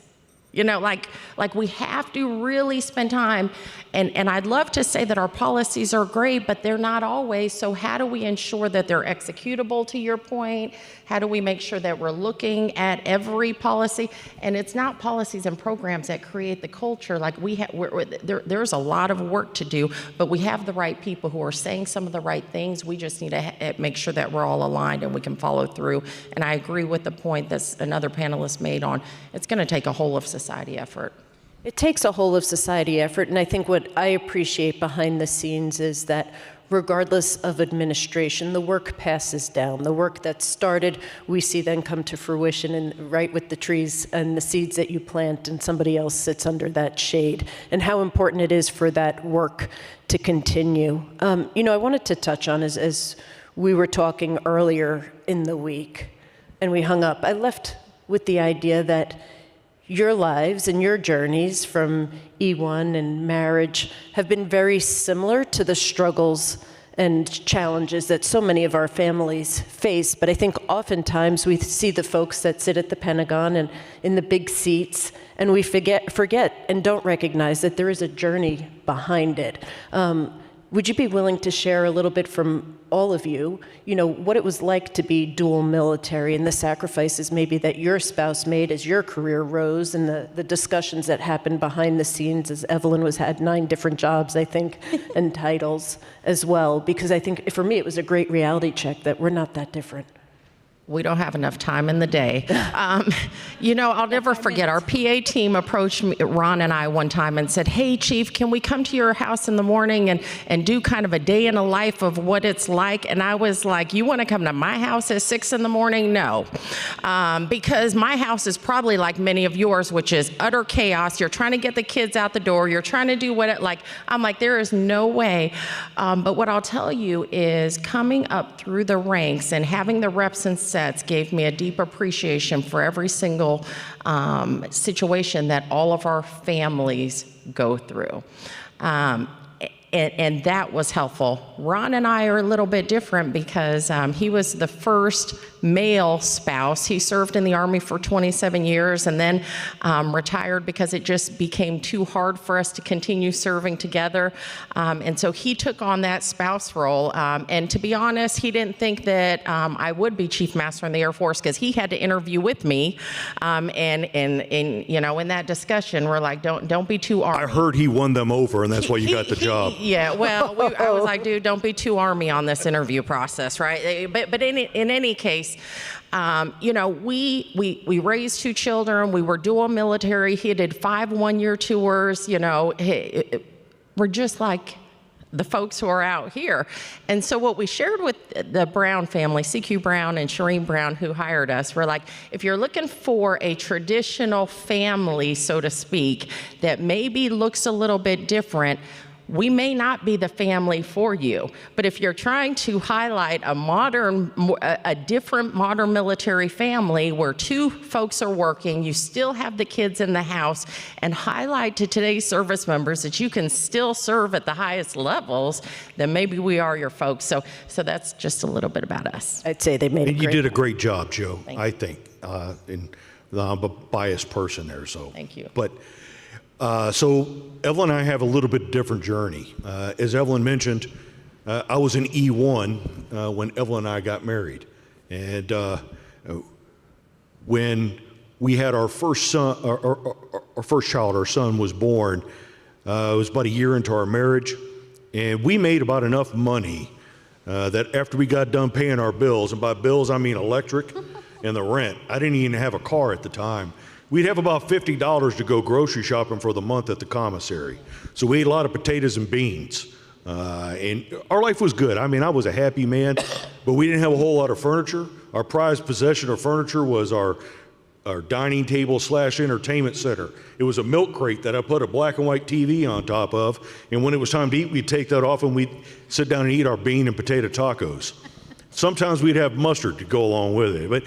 You know, like we have to really spend time, and I'd love to say that our policies are great, but they're not always. So how do we ensure that they're executable, to your point? How do we make sure that we're looking at every policy? And it's not policies and programs that create the culture. Like there's a lot of work to do, but we have the right people who are saying some of the right things. We just need to make sure that we're all aligned and we can follow through. And I agree with the point that another panelist made on it's going to take a whole of society effort. It takes a whole of society effort, and I think what I appreciate behind the scenes is that regardless of administration, the work passes down. The work that started, we see then come to fruition, and right with the trees and the seeds that you plant, and somebody else sits under that shade, and how important it is for that work to continue. You know, I wanted to touch on, as we were talking earlier in the week, and we hung up, I left with the idea that your lives and your journeys from E1 and marriage have been very similar to the struggles and challenges that so many of our families face. But I think oftentimes we see the folks that sit at the Pentagon and in the big seats, and we forget and don't recognize that there is a journey behind it. Would you be willing to share a little bit from all of you, what it was like to be dual military and the sacrifices maybe that your spouse made as your career rose, and the discussions that happened behind the scenes as Evelyn had 9 different jobs, I think, and titles as well? Because I think for me it was a great reality check that we're not that different. We don't have enough time in the day. I'll never forget, our PA team approached me, Ron and I, one time and said, hey, Chief, can we come to your house in the morning and do kind of a day in the life of what it's like? And I was like, you want to come to my house at 6 in the morning? No. Because my house is probably like many of yours, which is utter chaos. You're trying to get the kids out the door. You're trying to do I'm like, there is no way. But what I'll tell you is coming up through the ranks and having the reps and sets gave me a deep appreciation for every single situation that all of our families go through. And that was helpful. Ron and I are a little bit different because he was the first male spouse. He served in the Army for 27 years and then retired because it just became too hard for us to continue serving together. And so he took on that spouse role. And to be honest, he didn't think that I would be Chief Master in the Air Force because he had to interview with me. And in that discussion, we're like, don't be too Army. I heard he won them over, and that's why you got the job. Yeah, well, I was like, dude, don't be too Army on this interview process, right? But in any case, we raised 2 children. We were dual military. He did 5 one-year tours. We're just like the folks who are out here. And so what we shared with the Brown family, CQ Brown and Shireen Brown, who hired us, we're like, if you're looking for a traditional family, so to speak, that maybe looks a little bit different, we may not be the family for you. But if you're trying to highlight a different modern military family where 2 folks are working, you still have the kids in the house, and highlight to today's service members that you can still serve at the highest levels, then maybe we are your folks. So that's just a little bit about us. I'd say they made it great. You did a great job, Joe, I think. I'm a biased person there, so. Thank you. But so Evelyn and I have a little bit different journey. As Evelyn mentioned, I was in E1 when Evelyn and I got married. And when we had our first son, our first child, our son was born, it was about a year into our marriage. And we made about enough money that after we got done paying our bills, and by bills I mean electric and the rent, I didn't even have a car at the time. We'd have about $50 to go grocery shopping for the month at the commissary. So we ate a lot of potatoes and beans. And our life was good. I mean, I was a happy man, but we didn't have a whole lot of furniture. Our prized possession of furniture was our dining table / entertainment center. It was a milk crate that I put a black and white TV on top of, and when it was time to eat, we'd take that off and we'd sit down and eat our bean and potato tacos. Sometimes we'd have mustard to go along with it, but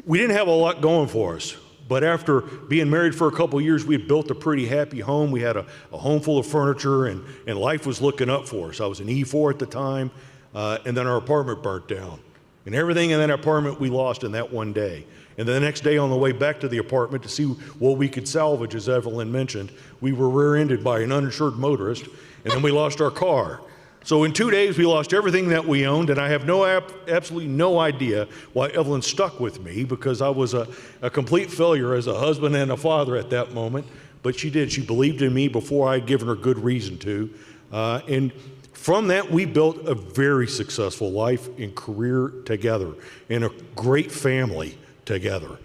we didn't have a lot going for us. But after being married for a couple of years, we had built a pretty happy home. We had a home full of furniture, and life was looking up for us. I was an E4 at the time, and then our apartment burnt down. And everything in that apartment we lost in that one day. And then the next day on the way back to the apartment to see what we could salvage, as Evelyn mentioned, we were rear-ended by an uninsured motorist, and then we lost our car. So in 2 days, we lost everything that we owned, and I have absolutely no idea why Evelyn stuck with me, because I was a complete failure as a husband and a father at that moment. But she did. She believed in me before I had given her good reason to. And from that, we built a very successful life and career together, and a great family together.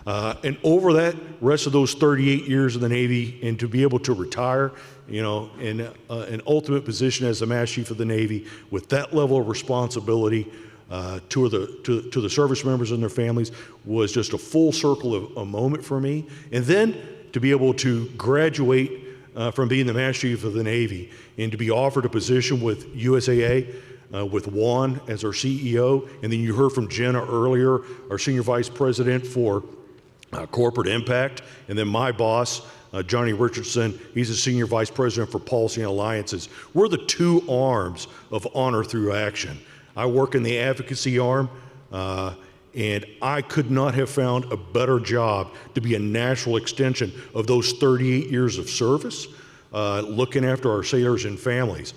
And over that rest of those 38 years in the Navy, and to be able to retire, in an ultimate position as the Master Chief of the Navy with that level of responsibility to the service members and their families, was just a full circle of a moment for me. And then to be able to graduate from being the Master Chief of the Navy and to be offered a position with USAA, with Juan as our CEO, and then you heard from Jenna earlier, our Senior Vice President for Corporate Impact, and then my boss, Johnny Richardson, he's the Senior Vice President for Policy and Alliances. We're the two arms of Honor Through Action. I work in the advocacy arm, and I could not have found a better job to be a natural extension of those 38 years of service, looking after our sailors and families.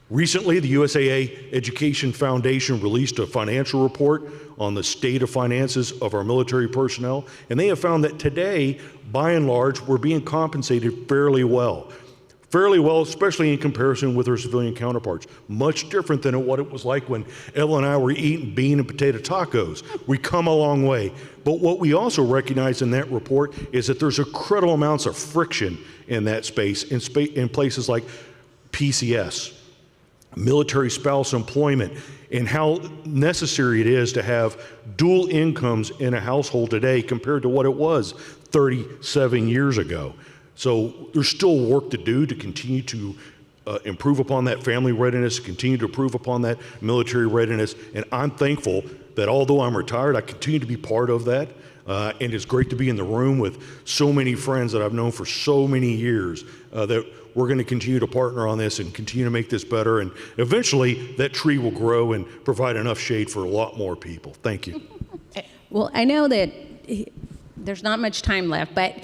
Recently, the USAA Education Foundation released a financial report on the state of finances of our military personnel, and they have found that today, by and large, we're being compensated fairly well. Fairly well, especially in comparison with our civilian counterparts. Much different than what it was like when Ella and I were eating bean and potato tacos. We come a long way. But what we also recognize in that report is that there's incredible amounts of friction in that space, in places like PCS, military spouse employment, and how necessary it is to have dual incomes in a household today compared to what it was 37 years ago. So there's still work to do to continue to improve upon that family readiness, continue to improve upon that military readiness. And I'm thankful that although I'm retired, I continue to be part of that. And it's great to be in the room with so many friends that I've known for so many years, that we're going to continue to partner on this and continue to make this better. And eventually that tree will grow and provide enough shade for a lot more people. Thank you. Well, I know that there's not much time left, but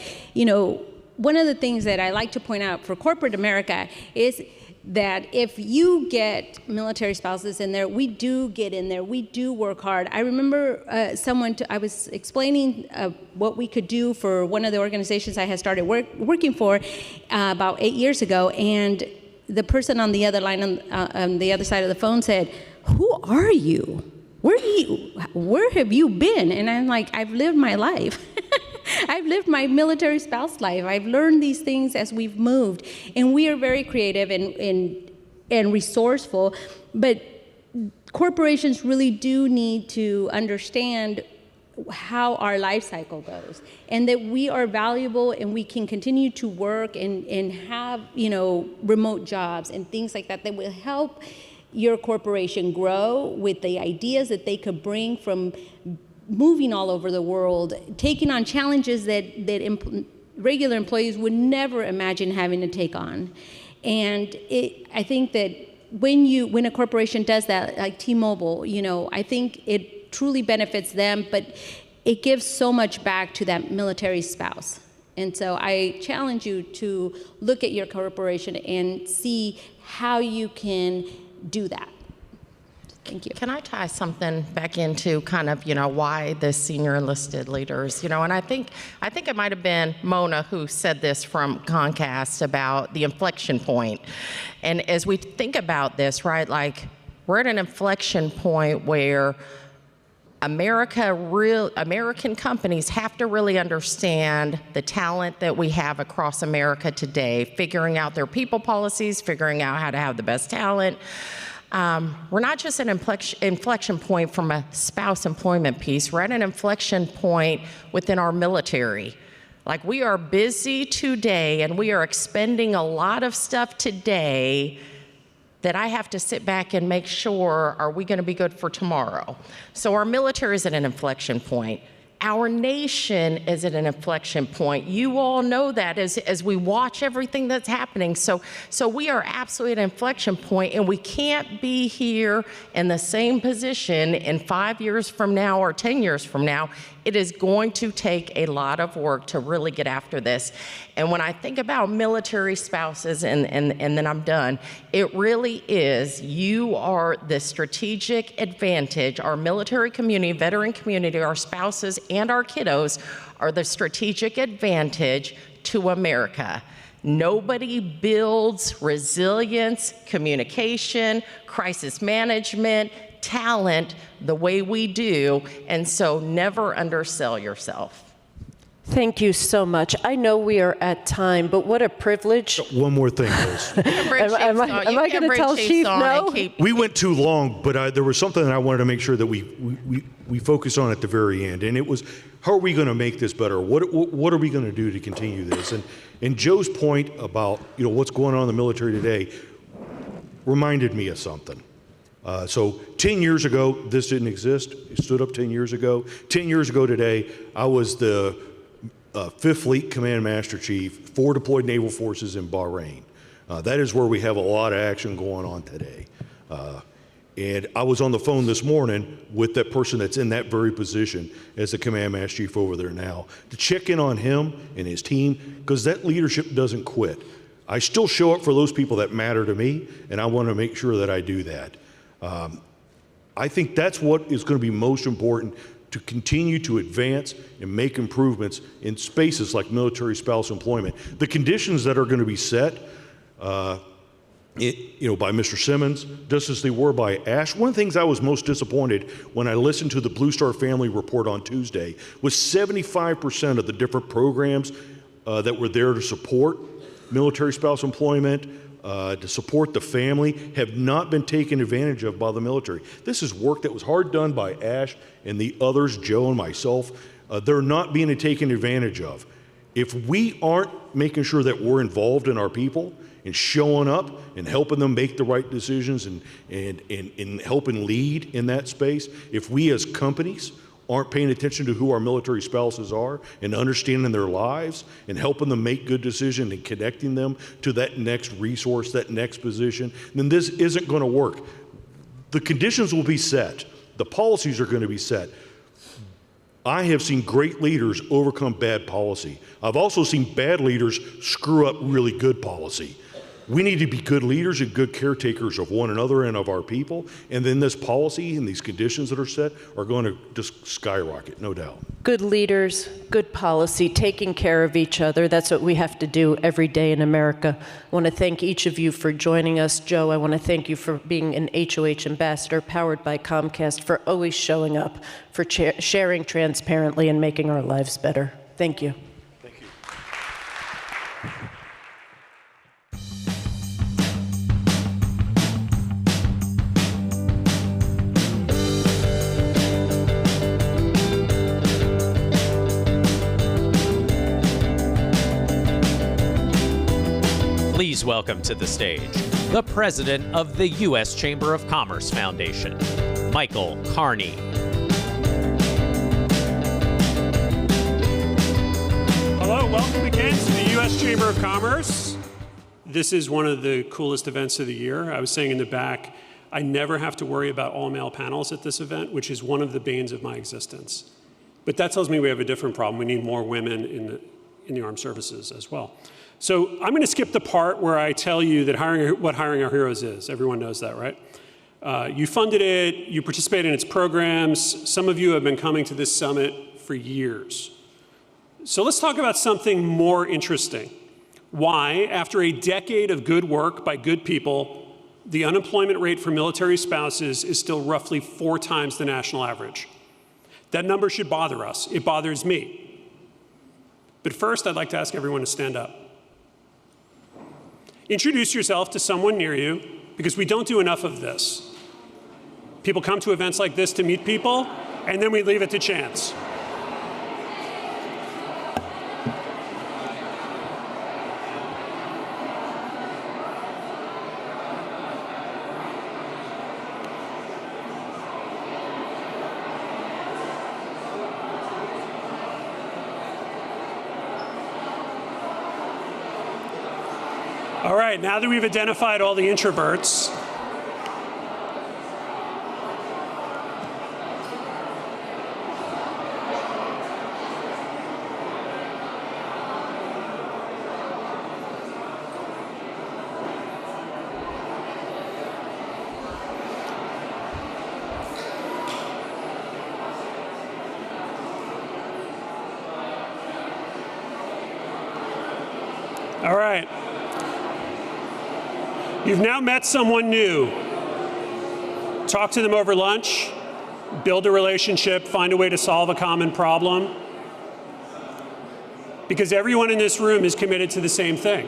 one of the things that I like to point out for corporate America is that if you get military spouses in there, we do get in there, we do work hard. I remember I was explaining what we could do for one of the organizations I had started working for about 8 years ago, and the person on the other line, on the other side of the phone said, "Who are you? Where have you been?" And I'm like, "I've lived my life." I've lived my military spouse life. I've learned these things as we've moved. And we are very creative and resourceful, but corporations really do need to understand how our life cycle goes, and that we are valuable and we can continue to work and have, remote jobs and things like that will help your corporation grow with the ideas that they could bring from moving all over the world, taking on challenges that regular employees would never imagine having to take on. And I think that when a corporation does that, like T-Mobile, I think it truly benefits them, but it gives so much back to that military spouse. And so I challenge you to look at your corporation and see how you can do that. Thank you. Can I tie something back into kind of, why the senior enlisted leaders, and I think it might have been Mona who said this from Comcast about the inflection point. And as we think about this, right, like we're at an inflection point where American companies have to really understand the talent that we have across America today, figuring out their people policies, figuring out how to have the best talent. We're not just an inflection point from a spouse employment piece, we're at an inflection point within our military. Like, we are busy today and we are expending a lot of stuff today that I have to sit back and make sure, are we going to be good for tomorrow? So our military is at an inflection point. Our nation is at an inflection point. You all know that as we watch everything that's happening. So we are absolutely at an inflection point, and we can't be here in the same position in 5 years from now or 10 years from now. It is going to take a lot of work to really get after this. And when I think about military spouses, and then I'm done, it really is, you are the strategic advantage. Our military community, veteran community, our spouses and our kiddos are the strategic advantage to America. Nobody builds resilience, communication, crisis management, talent the way we do, and so never undersell yourself. Thank you so much. I know we are at time, but what a privilege. One more thing, Liz. Am I going to tell Chief no? We went too long, but there was something that I wanted to make sure that we focus on at the very end, and it was, how are we going to make this better? What are we going to do to continue this? And Joe's point about what's going on in the military today reminded me of something. So 10 years ago, this didn't exist. It stood up 10 years ago. 10 years ago today, I was the 5th Fleet Command Master Chief for deployed naval forces in Bahrain. That is where we have a lot of action going on today. And I was on the phone this morning with that person that's in that very position as the Command Master Chief over there now to check in on him and his team, because that leadership doesn't quit. I still show up for those people that matter to me, and I want to make sure that I do that. I think that's what is going to be most important, to continue to advance and make improvements in spaces like military spouse employment. The conditions that are going to be set by Mr. Simmons, just as they were by Ash. One of the things I was most disappointed when I listened to the Blue Star Family Report on Tuesday was 75% of the different programs that were there to support military spouse employment, to support the family, have not been taken advantage of by the military. This is work that was hard done by Ash and the others, Joe and myself. They're not being taken advantage of. If we aren't making sure that we're involved in our people and showing up and helping them make the right decisions and helping lead in that space, if we as companies aren't paying attention to who our military spouses are and understanding their lives and helping them make good decisions and connecting them to that next resource, that next position, then this isn't going to work. The conditions will be set. The policies are going to be set. I have seen great leaders overcome bad policy. I've also seen bad leaders screw up really good policy. We need to be good leaders and good caretakers of one another and of our people. And then this policy and these conditions that are set are going to just skyrocket, no doubt. Good leaders, good policy, taking care of each other. That's what we have to do every day in America. I want to thank each of you for joining us. Joe, I want to thank you for being an HOH ambassador powered by Comcast, for always showing up, for sharing transparently and making our lives better. Thank you. Please welcome to the stage the president of the U.S. Chamber of Commerce Foundation, Michael Carney. Hello, welcome again to the U.S. Chamber of Commerce. This is one of the coolest events of the year. I was saying in the back, I never have to worry about all-male panels at this event, which is one of the banes of my existence. But that tells me we have a different problem. We need more women in the armed services as well. So I'm going to skip the part where I tell you that what Hiring Our Heroes is. Everyone knows that, right? You funded it, you participate in its programs. Some of you have been coming to this summit for years. So let's talk about something more interesting. Why, after a decade of good work by good people, the unemployment rate for military spouses is still roughly 4 times the national average. That number should bother us. It bothers me. But first, I'd like to ask everyone to stand up. Introduce yourself to someone near you because we don't do enough of this. People come to events like this to meet people, and then we leave it to chance. All right, now that we've identified all the introverts, all right. You've now met someone new. Talk to them over lunch, build a relationship, find a way to solve a common problem. Because everyone in this room is committed to the same thing.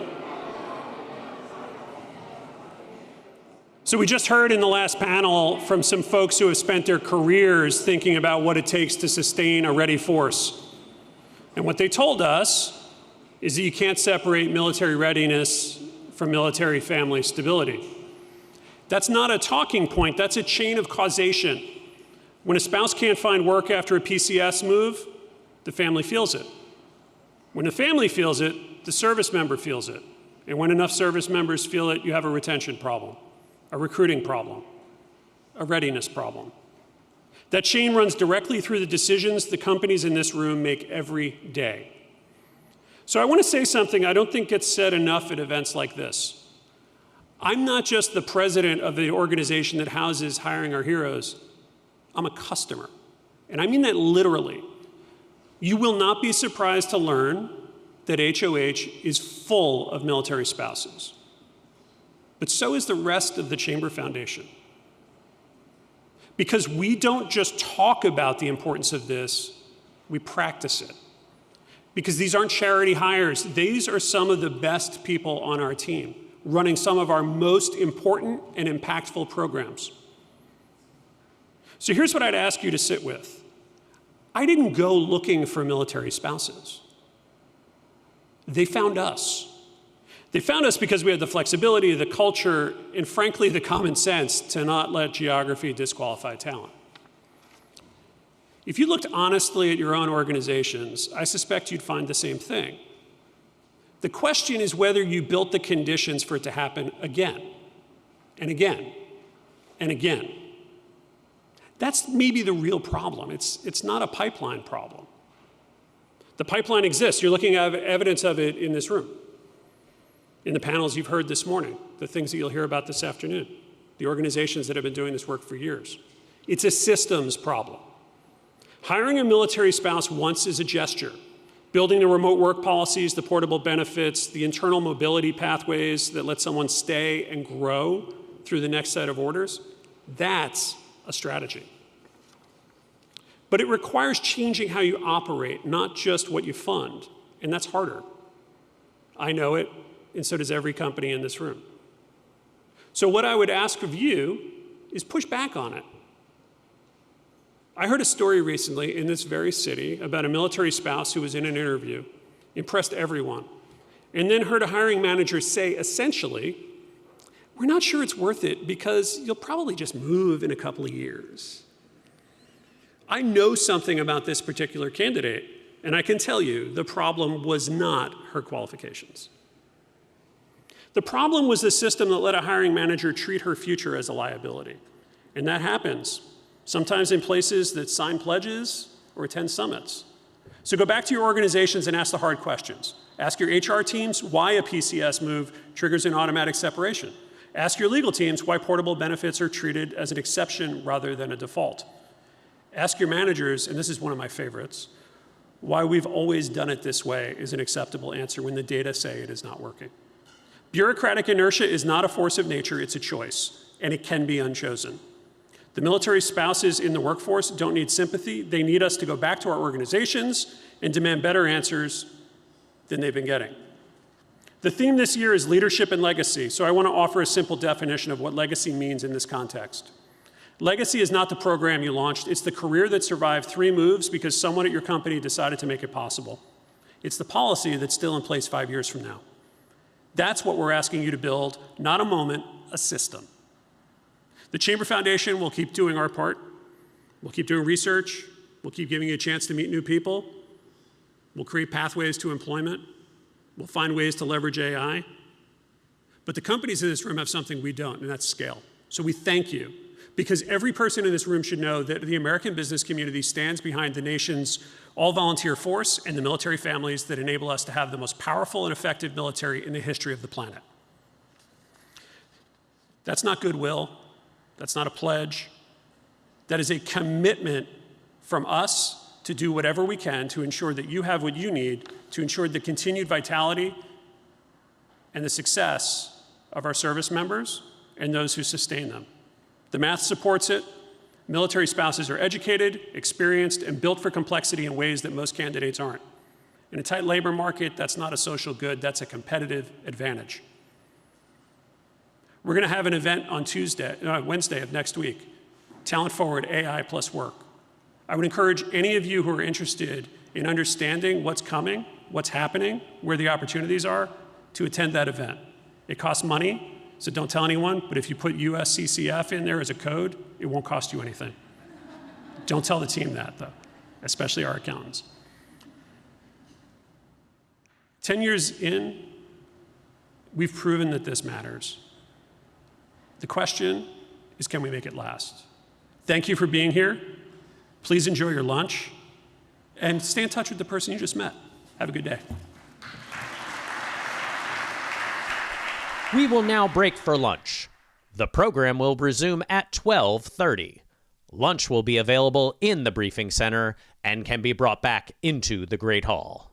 So we just heard in the last panel from some folks who have spent their careers thinking about what it takes to sustain a ready force. And what they told us is that you can't separate military readiness from military family stability. That's not a talking point, that's a chain of causation. When a spouse can't find work after a PCS move, the family feels it. When the family feels it, the service member feels it. And when enough service members feel it, you have a retention problem, a recruiting problem, a readiness problem. That chain runs directly through the decisions the companies in this room make every day. So I want to say something I don't think gets said enough at events like this. I'm not just the president of the organization that houses Hiring Our Heroes. I'm a customer. And I mean that literally. You will not be surprised to learn that HOH is full of military spouses. But so is the rest of the Chamber Foundation. Because we don't just talk about the importance of this, we practice it. Because these aren't charity hires. These are some of the best people on our team, running some of our most important and impactful programs. So here's what I'd ask you to sit with. I didn't go looking for military spouses. They found us. They found us because we had the flexibility, the culture, and frankly, the common sense to not let geography disqualify talent. If you looked honestly at your own organizations, I suspect you'd find the same thing. The question is whether you built the conditions for it to happen again, and again, and again. That's maybe the real problem. It's not a pipeline problem. The pipeline exists. You're looking at evidence of it in this room, in the panels you've heard this morning, the things that you'll hear about this afternoon, the organizations that have been doing this work for years. It's a systems problem. Hiring a military spouse once is a gesture. Building the remote work policies, the portable benefits, the internal mobility pathways that let someone stay and grow through the next set of orders, that's a strategy. But it requires changing how you operate, not just what you fund, and that's harder. I know it, and so does every company in this room. So what I would ask of you is push back on it. I heard a story recently in this very city about a military spouse who was in an interview, impressed everyone, and then heard a hiring manager say, essentially, we're not sure it's worth it because you'll probably just move in a couple of years. I know something about this particular candidate, and I can tell you the problem was not her qualifications. The problem was the system that let a hiring manager treat her future as a liability. And that happens, sometimes in places that sign pledges or attend summits. So go back to your organizations and ask the hard questions. Ask your HR teams why a PCS move triggers an automatic separation. Ask your legal teams why portable benefits are treated as an exception rather than a default. Ask your managers, and this is one of my favorites, why we've always done it this way is an acceptable answer when the data say it is not working. Bureaucratic inertia is not a force of nature, it's a choice, and it can be unchosen. The military spouses in the workforce don't need sympathy. They need us to go back to our organizations and demand better answers than they've been getting. The theme this year is leadership and legacy, so I want to offer a simple definition of what legacy means in this context. Legacy is not the program you launched, it's the career that survived 3 moves because someone at your company decided to make it possible. It's the policy that's still in place 5 years from now. That's what we're asking you to build, not a moment, a system. The Chamber Foundation will keep doing our part. We'll keep doing research. We'll keep giving you a chance to meet new people. We'll create pathways to employment. We'll find ways to leverage AI. But the companies in this room have something we don't, and that's scale. So we thank you, because every person in this room should know that the American business community stands behind the nation's all-volunteer force and the military families that enable us to have the most powerful and effective military in the history of the planet. That's not goodwill. That's not a pledge. That is a commitment from us to do whatever we can to ensure that you have what you need to ensure the continued vitality and the success of our service members and those who sustain them. The math supports it. Military spouses are educated, experienced, and built for complexity in ways that most candidates aren't. In a tight labor market, that's not a social good, that's a competitive advantage. We're going to have an event on Wednesday of next week, Talent Forward AI plus Work. I would encourage any of you who are interested in understanding what's coming, what's happening, where the opportunities are, to attend that event. It costs money, so don't tell anyone, but if you put USCCF in there as a code, it won't cost you anything. Don't tell the team that, though, especially our accountants. 10 years in, we've proven that this matters. The question is, can we make it last? Thank you for being here. Please enjoy your lunch, and stay in touch with the person you just met. Have a good day. We will now break for lunch. The program will resume at 12:30. Lunch will be available in the briefing center and can be brought back into the Great Hall.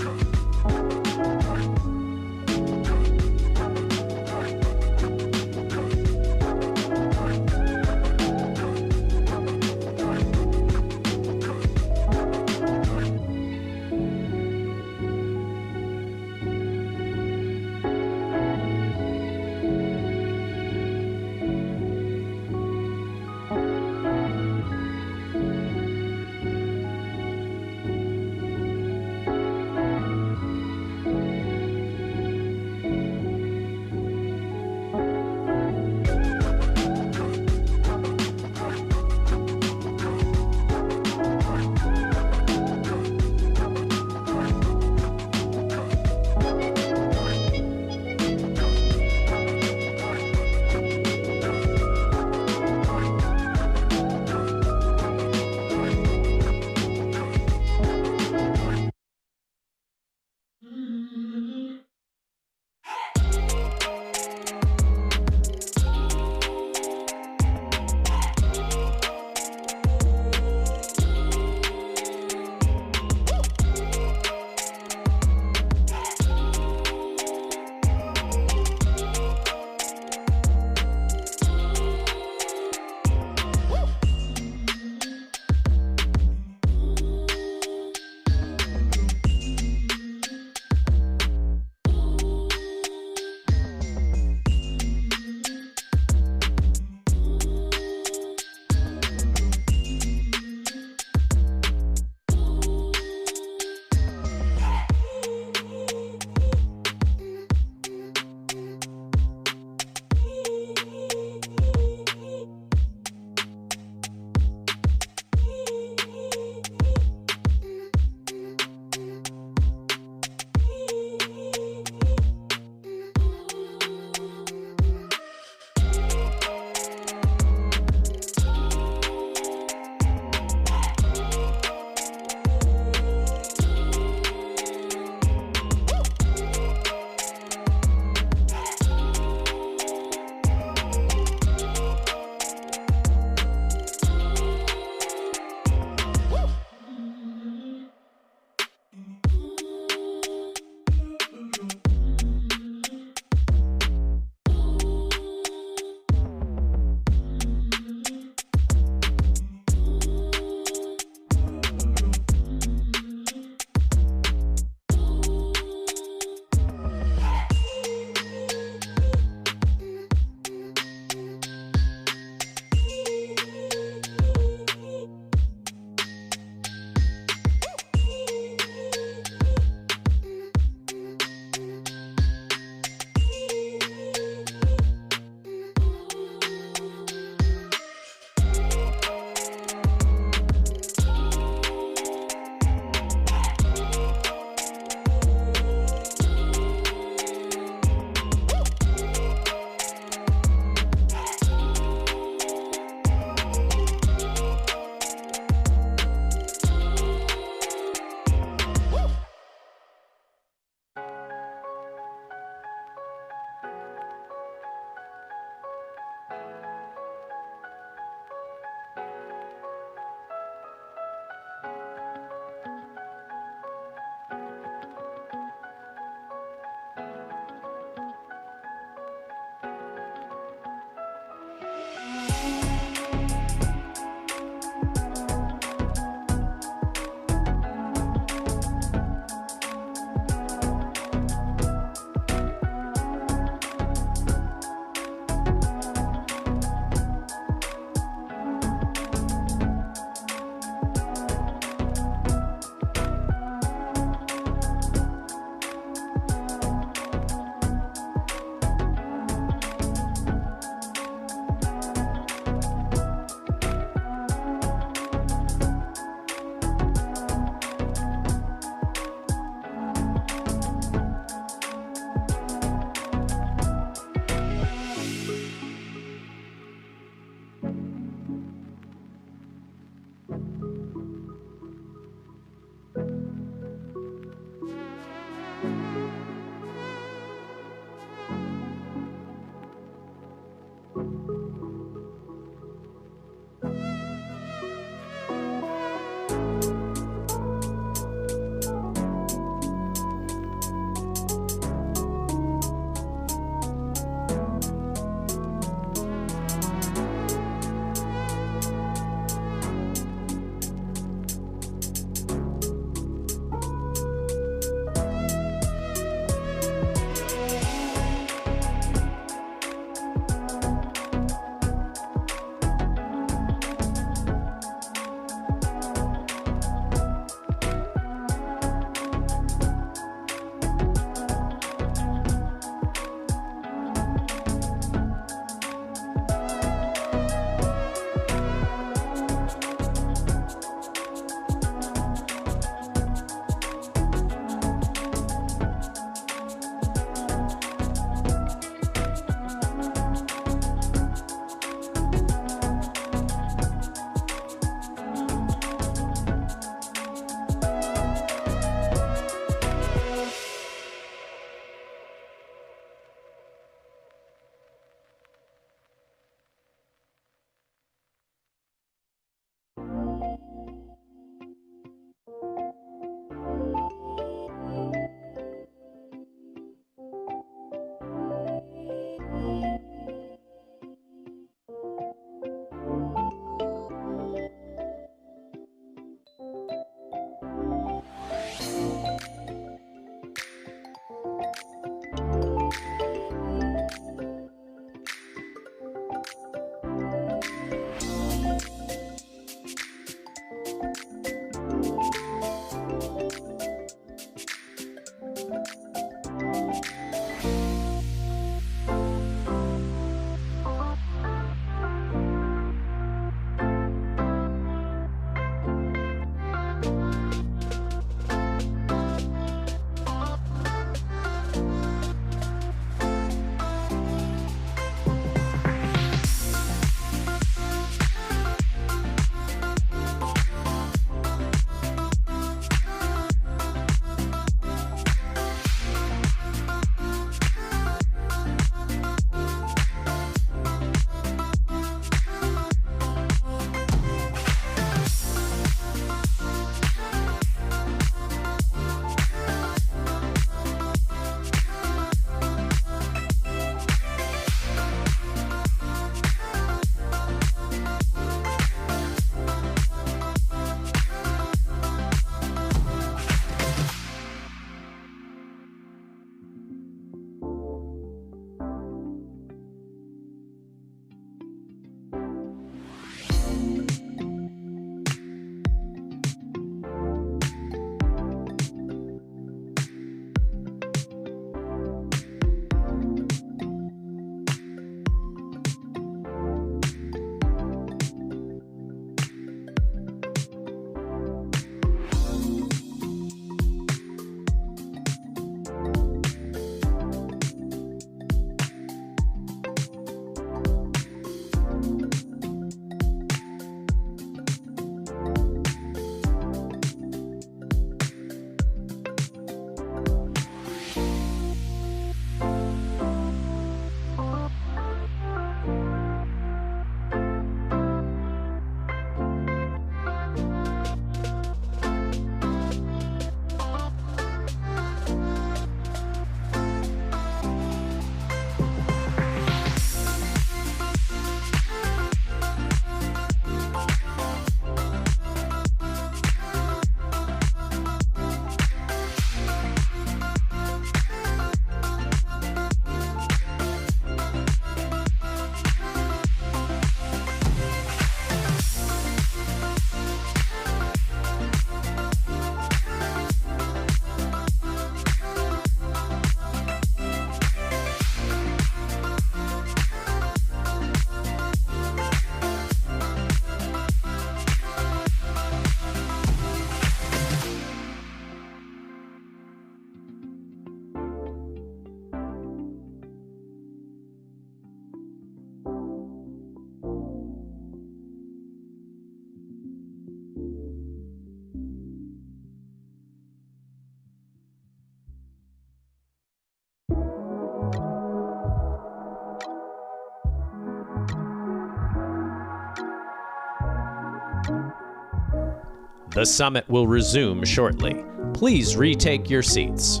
The summit will resume shortly. Please retake your seats.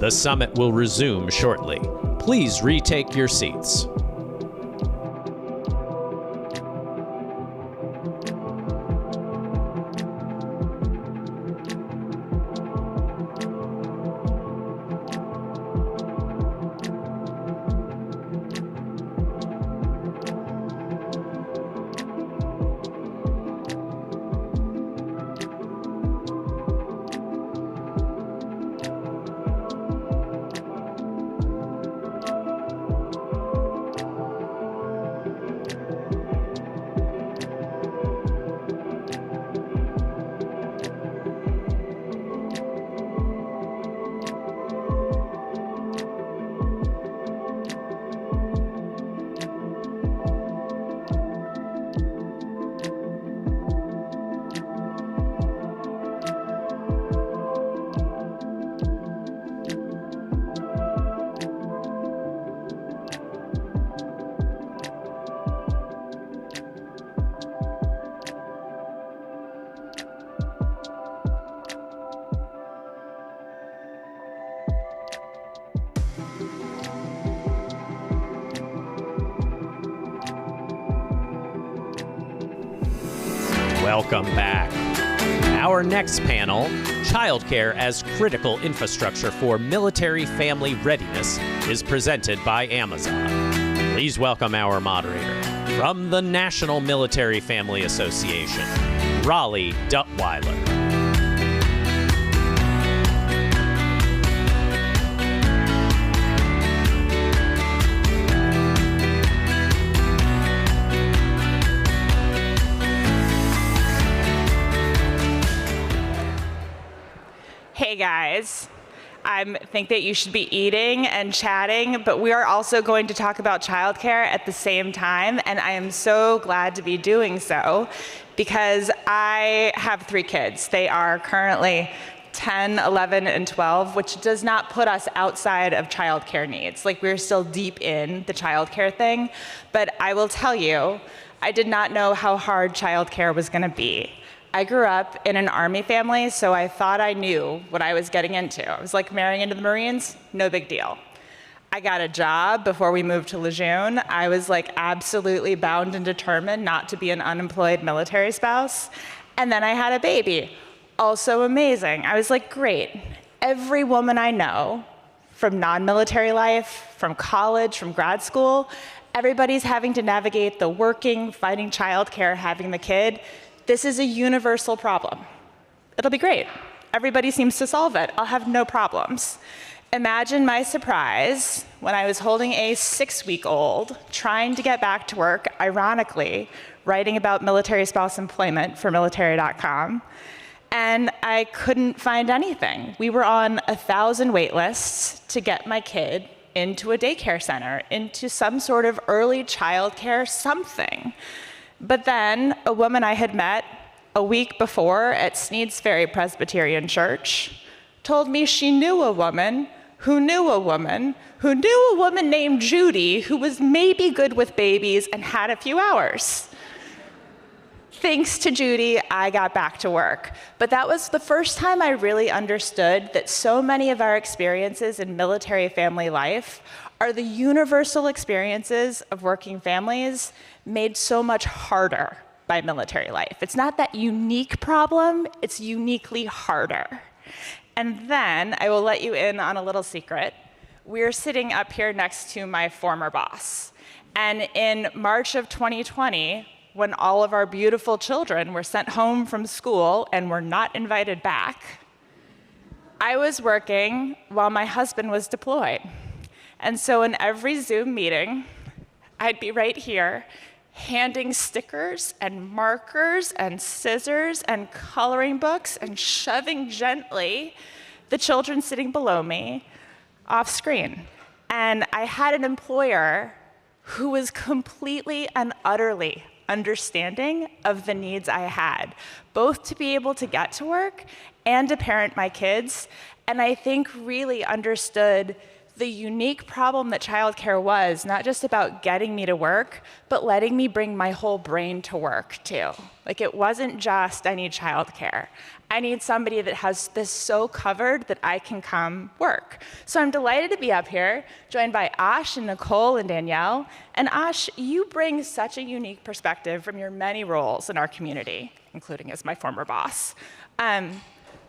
The summit will resume shortly. Please retake your seats. Welcome back. Our next panel, Childcare as Critical Infrastructure for Military Family Readiness, is presented by Amazon. Please welcome our moderator from the National Military Family Association, Raleigh Duttweiler. Hey guys, I think that you should be eating and chatting, but we are also going to talk about childcare at the same time, and I am so glad to be doing so because I have 3 kids. They are currently 10, 11, and 12, which does not put us outside of childcare needs. Like, we're still deep in the childcare thing, but I will tell you, I did not know how hard childcare was gonna be. I grew up in an Army family, so I thought I knew what I was getting into. I was like, marrying into the Marines, no big deal. I got a job before we moved to Lejeune. I was like absolutely bound and determined not to be an unemployed military spouse. And then I had a baby, also amazing. I was like, great. Every woman I know from non-military life, from college, from grad school, everybody's having to navigate the working, finding childcare, having the kid. This is a universal problem. It'll be great. Everybody seems to solve it. I'll have no problems. Imagine my surprise when I was holding a 6-week-old, trying to get back to work, ironically, writing about military spouse employment for military.com, and I couldn't find anything. We were on 1,000 wait lists to get my kid into a daycare center, into some sort of early childcare something. But then a woman I had met a week before at Sneed's Ferry Presbyterian Church told me she knew a woman who knew a woman who knew a woman named Judy who was maybe good with babies and had a few hours. Thanks to Judy, I got back to work. But that was the first time I really understood that so many of our experiences in military family life are the universal experiences of working families made so much harder by military life. It's not that unique problem, it's uniquely harder. And then I will let you in on a little secret. We're sitting up here next to my former boss. And in March of 2020, when all of our beautiful children were sent home from school and were not invited back, I was working while my husband was deployed. And so in every Zoom meeting, I'd be right here handing stickers and markers and scissors and coloring books and shoving gently the children sitting below me off screen. And I had an employer who was completely and utterly understanding of the needs I had, both to be able to get to work and to parent my kids, and I think really understood the unique problem that childcare was, not just about getting me to work, but letting me bring my whole brain to work too. Like, it wasn't just, I need childcare. I need somebody that has this so covered that I can come work. So I'm delighted to be up here, joined by Ash and Nicole and Danielle. And Ash, you bring such a unique perspective from your many roles in our community, including as my former boss.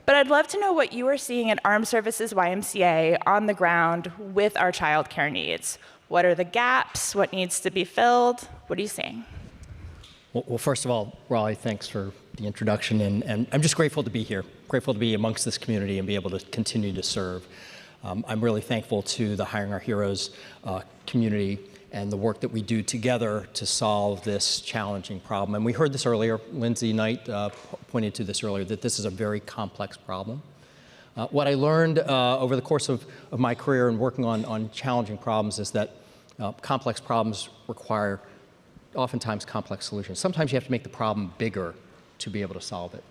But I'd love to know what you are seeing at Armed Services YMCA on the ground with our childcare needs. What are the gaps? What needs to be filled? What are you seeing? Well, first of all, Raleigh, thanks for the introduction. And I'm just grateful to be here, grateful to be amongst this community and be able to continue to serve. I'm really thankful to the Hiring Our Heroes community and the work that we do together to solve this challenging problem. And we heard this earlier, Lindsay Knight pointed to this earlier, that this is a very complex problem. What I learned over the course of my career and working on challenging problems is that complex problems require oftentimes complex solutions. Sometimes you have to make the problem bigger to be able to solve it.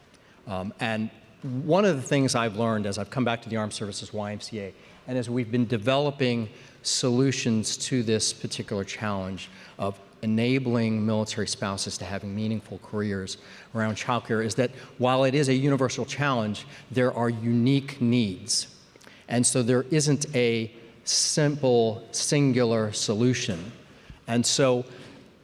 And one of the things I've learned as I've come back to the Armed Services YMCA, and as we've been developing solutions to this particular challenge of enabling military spouses to having meaningful careers around childcare, is that while it is a universal challenge, there are unique needs. And so there isn't a simple, singular solution. And so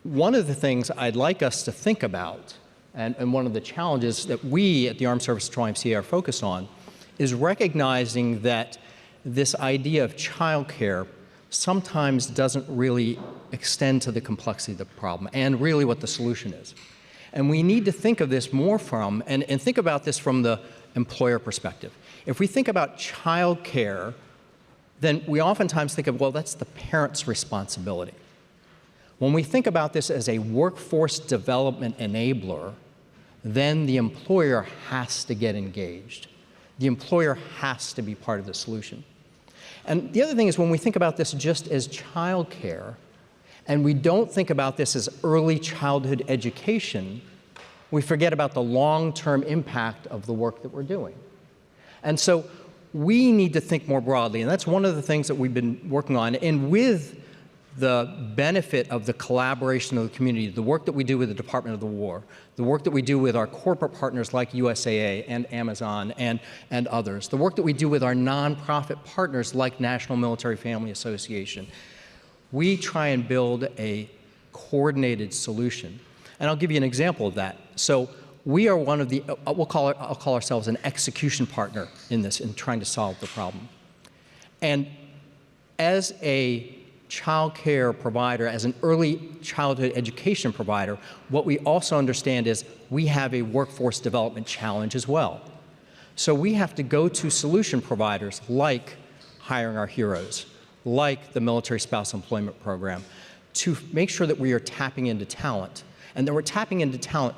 one of the things I'd like us to think about, and one of the challenges that we at the Armed Services YMCA are focused on, is recognizing that this idea of childcare sometimes doesn't really extend to the complexity of the problem and really what the solution is. And we need to think of this more from, and think about this from the employer perspective. If we think about childcare, then we oftentimes think of, well, that's the parent's responsibility. When we think about this as a workforce development enabler, then the employer has to get engaged. The employer has to be part of the solution. And the other thing is when we think about this just as childcare, and we don't think about this as early childhood education, we forget about the long-term impact of the work that we're doing. And so we need to think more broadly, and that's one of the things that we've been working on. And with the benefit of the collaboration of the community, the work that we do with the Department of the War, the work that we do with our corporate partners like USAA and Amazon and others, the work that we do with our nonprofit partners like National Military Family Association, we try and build a coordinated solution. And I'll give you an example of that. So we are one of the, I'll call ourselves an execution partner in this, in trying to solve the problem. And as a child care provider, as an early childhood education provider, what we also understand is we have a workforce development challenge as well. So we have to go to solution providers like Hiring Our Heroes, like the Military Spouse Employment Program, to make sure that we are tapping into talent, and that we're tapping into talent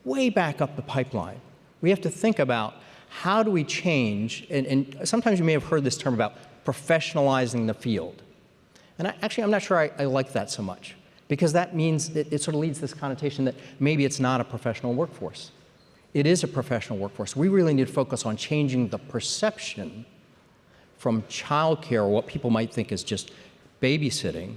way back up the pipeline. We have to think about how do we change, and sometimes you may have heard this term about professionalizing the field. And I'm not sure I like that so much, because that means it sort of leads to this connotation that maybe it's not a professional workforce. It is a professional workforce. We really need to focus on changing the perception from childcare, or what people might think is just babysitting,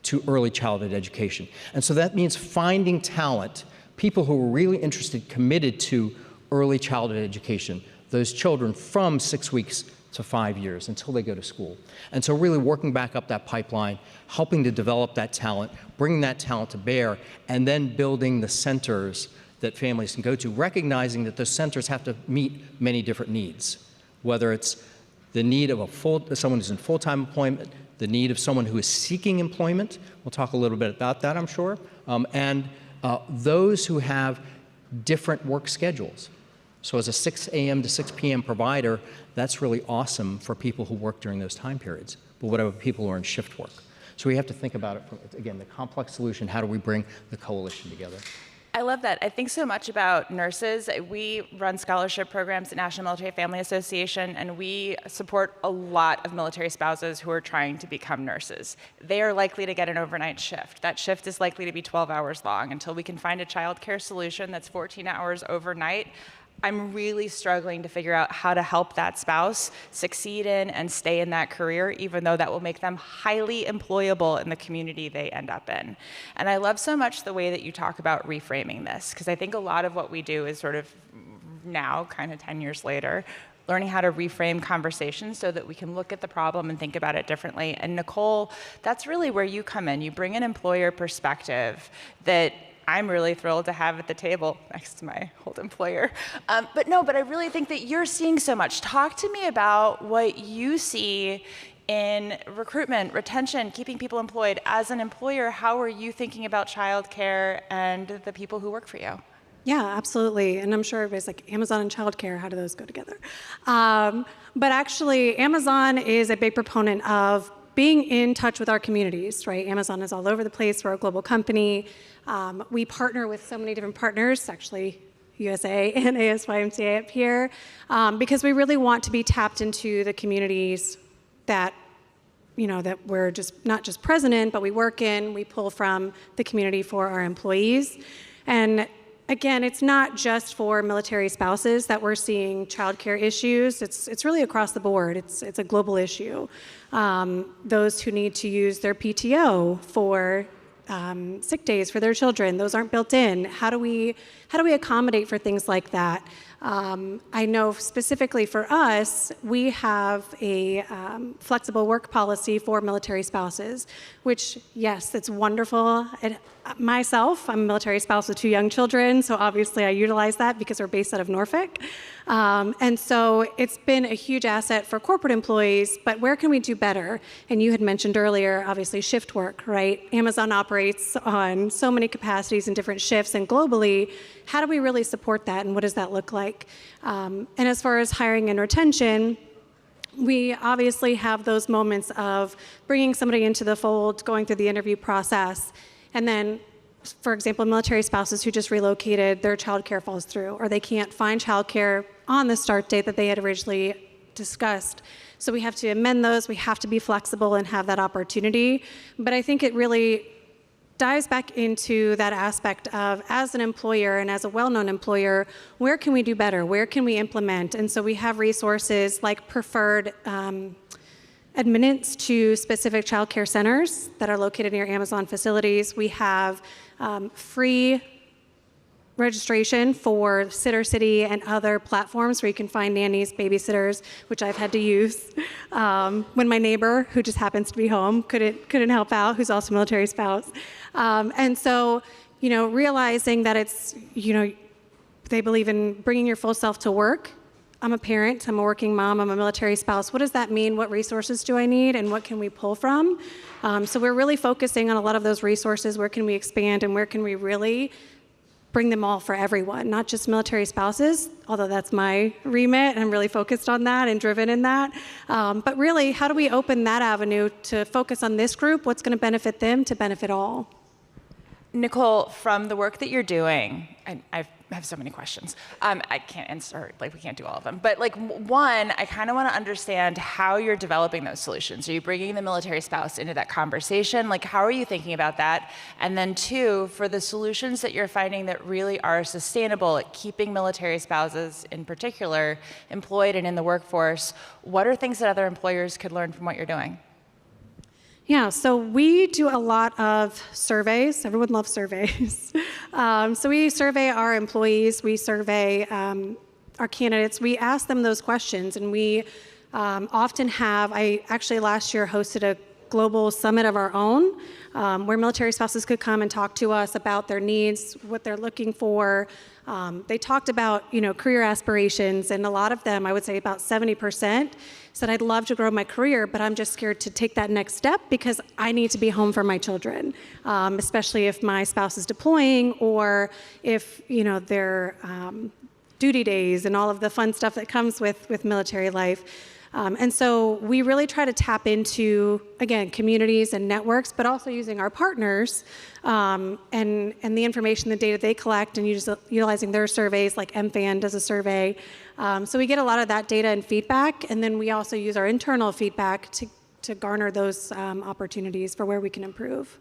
to early childhood education. And so that means finding talent, people who are really interested, committed to early childhood education, those children from 6 weeks to 5 years until they go to school. And so really working back up that pipeline, helping to develop that talent, bringing that talent to bear, and then building the centers that families can go to, recognizing that those centers have to meet many different needs, whether it's the need of someone who's in full-time employment, the need of someone who is seeking employment. We'll talk a little bit about that, I'm sure. And those who have different work schedules. So as a 6 a.m. to 6 p.m. provider, that's really awesome for people who work during those time periods. But what about people who are in shift work? So we have to think about it from, again, the complex solution. How do we bring the coalition together? I love that. I think so much about nurses. We run scholarship programs at National Military Family Association, and we support a lot of military spouses who are trying to become nurses. They are likely to get an overnight shift. That shift is likely to be 12 hours long. Until we can find a child care solution that's 14 hours overnight, I'm really struggling to figure out how to help that spouse succeed in and stay in that career, even though that will make them highly employable in the community they end up in. And I love so much the way that you talk about reframing this, because I think a lot of what we do is sort of now, kind of 10 years later, learning how to reframe conversations so that we can look at the problem and think about it differently. And Nicole, that's really where you come in. You bring an employer perspective that I'm really thrilled to have at the table next to my old employer. But I really think that you're seeing so much. Talk to me about what you see in recruitment, retention, keeping people employed. As an employer, how are you thinking about childcare and the people who work for you? Yeah, absolutely. And I'm sure everybody's like, Amazon and childcare, how do those go together? But actually, Amazon is a big proponent of being in touch with our communities, right? Amazon is all over the place. We're a global company. We partner with so many different partners, actually USA and ASYMCA up here, because we really want to be tapped into the communities that, that we're just not just present in, but we work in. We pull from the community for our employees. And again, it's not just for military spouses that we're seeing childcare issues. It's really across the board. It's a global issue. Those who need to use their PTO for sick days for their children, those aren't built in. How do we accommodate for things like that? I know specifically for us, we have a flexible work policy for military spouses, which, yes, it's wonderful. Myself, I'm a military spouse with 2 young children, so obviously I utilize that because we're based out of Norfolk. And so it's been a huge asset for corporate employees, but where can we do better? And you had mentioned earlier, obviously, shift work, right? Amazon operates on so many capacities and different shifts, and globally, how do we really support that, and what does that look like? And as far as hiring and retention, we obviously have those moments of bringing somebody into the fold, going through the interview process, and then for example, military spouses who just relocated, their childcare falls through, or they can't find childcare on the start date that they had originally discussed. So we have to amend those. We have to be flexible and have that opportunity. But I think it really dives back into that aspect of, as an employer and as a well-known employer, where can we do better? Where can we implement? And so we have resources like preferred admittance to specific child care centers that are located near Amazon facilities. We have free registration for Sitter City and other platforms where you can find nannies, babysitters, which I've had to use when my neighbor, who just happens to be home, couldn't help out, who's also a military spouse. And so, realizing that it's, they believe in bringing your full self to work. I'm a parent, I'm a working mom, I'm a military spouse. What does that mean? What resources do I need, and what can we pull from? So we're really focusing on a lot of those resources. Where can we expand, and where can we really bring them all for everyone, not just military spouses, although that's my remit, and I'm really focused on that and driven in that. But really, how do we open that avenue to focus on this group, what's going to benefit them, to benefit all? Nicole, from the work that you're doing, and I have so many questions. I can't answer, we can't do all of them. But one, I kind of want to understand how you're developing those solutions. Are you bringing the military spouse into that conversation? How are you thinking about that? And then two, for the solutions that you're finding that really are sustainable at keeping military spouses in particular employed and in the workforce, what are things that other employers could learn from what you're doing? Yeah, so we do a lot of surveys. Everyone loves surveys. So we survey our employees, we survey our candidates. We ask them those questions, and we often have, I actually last year hosted a global summit of our own, where military spouses could come and talk to us about their needs, what they're looking for. They talked about, career aspirations, and a lot of them, I would say about 70%, said, I'd love to grow my career, but I'm just scared to take that next step because I need to be home for my children, especially if my spouse is deploying, or if, their duty days and all of the fun stuff that comes with military life. And so we really try to tap into, again, communities and networks, but also using our partners and the information, the data they collect, and utilizing their surveys, like MFAN does a survey. So we get a lot of that data and feedback, and then we also use our internal feedback to garner those opportunities for where we can improve.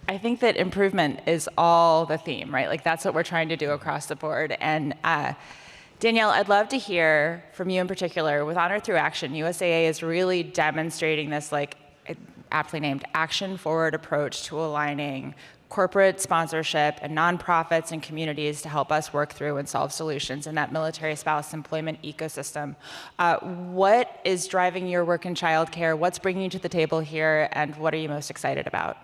I think that improvement is all the theme, right? That's what we're trying to do across the board. And Danielle, I'd love to hear from you in particular. With Honor Through Action, USAA is really demonstrating this, aptly named, action-forward approach to aligning corporate sponsorship and nonprofits and communities to help us work through and solve solutions in that military spouse employment ecosystem. What is driving your work in childcare? What's bringing you to the table here, and what are you most excited about?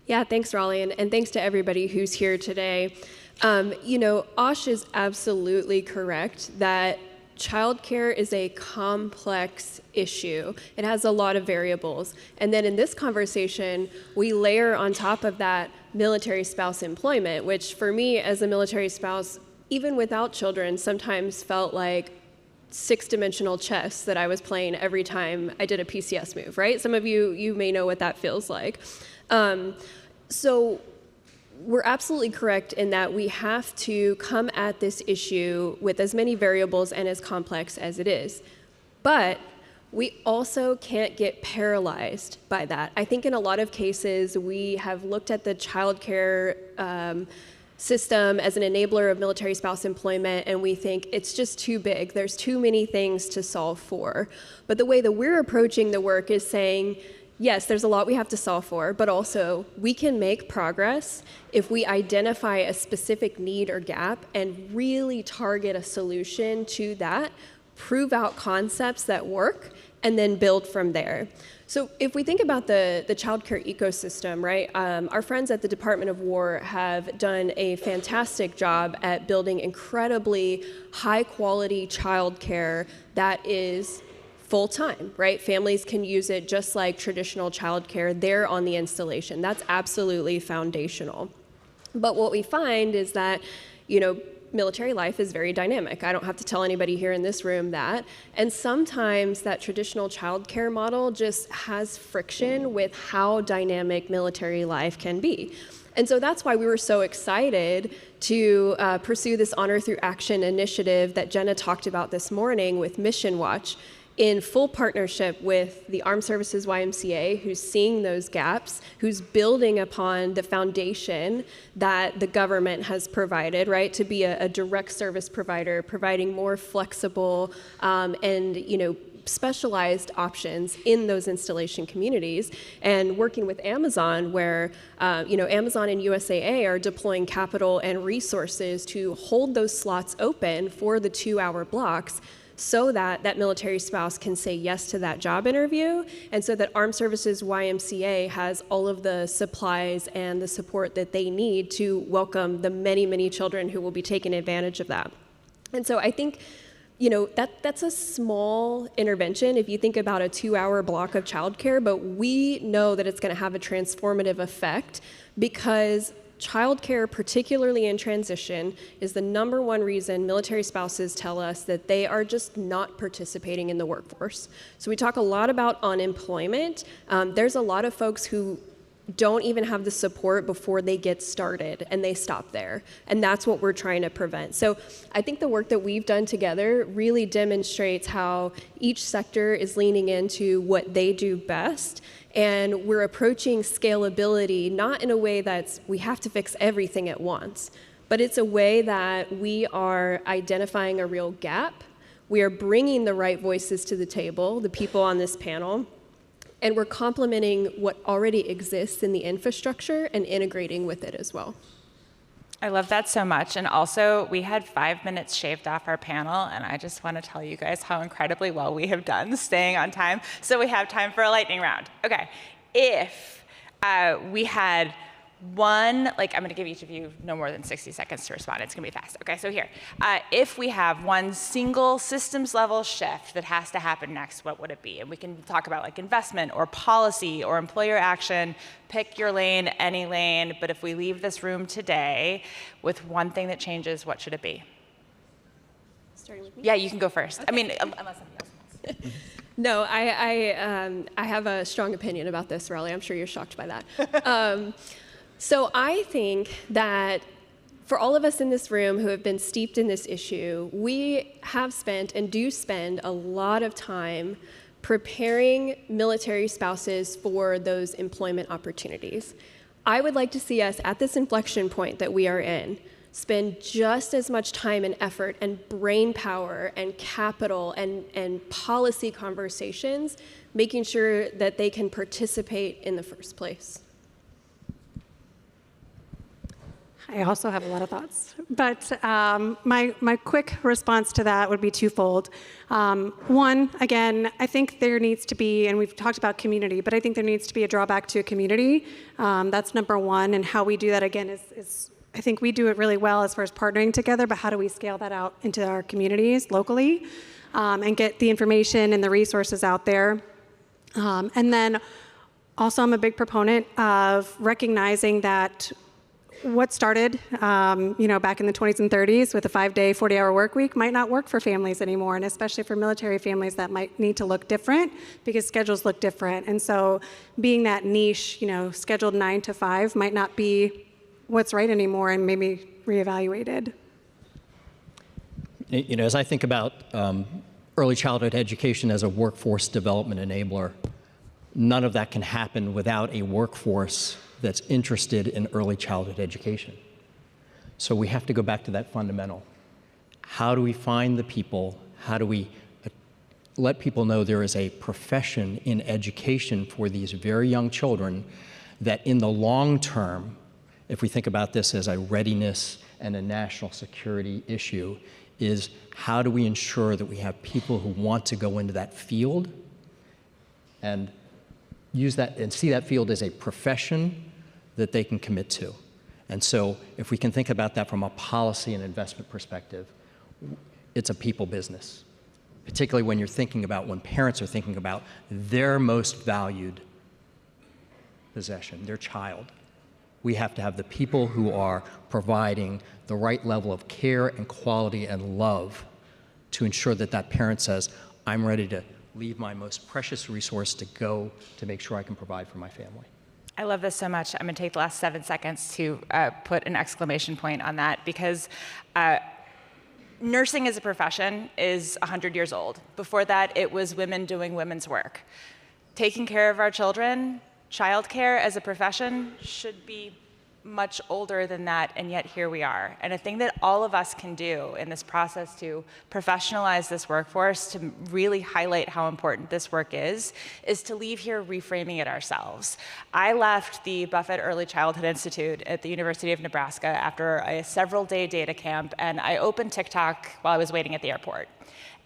Yeah, thanks, Raleigh, and thanks to everybody who's here today. Ash is absolutely correct that childcare is a complex issue. It has a lot of variables. And then in this conversation, we layer on top of that military spouse employment, which for me as a military spouse, even without children, sometimes felt like six-dimensional chess that I was playing every time I did a PCS move, right? Some of you may know what that feels like. So we're absolutely correct in that we have to come at this issue with as many variables and as complex as it is. But we also can't get paralyzed by that. I think in a lot of cases, we have looked at the childcare system as an enabler of military spouse employment, and we think it's just too big. There's too many things to solve for. But the way that we're approaching the work is saying, yes, there's a lot we have to solve for, but also we can make progress if we identify a specific need or gap and really target a solution to that, prove out concepts that work, and then build from there. So if we think about the childcare ecosystem, right, our friends at the Department of War have done a fantastic job at building incredibly high-quality childcare that is full-time, right? Families can use it just like traditional childcare. They're on the installation. That's absolutely foundational. But what we find is that, military life is very dynamic. I don't have to tell anybody here in this room that. And sometimes that traditional childcare model just has friction with how dynamic military life can be. And so that's why we were so excited to pursue this Honor Through Action initiative that Jenna talked about this morning with Mission Watch, in full partnership with the Armed Services YMCA, who's seeing those gaps, who's building upon the foundation that the government has provided, right, to be a direct service provider, providing more flexible and, specialized options in those installation communities, and working with Amazon, where Amazon and USAA are deploying capital and resources to hold those slots open for the 2-hour blocks, so that that military spouse can say yes to that job interview, and so that Armed Services YMCA has all of the supplies and the support that they need to welcome the many, many children who will be taking advantage of that. And so I think, that's a small intervention if you think about a 2-hour block of childcare, but we know that it's going to have a transformative effect, because childcare, particularly in transition, is the #1 reason military spouses tell us that they are just not participating in the workforce. So we talk a lot about unemployment. There's a lot of folks who don't even have the support before they get started, and they stop there. And that's what we're trying to prevent. So I think the work that we've done together really demonstrates how each sector is leaning into what they do best. And we're approaching scalability not in a way that's we have to fix everything at once, but it's a way that we are identifying a real gap. We are bringing the right voices to the table, the people on this panel, and we're complementing what already exists in the infrastructure and integrating with it as well. I love that so much. And also, we had 5 minutes shaved off our panel, and I just want to tell you guys how incredibly well we have done staying on time. So we have time for a lightning round. Okay, if we had I'm going to give each of you no more than 60 seconds to respond. It's going to be fast. Okay, so here. If we have one single systems level shift that has to happen next, what would it be? And we can talk about investment or policy or employer action. Pick your lane, any lane. But if we leave this room today with one thing that changes, what should it be? Starting with me? Yeah, you can go first. Okay. I mean, unless somebody else wants. No, I have a strong opinion about this, Raleigh. I'm sure you're shocked by that. So I think that for all of us in this room who have been steeped in this issue, we have spent and do spend a lot of time preparing military spouses for those employment opportunities. I would like to see us at this inflection point that we are in spend just as much time and effort and brain power and capital and policy conversations making sure that they can participate in the first place. I also have a lot of thoughts, but my quick response to that would be twofold. One, again, I think there needs to be, and we've talked about community, but I think there needs to be a drawback to a community. That's #1, and how we do that, again, is I think we do it really well as far as partnering together, but how do we scale that out into our communities locally and get the information and the resources out there? And then also, I'm a big proponent of recognizing that what started, back in the 20s and 30s with a 5-day, 40-hour work week might not work for families anymore, and especially for military families that might need to look different because schedules look different. And so being that niche, scheduled 9 to 5 might not be what's right anymore and maybe reevaluated. As I think about early childhood education as a workforce development enabler, none of that can happen without a workforce that's interested in early childhood education. So we have to go back to that fundamental. How do we find the people? How do we let people know there is a profession in education for these very young children that in the long term, if we think about this as a readiness and a national security issue, is how do we ensure that we have people who want to go into that field and use that and see that field as a profession that they can commit to. And so if we can think about that from a policy and investment perspective, it's a people business, particularly when when parents are thinking about their most valued possession, their child. We have to have the people who are providing the right level of care and quality and love to ensure that that parent says, I'm ready to leave my most precious resource to go to make sure I can provide for my family. I love this so much. I'm going to take the last 7 seconds to put an exclamation point on that, because nursing as a profession is 100 years old. Before that, it was women doing women's work. Taking care of our children, childcare as a profession should be much older than that, and yet here we are. And a thing that all of us can do in this process to professionalize this workforce, to really highlight how important this work is to leave here reframing it ourselves. I left the Buffett Early Childhood Institute at the University of Nebraska after a several-day data camp, and I opened TikTok while I was waiting at the airport.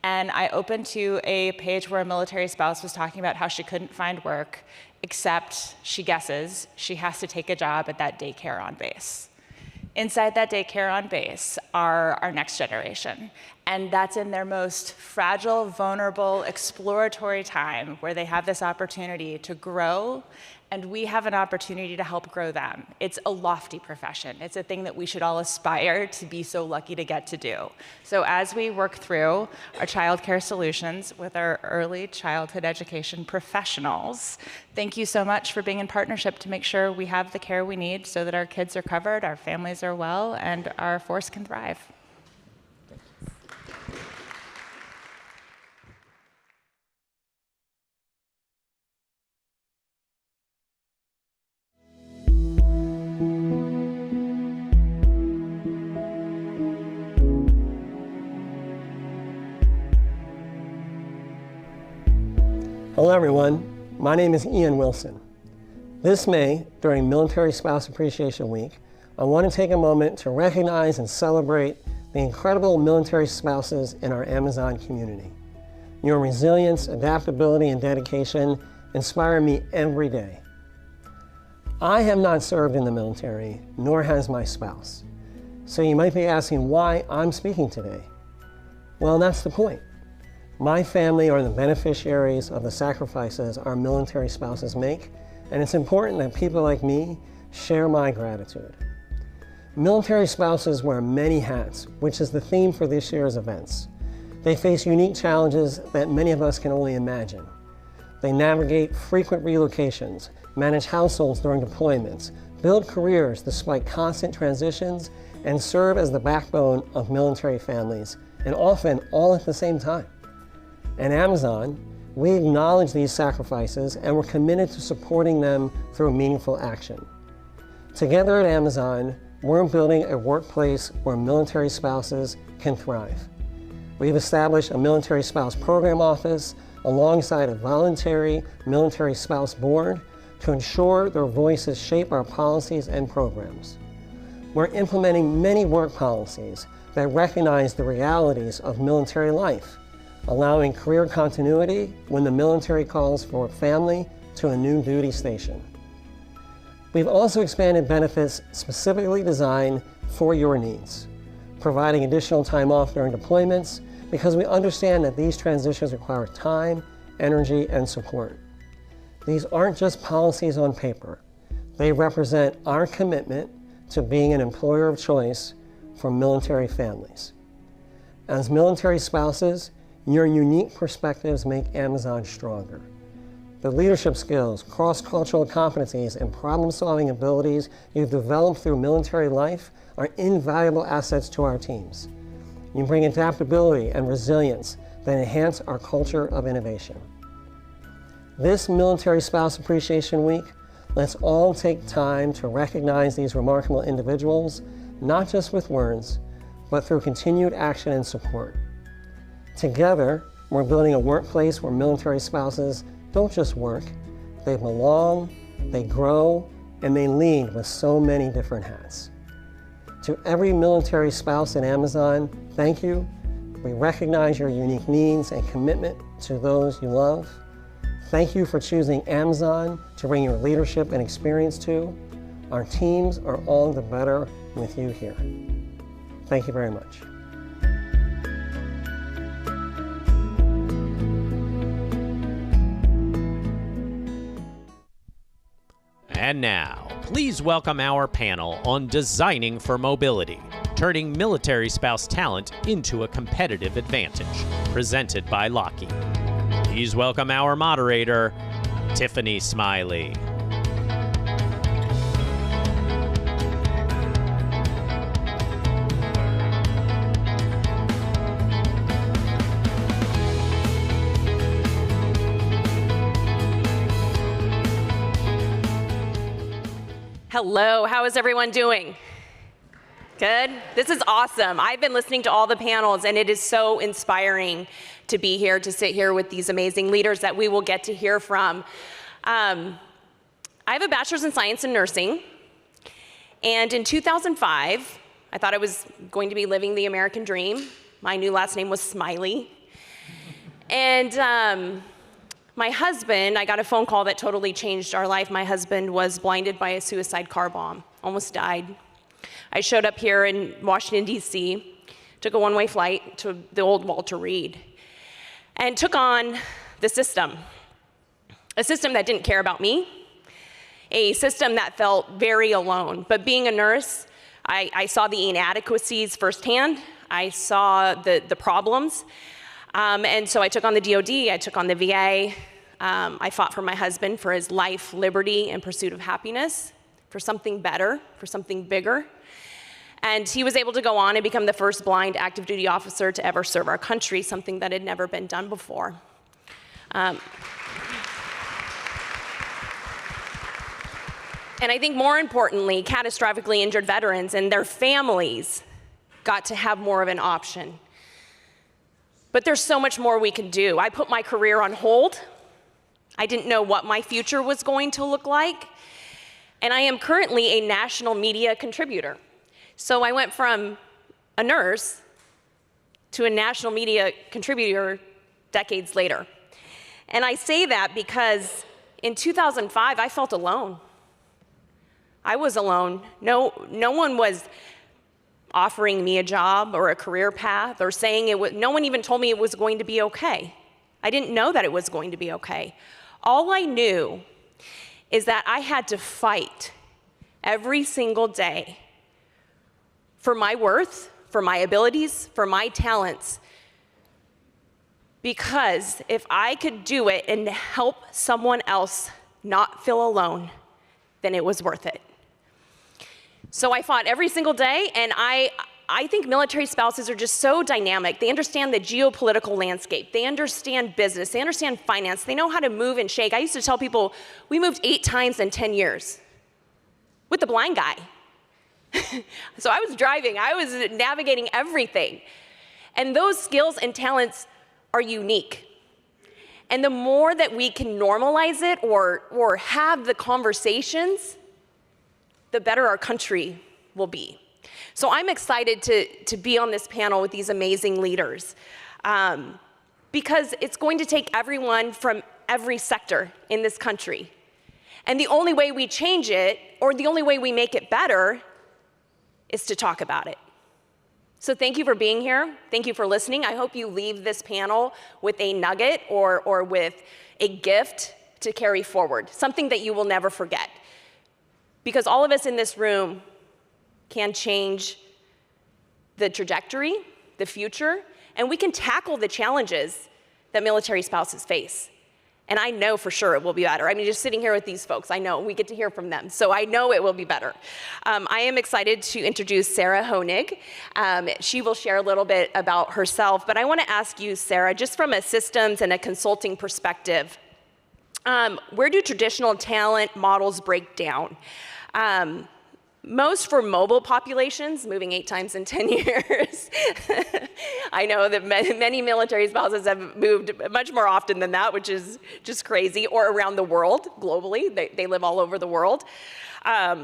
And I opened to a page where a military spouse was talking about how she couldn't find work, except she guesses she has to take a job at that daycare on base. Inside that daycare on base are our next generation. And that's in their most fragile, vulnerable, exploratory time, where they have this opportunity to grow, and we have an opportunity to help grow them. It's a lofty profession. It's a thing that we should all aspire to be so lucky to get to do. So as we work through our childcare solutions with our early childhood education professionals, thank you so much for being in partnership to make sure we have the care we need so that our kids are covered, our families are well, and our force can thrive. Hello everyone, my name is Ian Wilson. This May, during Military Spouse Appreciation Week, I want to take a moment to recognize and celebrate the incredible military spouses in our Amazon community. Your resilience, adaptability, and dedication inspire me every day. I have not served in the military, nor has my spouse. So you might be asking why I'm speaking today. Well, that's the point. My family are the beneficiaries of the sacrifices our military spouses make, and it's important that people like me share my gratitude. Military spouses wear many hats, which is the theme for this year's events. They face unique challenges that many of us can only imagine. They navigate frequent relocations, manage households during deployments, build careers despite constant transitions, and serve as the backbone of military families, and often all at the same time. At Amazon, we acknowledge these sacrifices and we're committed to supporting them through meaningful action. Together at Amazon, we're building a workplace where military spouses can thrive. We've established a military spouse program office alongside a voluntary military spouse board to ensure their voices shape our policies and programs. We're implementing many work policies that recognize the realities of military life, allowing career continuity when the military calls for a family to a new duty station. We've also expanded benefits specifically designed for your needs, providing additional time off during deployments because we understand that these transitions require time, energy, and support. These aren't just policies on paper. They represent our commitment to being an employer of choice for military families. As military spouses, your unique perspectives make Amazon stronger. The leadership skills, cross-cultural competencies, and problem-solving abilities you've developed through military life are invaluable assets to our teams. You bring adaptability and resilience that enhance our culture of innovation. This Military Spouse Appreciation Week, let's all take time to recognize these remarkable individuals, not just with words, but through continued action and support. Together, we're building a workplace where military spouses don't just work, they belong, they grow, and they lead with so many different hats. To every military spouse at Amazon, thank you. We recognize your unique needs and commitment to those you love. Thank you for choosing Amazon to bring your leadership and experience to. Our teams are all the better with you here. Thank you very much. And now, please welcome our panel on designing for mobility, turning military spouse talent into a competitive advantage, presented by Lockheed. Please welcome our moderator, Tiffany Smiley. Hello, how is everyone doing? Good? This is awesome. I've been listening to all the panels, and it is so inspiring to be here, to sit here with these amazing leaders that we will get to hear from. I have a bachelor's in science and nursing, and in 2005, I thought I was going to be living the American dream. My new last name was Smiley. And my husband, I got a phone call that totally changed our life. My husband was blinded by a suicide car bomb, almost died. I showed up here in Washington, D.C., took a one-way flight to the old Walter Reed, and took on the system. A system that didn't care about me, a system that felt very alone. But being a nurse, I saw the inadequacies firsthand. I saw the problems. And so I took on the DOD, I took on the VA. I fought for my husband, for his life, liberty, and pursuit of happiness, for something better, for something bigger. And he was able to go on and become the first blind active duty officer to ever serve our country, something that had never been done before. And I think more importantly, catastrophically injured veterans and their families got to have more of an option. But there's so much more we can do. I put my career on hold. I didn't know what my future was going to look like. And I am currently a national media contributor. So I went from a nurse to a national media contributor decades later. And I say that because in 2005, I felt alone. I was alone. No one was offering me a job or a career path or saying it was, no one even told me it was going to be okay. I didn't know that it was going to be okay. All I knew is that I had to fight every single day for my worth, for my abilities, for my talents. Because if I could do it and help someone else not feel alone, then it was worth it. So I fought every single day, and I think military spouses are just so dynamic. They understand the geopolitical landscape. They understand business. They understand finance. They know how to move and shake. I used to tell people, we moved 8 times in 10 years with the blind guy. So I was driving. I was navigating everything. And those skills and talents are unique. And the more that we can normalize it or have the conversations, the better our country will be. So I'm excited to be on this panel with these amazing leaders because it's going to take everyone from every sector in this country. And the only way we change it, or the only way we make it better, is to talk about it. So thank you for being here. Thank you for listening. I hope you leave this panel with a nugget or with a gift to carry forward, something that you will never forget. Because all of us in this room can change the trajectory, the future, and we can tackle the challenges that military spouses face. And I know for sure it will be better. I mean, just sitting here with these folks, I know we get to hear from them. So I know it will be better. I am excited to introduce Sarah Honig. She will share a little bit about herself, but I want to ask you, Sarah, just from a systems and a consulting perspective, where do traditional talent models break down? Most for mobile populations, moving 8 times in 10 years. I know that many military spouses have moved much more often than that, which is just crazy, or around the world, globally. They live all over the world. What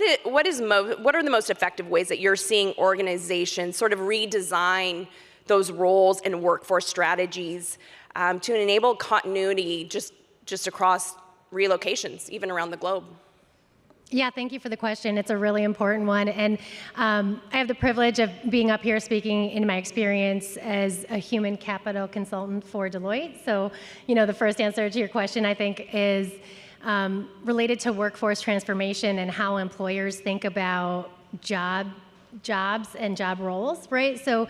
are the most effective ways that you're seeing organizations sort of redesign those roles and workforce strategies to enable continuity just across relocations, even around the globe? Yeah, thank you for the question. It's a really important one. And I have the privilege of being up here speaking in my experience as a human capital consultant for Deloitte. So, the first answer to your question, I think, is related to workforce transformation and how employers think about jobs and job roles, right? So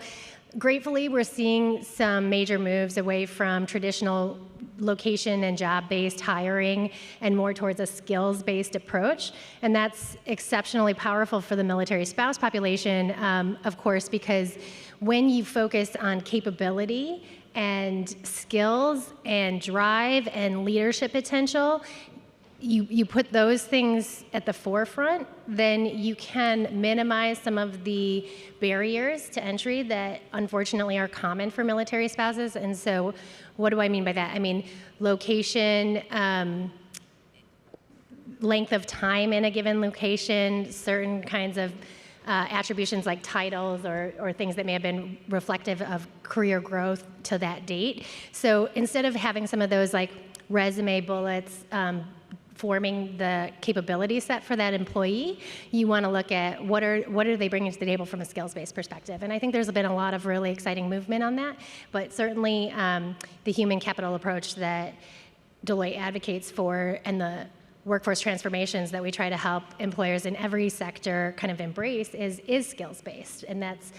gratefully, we're seeing some major moves away from traditional location and job-based hiring and more towards a skills-based approach. And that's exceptionally powerful for the military spouse population, of course, because when you focus on capability and skills and drive and leadership potential, you put those things at the forefront, then you can minimize some of the barriers to entry that unfortunately are common for military spouses. And so what do I mean by that? I mean, location, length of time in a given location, certain kinds of attributions like titles or things that may have been reflective of career growth to that date. So instead of having some of those like resume bullets, forming the capability set for that employee, you want to look at what are they bringing to the table from a skills-based perspective. And I think there's been a lot of really exciting movement on that, but certainly the human capital approach that Deloitte advocates for and the workforce transformations that we try to help employers in every sector kind of embrace is skills-based. And that's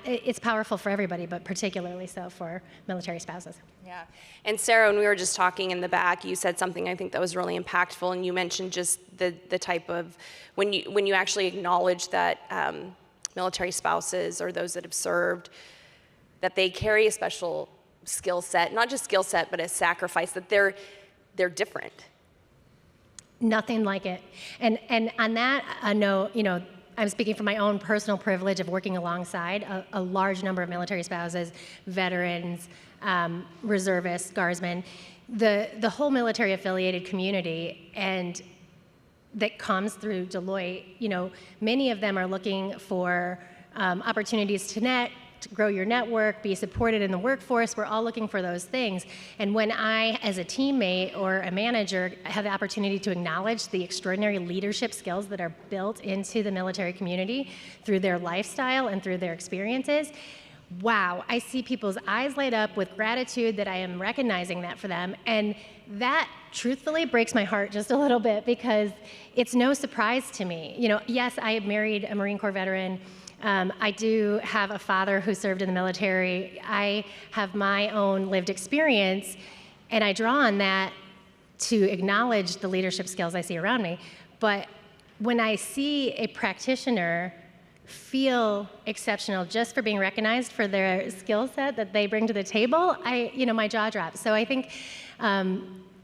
it's powerful for everybody, but particularly so for military spouses. Yeah. And Sarah, when we were just talking in the back, you said something I think that was really impactful, and you mentioned just the type of, when you actually acknowledge that military spouses or those that have served, that they carry a special skill set, not just skill set, but a sacrifice, that they're different. Nothing like it. And on that note, I'm speaking from my own personal privilege of working alongside a large number of military spouses, veterans, reservists, guardsmen, the whole military affiliated community, and that comes through Deloitte. Many of them are looking for opportunities to grow your network, be supported in the workforce. We're all looking for those things. And when I, as a teammate or a manager, have the opportunity to acknowledge the extraordinary leadership skills that are built into the military community through their lifestyle and through their experiences, wow, I see people's eyes light up with gratitude that I am recognizing that for them. And that truthfully breaks my heart just a little bit, because it's no surprise to me. Yes, I married a Marine Corps veteran. I do have a father who served in the military. I have my own lived experience, and I draw on that to acknowledge the leadership skills I see around me. But when I see a practitioner feel exceptional just for being recognized for their skill set that they bring to the table, my jaw drops. So I think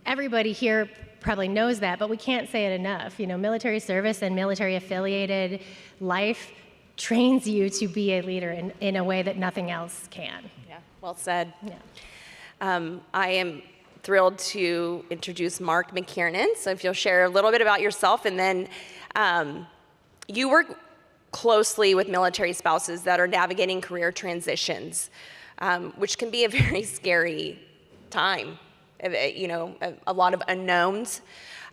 everybody here probably knows that, but we can't say it enough. Military service and military affiliated life trains you to be a leader in a way that nothing else can. Yeah, well said. Yeah. I am thrilled to introduce Mark McKiernan. So if you'll share a little bit about yourself, and then you work closely with military spouses that are navigating career transitions, which can be a very scary time, a lot of unknowns.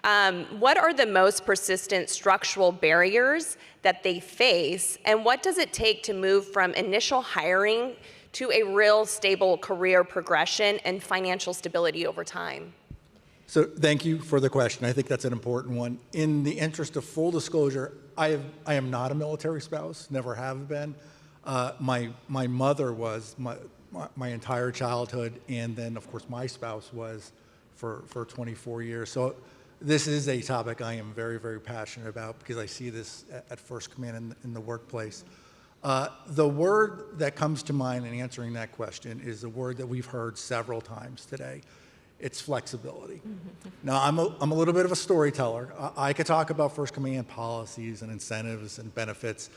What are the most persistent structural barriers that they face, and what does it take to move from initial hiring to a real stable career progression and financial stability over time? So thank you for the question. I think that's an important one. In the interest of full disclosure, I am not a military spouse, never have been. My mother was my entire childhood, and then of course my spouse was for 24 years. So this is a topic I am very, very passionate about, because I see this at First Command in the workplace. The word that comes to mind in answering that question is the word that we've heard several times today. It's flexibility. Now, I'm a little bit of a storyteller. I could talk about First Command policies and incentives and benefits,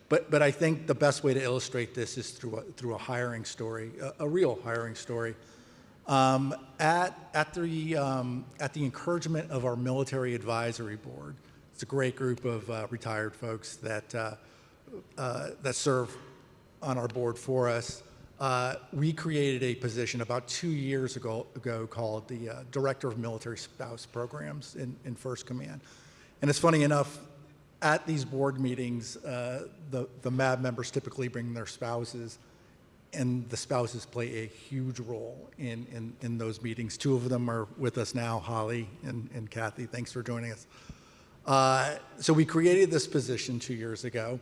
but I think the best way to illustrate this is through a hiring story, a real hiring story. At the encouragement of our military advisory board, it's a great group of retired folks that serve on our board for us. We created a position about 2 years ago called the Director of Military Spouse Programs in First Command. And it's funny enough, at these board meetings, the MAB members typically bring their spouses, and the spouses play a huge role in those meetings. Two of them are with us now, Holly and Kathy. Thanks for joining us. So we created this position 2 years ago,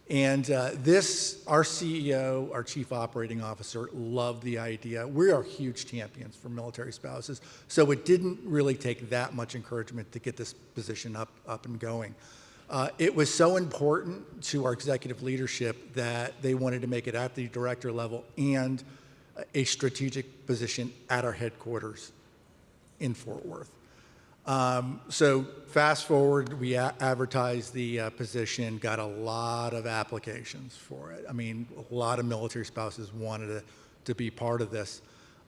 and our CEO, our Chief Operating Officer, loved the idea. We are huge champions for military spouses, so it didn't really take that much encouragement to get this position up and going. It was so important to our executive leadership that they wanted to make it at the director level and a strategic position at our headquarters in Fort Worth. So fast forward, we advertised the position, got a lot of applications for it. I mean, a lot of military spouses wanted to be part of this.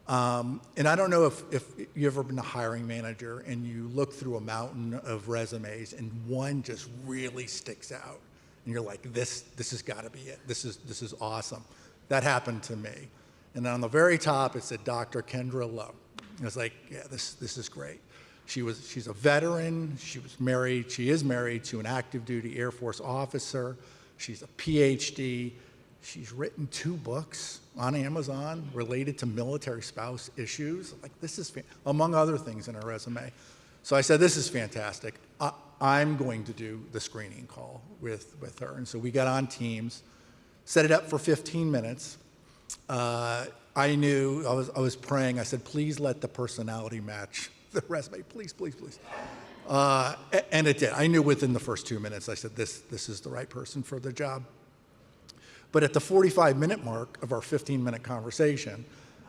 And I don't know if you've ever been a hiring manager and you look through a mountain of resumes and one just really sticks out and you're like, this has got to be it. This is awesome. That happened to me. And on the very top, it said Dr. Kendra Lowe. I was like, yeah, this is great. She's a veteran. She is married to an active duty Air Force officer. She's a PhD. She's written 2 books on Amazon related to military spouse issues. Like, this is, among other things in her resume. So I said, this is fantastic. I'm going to do the screening call with her. And so we got on Teams, set it up for 15 minutes. I knew, I was praying. I said, please let the personality match the resume. Please, please, please. And it did. I knew within the first 2 minutes. I said, this is the right person for the job. But at the 45-minute mark of our 15-minute conversation,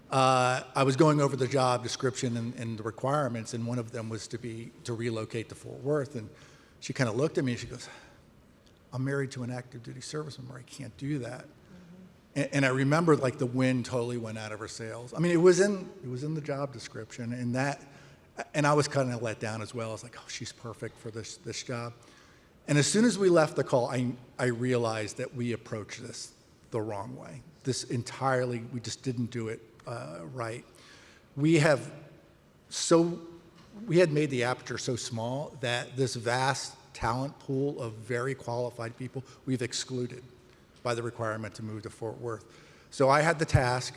I was going over the job description and the requirements, and one of them was to relocate to Fort Worth. And she kind of looked at me and she goes, I'm married to an active duty service member. I can't do that. And I remember, like, the wind totally went out of her sails. I mean, it was in the job description, and I was kind of let down as well. I was like, oh, she's perfect for this job. And as soon as we left the call, I realized that we approached this the wrong way. We just didn't do it right. We had made the aperture so small that this vast talent pool of very qualified people we've excluded by the requirement to move to Fort Worth. So I had the task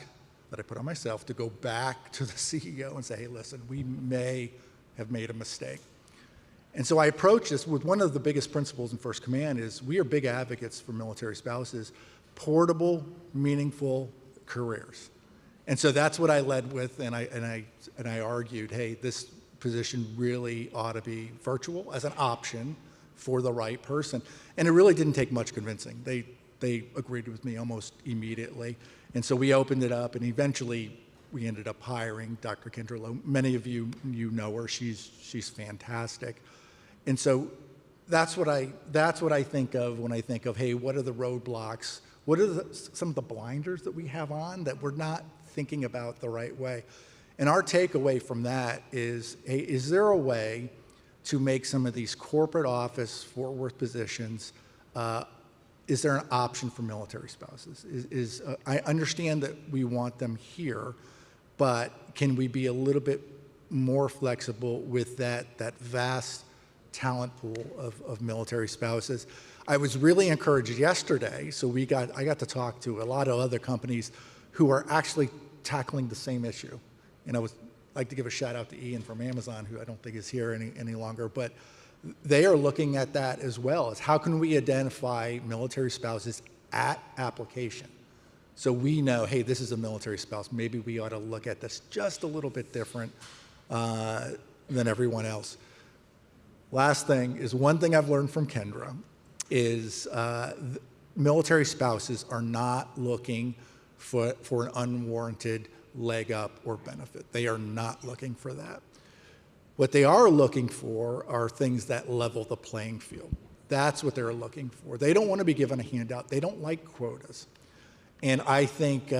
that I put on myself to go back to the CEO and say, hey, listen, we may have made a mistake. And so I approached this with one of the biggest principles in First Command is we are big advocates for military spouses, portable, meaningful careers. And so that's what I led with, and I argued, hey, this position really ought to be virtual as an option for the right person. And it really didn't take much convincing. They agreed with me almost immediately. And so we opened it up, and eventually we ended up hiring Dr. Kendra Lowe. Many of you know her. She's fantastic. And so that's what I think of when I think of, hey, what are the roadblocks? What are some of the blinders that we have on that we're not thinking about the right way? And our takeaway from that is, hey, is there a way to make some of these corporate office Fort Worth positions, is there an option for military spouses? I understand that we want them here, but can we be a little bit more flexible with that vast talent pool of military spouses? I was really encouraged yesterday, so I got to talk to a lot of other companies who are actually tackling the same issue. And I would like to give a shout out to Ian from Amazon, who I don't think is here any longer, but they are looking at that as well, as how can we identify military spouses at application? So we know, hey, this is a military spouse. Maybe we ought to look at this just a little bit different than everyone else. Last thing is, one thing I've learned from Kendra is military spouses are not looking for an unwarranted leg up or benefit. They are not looking for that. What they are looking for are things that level the playing field. That's what they're looking for. They don't want to be given a handout. They don't like quotas. And I think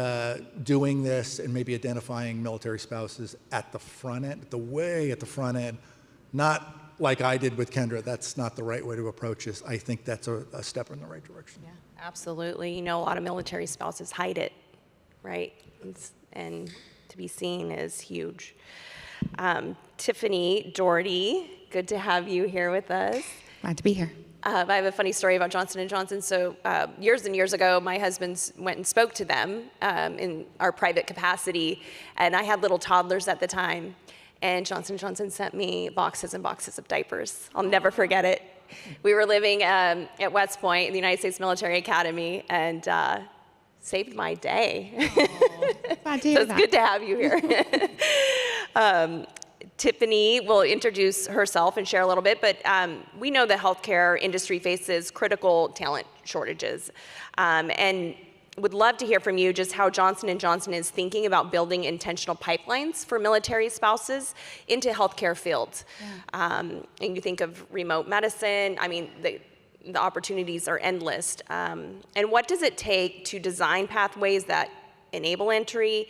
doing this and maybe identifying military spouses at the front end, way at the front end, not like I did with Kendra, that's not the right way to approach this. I think that's a step in the right direction. Yeah, absolutely. You know, a lot of military spouses hide it, right? And to be seen is huge. Tiffany Doherty, good to have you here with us. Glad to be here. I have a funny story about Johnson & Johnson. So years and years ago, my husband went and spoke to them in our private capacity, and I had little toddlers at the time, and Johnson & Johnson sent me boxes and boxes of diapers. I'll never forget it. We were living at West Point in the United States Military Academy, and saved my day. Glad to hear so it's that. good to have you here. Tiffany will introduce herself and share a little bit, but we know the healthcare industry faces critical talent shortages, and would love to hear from you just how Johnson & Johnson is thinking about building intentional pipelines for military spouses into healthcare fields. Yeah. And you think of remote medicine, I mean, the opportunities are endless. And what does it take to design pathways that enable entry,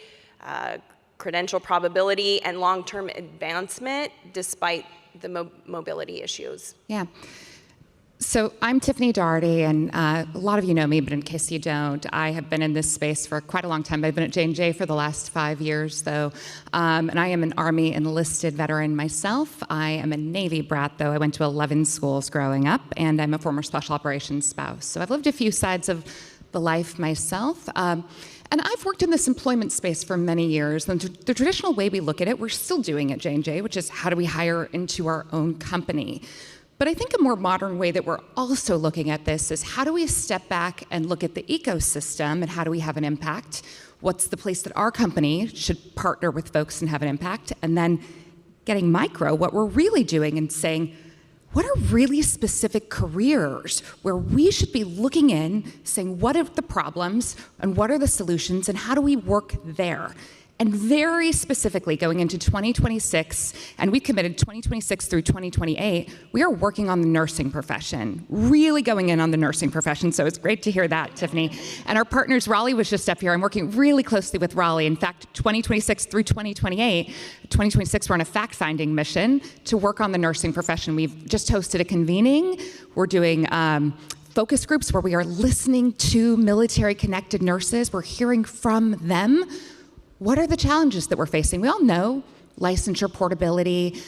credential probability, and long-term advancement despite the mobility issues? Yeah. So I'm Tiffany Doherty, and a lot of you know me, but in case you don't, I have been in this space for quite a long time. I've been at J&J for the last 5 years, though, and I am an Army enlisted veteran myself. I am a Navy brat, though. I went to 11 schools growing up, and I'm a former special operations spouse. So I've lived a few sides of the life myself. And I've worked in this employment space for many years. And the traditional way we look at it, we're still doing at J&J, which is how do we hire into our own company? But I think a more modern way that we're also looking at this is how do we step back and look at the ecosystem and how do we have an impact? What's the place that our company should partner with folks and have an impact? And then getting micro, what we're really doing and saying, what are really specific careers where we should be looking in, saying what are the problems and what are the solutions and how do we work there? And very specifically going into 2026, and we committed 2026 through 2028, we are working on the nursing profession, really going in on the nursing profession. So it's great to hear that, Tiffany. And our partners, Raleigh was just up here. I'm working really closely with Raleigh. In fact, 2026 through 2028, 2026, we're on a fact-finding mission to work on the nursing profession. We've just hosted a convening. We're doing focus groups where we are listening to military-connected nurses. We're hearing from them. What are the challenges that we're facing? We all know licensure, portability,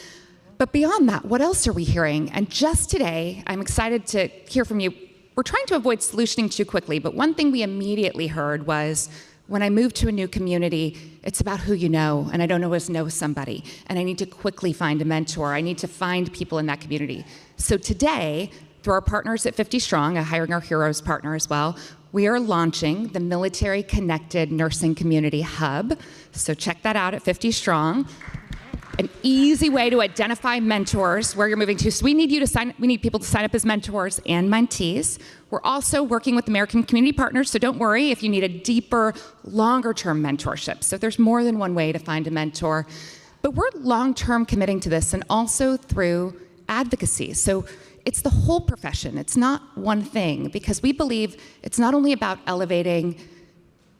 but beyond that, what else are we hearing? And just today, I'm excited to hear from you. We're trying to avoid solutioning too quickly, but one thing we immediately heard was, when I move to a new community, it's about who you know, and I don't always know somebody, and I need to quickly find a mentor. I need to find people in that community. So today, through our partners at 50 Strong, a Hiring Our Heroes partner as well, we are launching the Military Connected Nursing Community Hub. So check that out at 50 Strong. An easy way to identify mentors where you're moving to. So we need people to sign up as mentors and mentees. We're also working with American Community Partners, so don't worry if you need a deeper, longer-term mentorship. So there's more than one way to find a mentor. But we're long-term committing to this, and also through advocacy. So it's the whole profession. It's not one thing, because we believe it's not only about elevating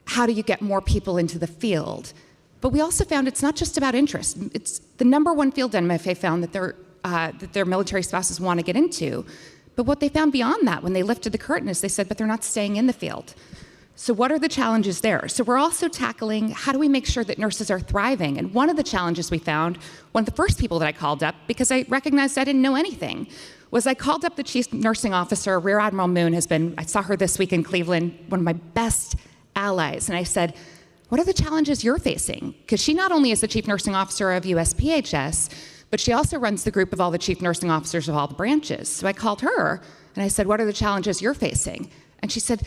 how do you get more people into the field, but we also found it's not just about interest. It's the number one field MFA found that their military spouses want to get into. But what they found beyond that when they lifted the curtain is they said, but they're not staying in the field. So what are the challenges there? So we're also tackling how do we make sure that nurses are thriving? And one of the challenges we found, one of the first people that I called up, because I recognized I didn't know anything, was I called up the Chief Nursing Officer. Rear Admiral Moon I saw her this week in Cleveland, one of my best allies. And I said, what are the challenges you're facing? Because she not only is the Chief Nursing Officer of USPHS, but she also runs the group of all the Chief Nursing Officers of all the branches. So I called her and I said, what are the challenges you're facing? And she said,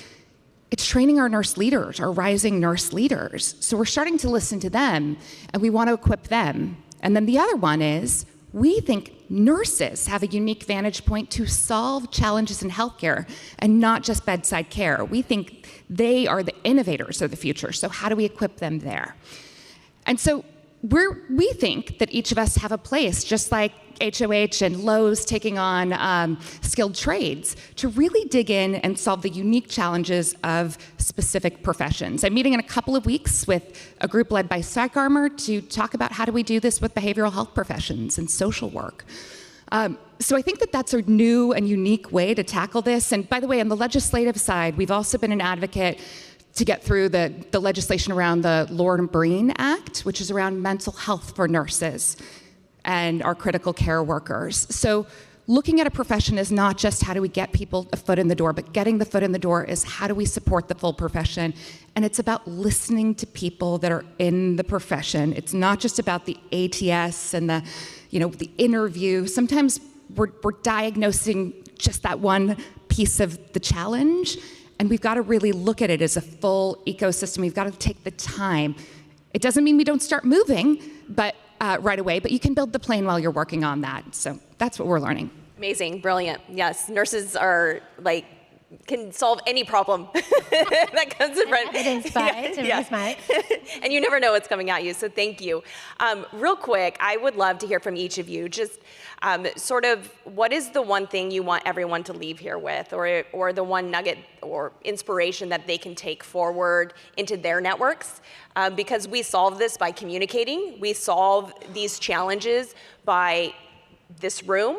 it's training our nurse leaders, our rising nurse leaders. So we're starting to listen to them, and we want to equip them. And then the other one is, we think nurses have a unique vantage point to solve challenges in healthcare and not just bedside care. We think they are the innovators of the future. So how do we equip them there? And so we think that each of us have a place, just like HOH and Lowe's taking on skilled trades, to really dig in and solve the unique challenges of specific professions. I'm meeting in a couple of weeks with a group led by PsychArmor to talk about how do we do this with behavioral health professions and social work. So I think that that's a new and unique way to tackle this. And by the way, on the legislative side, we've also been an advocate to get through the legislation around the Lord Breen Act, which is around mental health for nurses and our critical care workers. So looking at a profession is not just how do we get people a foot in the door, but getting the foot in the door is how do we support the full profession. And it's about listening to people that are in the profession. It's not just about the ATS and the interview. Sometimes we're diagnosing just that one piece of the challenge, and we've got to really look at it as a full ecosystem. We've got to take the time. It doesn't mean we don't start moving, but right away, but you can build the plane while you're working on that. So that's what we're learning. Amazing, brilliant. Yes, nurses are can solve any problem that comes in front. It inspires. And you never know what's coming at you, so thank you. Real quick, I would love to hear from each of you. Just sort of, what is the one thing you want everyone to leave here with, or the one nugget or inspiration that they can take forward into their networks? Because we solve this by communicating. We solve these challenges by this room,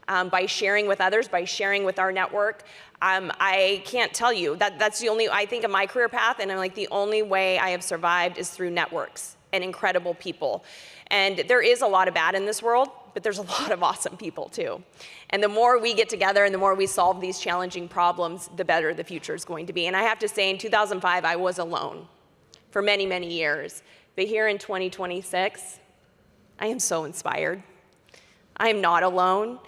by sharing with others, by sharing with our network. I can't tell you that's the only, I think, of my career path, and I'm like, the only way I have survived is through networks and incredible people. And there is a lot of bad in this world, but there's a lot of awesome people too. And the more we get together and the more we solve these challenging problems, the better the future is going to be. And I have to say, in 2005, I was alone for many, many years. But here in 2026, I am so inspired. I am not alone.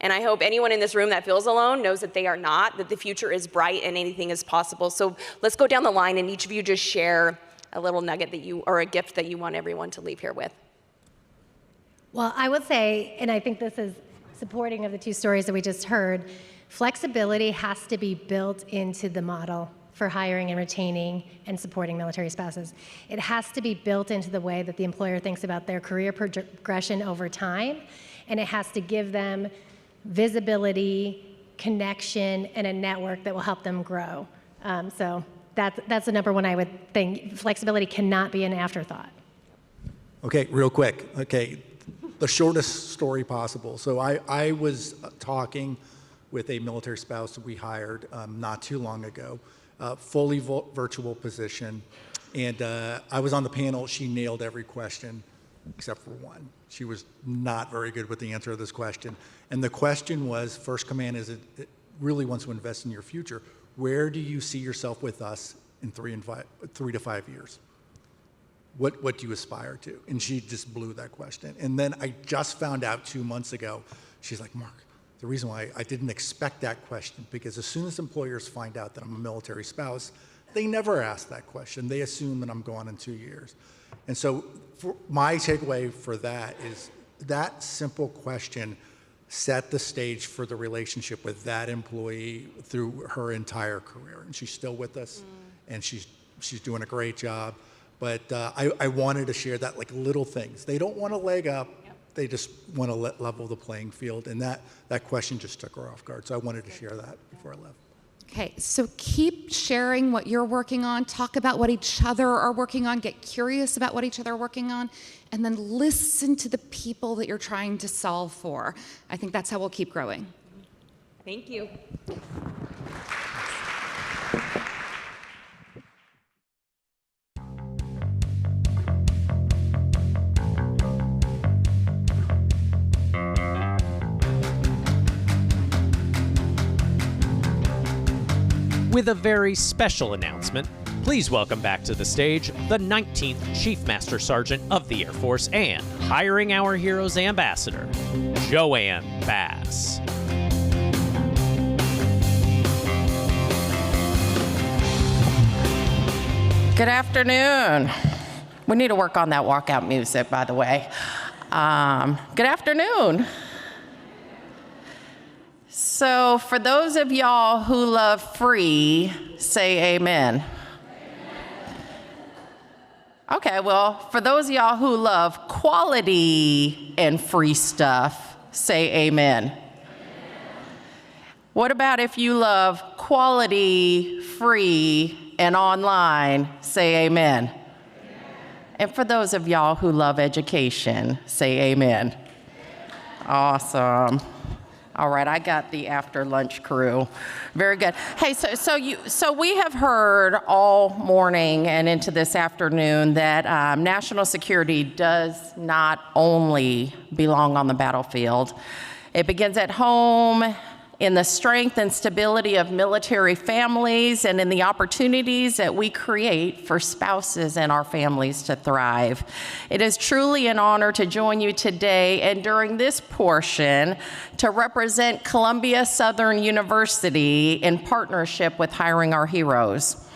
And I hope anyone in this room that feels alone knows that they are not, that the future is bright and anything is possible. So let's go down the line and each of you just share a little nugget or a gift that you want everyone to leave here with. Well, I would say, and I think this is supporting of the two stories that we just heard, flexibility has to be built into the model for hiring and retaining and supporting military spouses. It has to be built into the way that the employer thinks about their career progression over time, and it has to give them visibility, connection, and a network that will help them grow. So that's the number one I would think. Flexibility cannot be an afterthought. Okay, real quick. Okay, the shortest story possible. So I was talking with a military spouse that we hired not too long ago, fully virtual position, and I was on the panel. She nailed every question except for one. She was not very good with the answer to this question. And the question was, first command is, it really wants to invest in your future. Where do you see yourself with us in 3 to 5 years? What do you aspire to? And she just blew that question. And then I just found out 2 months ago, she's like, Mark, the reason why I didn't expect that question, because as soon as employers find out that I'm a military spouse, they never ask that question. They assume that I'm gone in 2 years. And so my takeaway for that is that simple question set the stage for the relationship with that employee through her entire career. And she's still with us, and she's doing a great job. But I wanted to share that, like, little things. They don't want a leg up. Yep. They just want to level the playing field. And that question just took her off guard. So I wanted to share that before I left. Okay, so keep sharing what you're working on, talk about what each other are working on, get curious about what each other are working on, and then listen to the people that you're trying to solve for. I think that's how we'll keep growing. Thank you. With a very special announcement, please welcome back to the stage the 19th Chief Master Sergeant of the Air Force and Hiring Our Heroes Ambassador, Joanne Bass. Good afternoon. We need to work on that walkout music, by the way. Good afternoon. So for those of y'all who love free, say amen. Okay, well, for those of y'all who love quality and free stuff, say amen. What about if you love quality, free, and online, say amen. And for those of y'all who love education, say amen. Awesome. All right, I got the after lunch crew. Very good. Hey, so we have heard all morning and into this afternoon that national security does not only belong on the battlefield. It begins at home, in the strength and stability of military families, and in the opportunities that we create for spouses and our families to thrive. It is truly an honor to join you today and during this portion to represent Columbia Southern University in partnership with Hiring Our Heroes.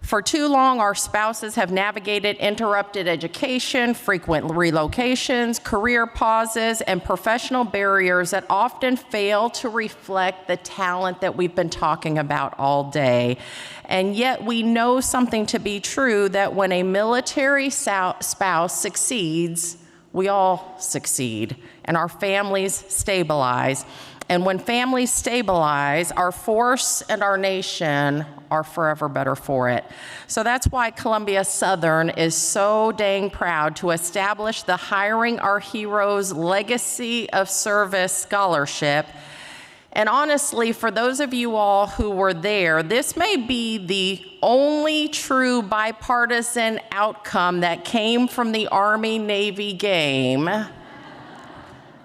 For too long, our spouses have navigated interrupted education, frequent relocations, career pauses, and professional barriers that often fail to reflect the talent that we've been talking about all day. And yet we know something to be true, that when a military spouse succeeds, we all succeed, and our families stabilize. And when families stabilize, our force and our nation are forever better for it. So that's why Columbia Southern is so dang proud to establish the Hiring Our Heroes Legacy of Service Scholarship. And honestly, for those of you all who were there, this may be the only true bipartisan outcome that came from the Army-Navy game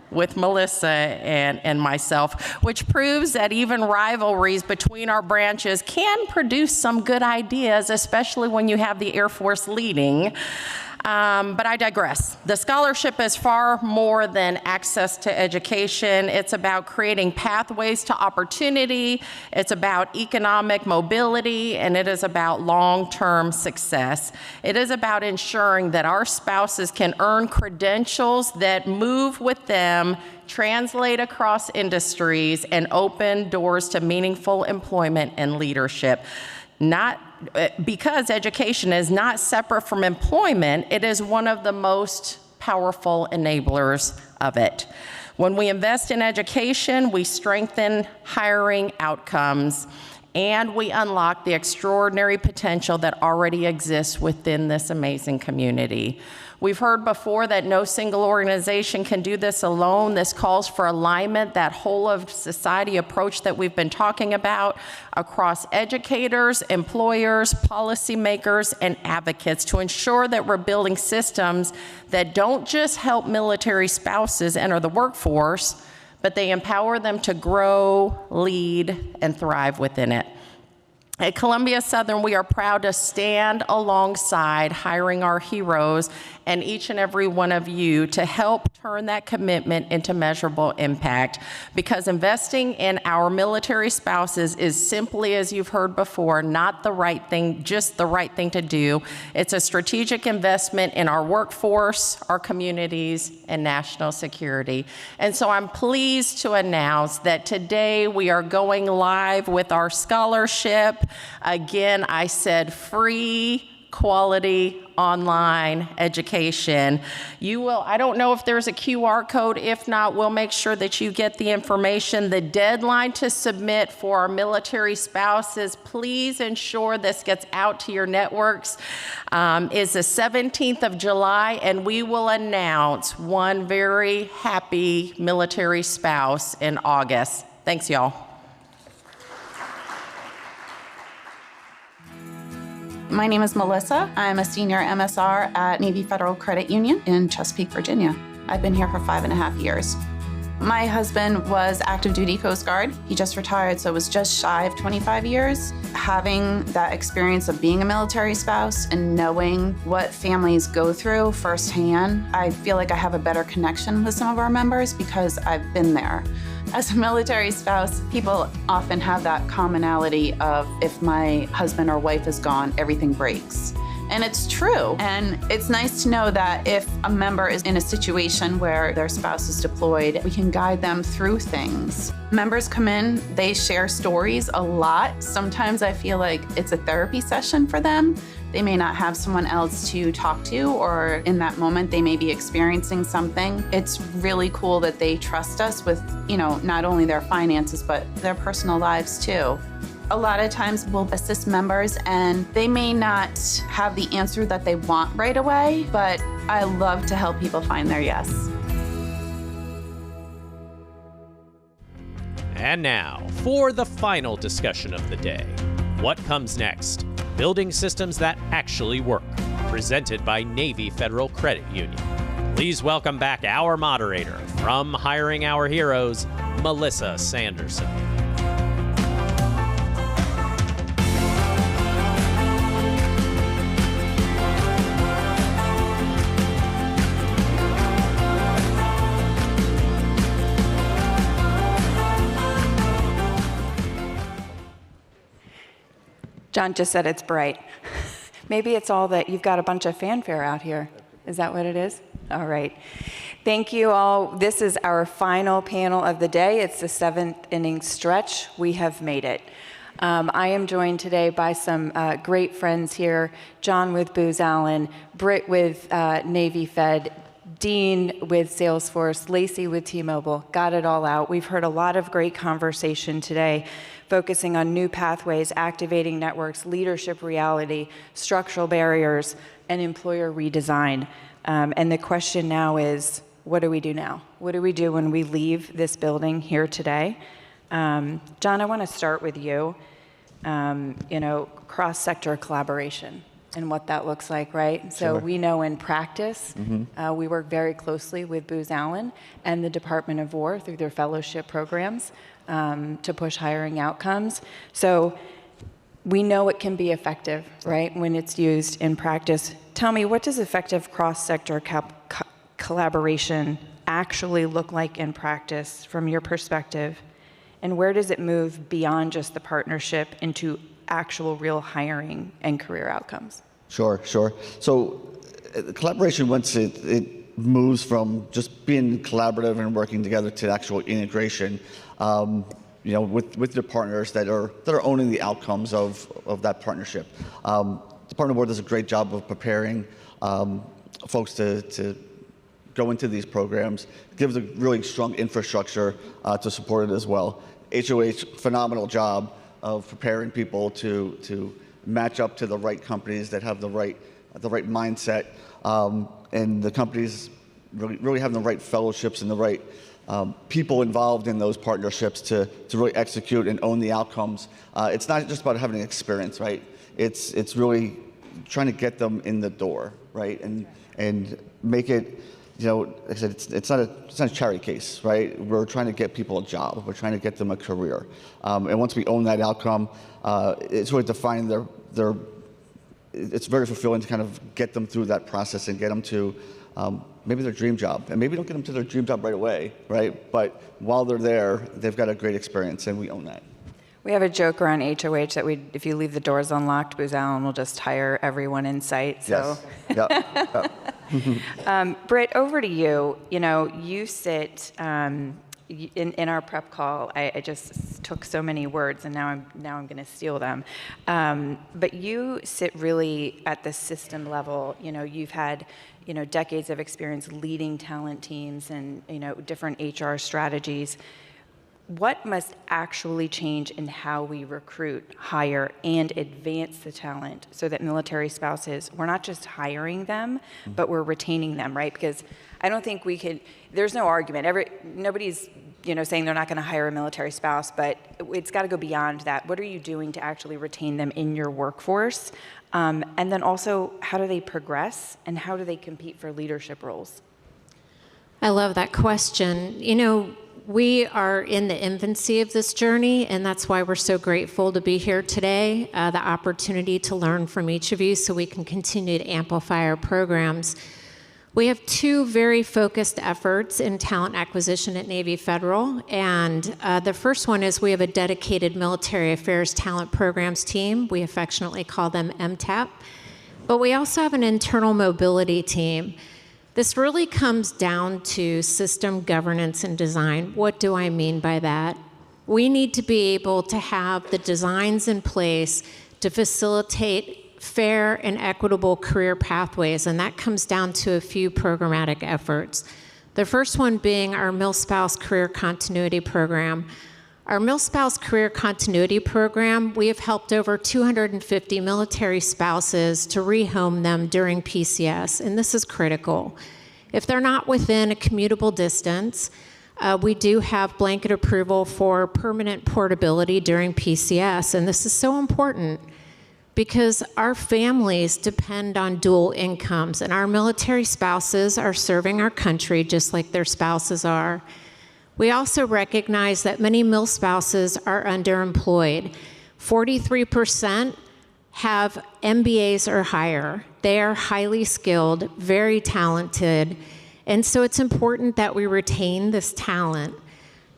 with Melissa and myself, which proves that even rivalries between our branches can produce some good ideas, especially when you have the Air Force leading. But I digress. The scholarship is far more than access to education. It's about creating pathways to opportunity. It's about economic mobility, and it is about long-term success. It is about ensuring that our spouses can earn credentials that move with them, translate across industries, and open doors to meaningful employment and leadership. Because education is not separate from employment, it is one of the most powerful enablers of it. When we invest in education, we strengthen hiring outcomes, and we unlock the extraordinary potential that already exists within this amazing community. We've heard before that no single organization can do this alone. This calls for alignment, that whole of society approach that we've been talking about across educators, employers, policymakers, and advocates to ensure that we're building systems that don't just help military spouses enter the workforce, but they empower them to grow, lead, and thrive within it. At Columbia Southern, we are proud to stand alongside Hiring Our Heroes and each and every one of you to help turn that commitment into measurable impact, because investing in our military spouses is simply, as you've heard before, not the right thing, just the right thing to do. It's a strategic investment in our workforce, our communities, and national security. And so I'm pleased to announce that today we are going live with our scholarship. Again, I said free, quality online education. I don't know if there's a QR code. If not, we'll make sure that you get the information. The deadline to submit for our military spouses, please ensure this gets out to your networks, is the 17th of July, and we will announce one very happy military spouse in August. Thanks, y'all. My name is Melissa. I'm a senior MSR at Navy Federal Credit Union in Chesapeake, Virginia. I've been here for 5.5 years. My husband was active duty Coast Guard. He just retired, so it was just shy of 25 years. Having that experience of being a military spouse and knowing what families go through firsthand, I feel like I have a better connection with some of our members because I've been there. As a military spouse, people often have that commonality of if my husband or wife is gone, everything breaks. And it's true. And it's nice to know that if a member is in a situation where their spouse is deployed, we can guide them through things. Members come in, they share stories a lot. Sometimes I feel like it's a therapy session for them. They may not have someone else to talk to, or in that moment they may be experiencing something. It's really cool that they trust us with, not only their finances, but their personal lives too. A lot of times we'll assist members and they may not have the answer that they want right away, but I love to help people find their yes. And now, for the final discussion of the day. What comes next? Building systems that actually work. Presented by Navy Federal Credit Union. Please welcome back our moderator, from Hiring Our Heroes, Melissa Sanderson. John just said it's bright. Maybe it's all that you've got a bunch of fanfare out here. Is that what it is? All right. Thank you all. This is our final panel of the day. It's the 7th inning stretch. We have made it. I am joined today by some great friends here. John with Booz Allen, Britt with Navy Fed, Dean with Salesforce, Lacey with T-Mobile. Got it all out. We've heard a lot of great conversation today, focusing on new pathways, activating networks, leadership reality, structural barriers, and employer redesign. And the question now is, what do we do now? What do we do when we leave this building here today? John, I want to start with you. Cross-sector collaboration and what that looks like, right? So Sure. we know in practice, we work very closely with Booz Allen and the Department of War through their fellowship programs to push hiring outcomes. So we know it can be effective, right, when it's used in practice. Tell me, what does effective cross-sector collaboration actually look like in practice from your perspective? And where does it move beyond just the partnership into actual real hiring and career outcomes? Sure. So collaboration, once it moves from just being collaborative and working together to actual integration, with your partners that are owning the outcomes of that partnership. Department of War does a great job of preparing folks to go into these programs, gives a really strong infrastructure to support it as well. HOH, phenomenal job of preparing people to match up to the right companies that have the right mindset, and the companies really having the right fellowships and the right people involved in those partnerships to really execute and own the outcomes. It's not just about having an experience, right? It's really trying to get them in the door, right? And make it, like I said, it's not a charity case, right? We're trying to get people a job. We're trying to get them a career. And once we own that outcome, it's really defining their it's very fulfilling to kind of get them through that process and get them to maybe their dream job. And maybe don't get them to their dream job right away, right? But while they're there, they've got a great experience, and we own that. We have a joke around HOH that if you leave the doors unlocked, Booz Allen will just hire everyone in sight. So. Yes. Yep. Britt, over to you. You sit in our prep call. I just took so many words, and now I'm going to steal them. But you sit really at the system level. You've had decades of experience leading talent teams and different HR strategies. What must actually change in how we recruit, hire, and advance the talent so that military spouses, we're not just hiring them, but we're retaining them, right? Because I don't think we could, there's no argument. Nobody's saying they're not going to hire a military spouse, but it's got to go beyond that. What are you doing to actually retain them in your workforce? And then also, how do they progress, and how do they compete for leadership roles? I love that question. We are in the infancy of this journey, and that's why we're so grateful to be here today, the opportunity to learn from each of you so we can continue to amplify our programs. We have two very focused efforts in talent acquisition at Navy Federal, and the first one is we have a dedicated military affairs talent programs team. We affectionately call them MTAP, but we also have an internal mobility team. This really comes down to system governance and design. What do I mean by that? We need to be able to have the designs in place to facilitate fair and equitable career pathways, and that comes down to a few programmatic efforts. The first one being our MilSpouse Career Continuity Program. Our MilSpouse Career Continuity Program, we have helped over 250 military spouses to rehome them during PCS, and this is critical. If they're not within a commutable distance, we do have blanket approval for permanent portability during PCS, and this is so important. because our families depend on dual incomes, and our military spouses are serving our country just like their spouses are. We also recognize that many mil spouses are underemployed. 43% have MBAs or higher. They are highly skilled, very talented, and so it's important that we retain this talent.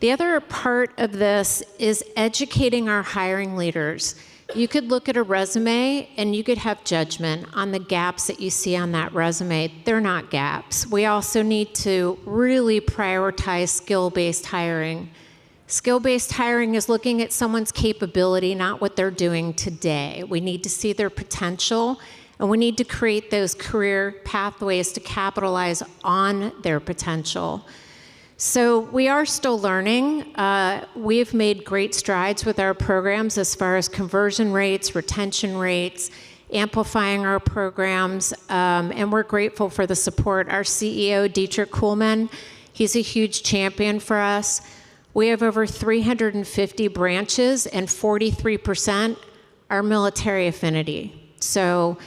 The other part of this is educating our hiring leaders. You could look at a resume and you could have judgment on the gaps that you see on that resume. They're not gaps. We also need to really prioritize skill-based hiring. Skill-based hiring is looking at someone's capability, not what they're doing today. We need to see their potential, and we need to create those career pathways to capitalize on their potential. So we are still learning. We've made great strides with our programs as far as conversion rates, retention rates, amplifying our programs, and we're grateful for the support. Our CEO, Dietrich Kuhlmann, he's a huge champion for us. We have over 350 branches, and 43% are military affinity. So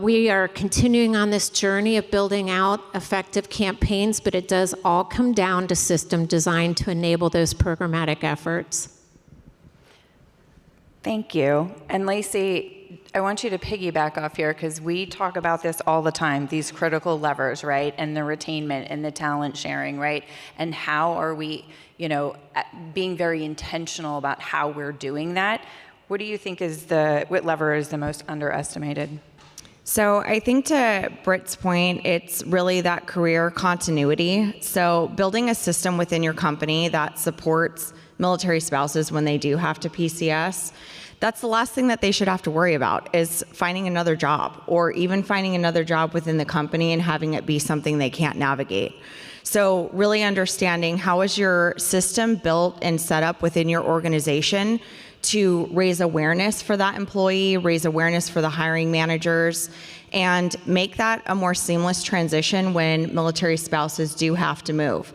we are continuing on this journey of building out effective campaigns, but it does all come down to system design to enable those programmatic efforts. Thank you. And Lacey, I want you to piggyback off here because we talk about this all the time, these critical levers, right? And the retainment and the talent sharing, right? And how are we, being very intentional about how we're doing that? What do you think what lever is the most underestimated? So I think to Britt's point, it's really that career continuity. So building a system within your company that supports military spouses when they do have to PCS, that's the last thing that they should have to worry about is finding another job or even finding another job within the company and having it be something they can't navigate. So really understanding how is your system built and set up within your organization to raise awareness for that employee, raise awareness for the hiring managers, and make that a more seamless transition when military spouses do have to move.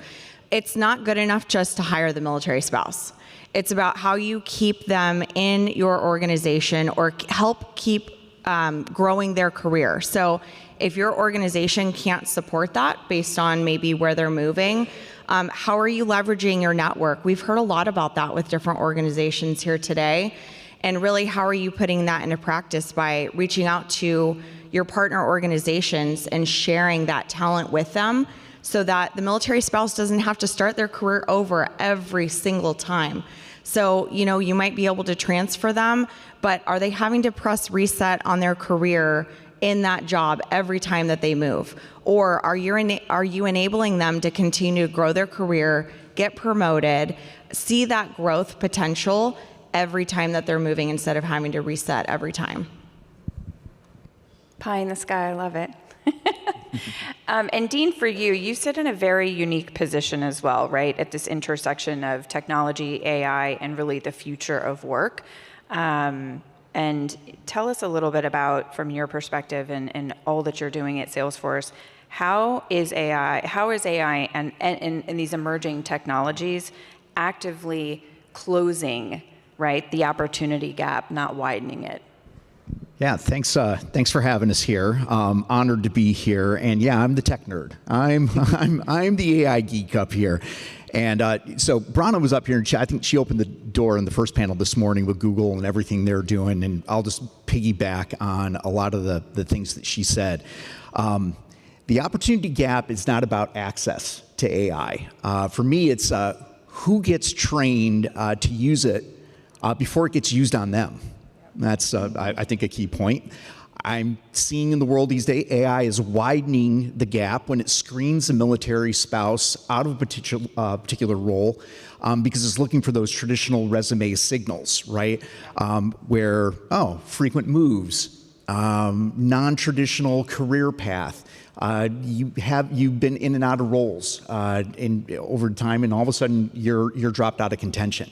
It's not good enough just to hire the military spouse. It's about how you keep them in your organization or help keep growing their career. So if your organization can't support that based on maybe where they're moving, how are you leveraging your network? We've heard a lot about that with different organizations here today. And really, how are you putting that into practice by reaching out to your partner organizations and sharing that talent with them so that the military spouse doesn't have to start their career over every single time. So, you might be able to transfer them, but are they having to press reset on their career in that job every time that they move? Or are you enabling them to continue to grow their career, get promoted, see that growth potential every time that they're moving instead of having to reset every time? Pie in the sky, I love it. And Dean, for you, you sit in a very unique position as well, right? At this intersection of technology, AI, and really the future of work. And tell us a little bit about, from your perspective and all that you're doing at Salesforce, how is AI and these emerging technologies actively closing, right, the opportunity gap, not widening it? Yeah, thanks for having us here. Honored to be here. And yeah, I'm the tech nerd. I'm the AI geek up here. And so Brana was up here, and I think she opened the door in the first panel this morning with Google and everything they're doing. And I'll just piggyback on a lot of the things that she said. The opportunity gap is not about access to AI. For me, it's who gets trained to use it before it gets used on them. That's, I think, a key point. I'm seeing in the world these days, AI is widening the gap when it screens a military spouse out of a particular role because it's looking for those traditional resume signals, right? Where, frequent moves, non-traditional career path. You've been in and out of roles over time, and all of a sudden you're dropped out of contention.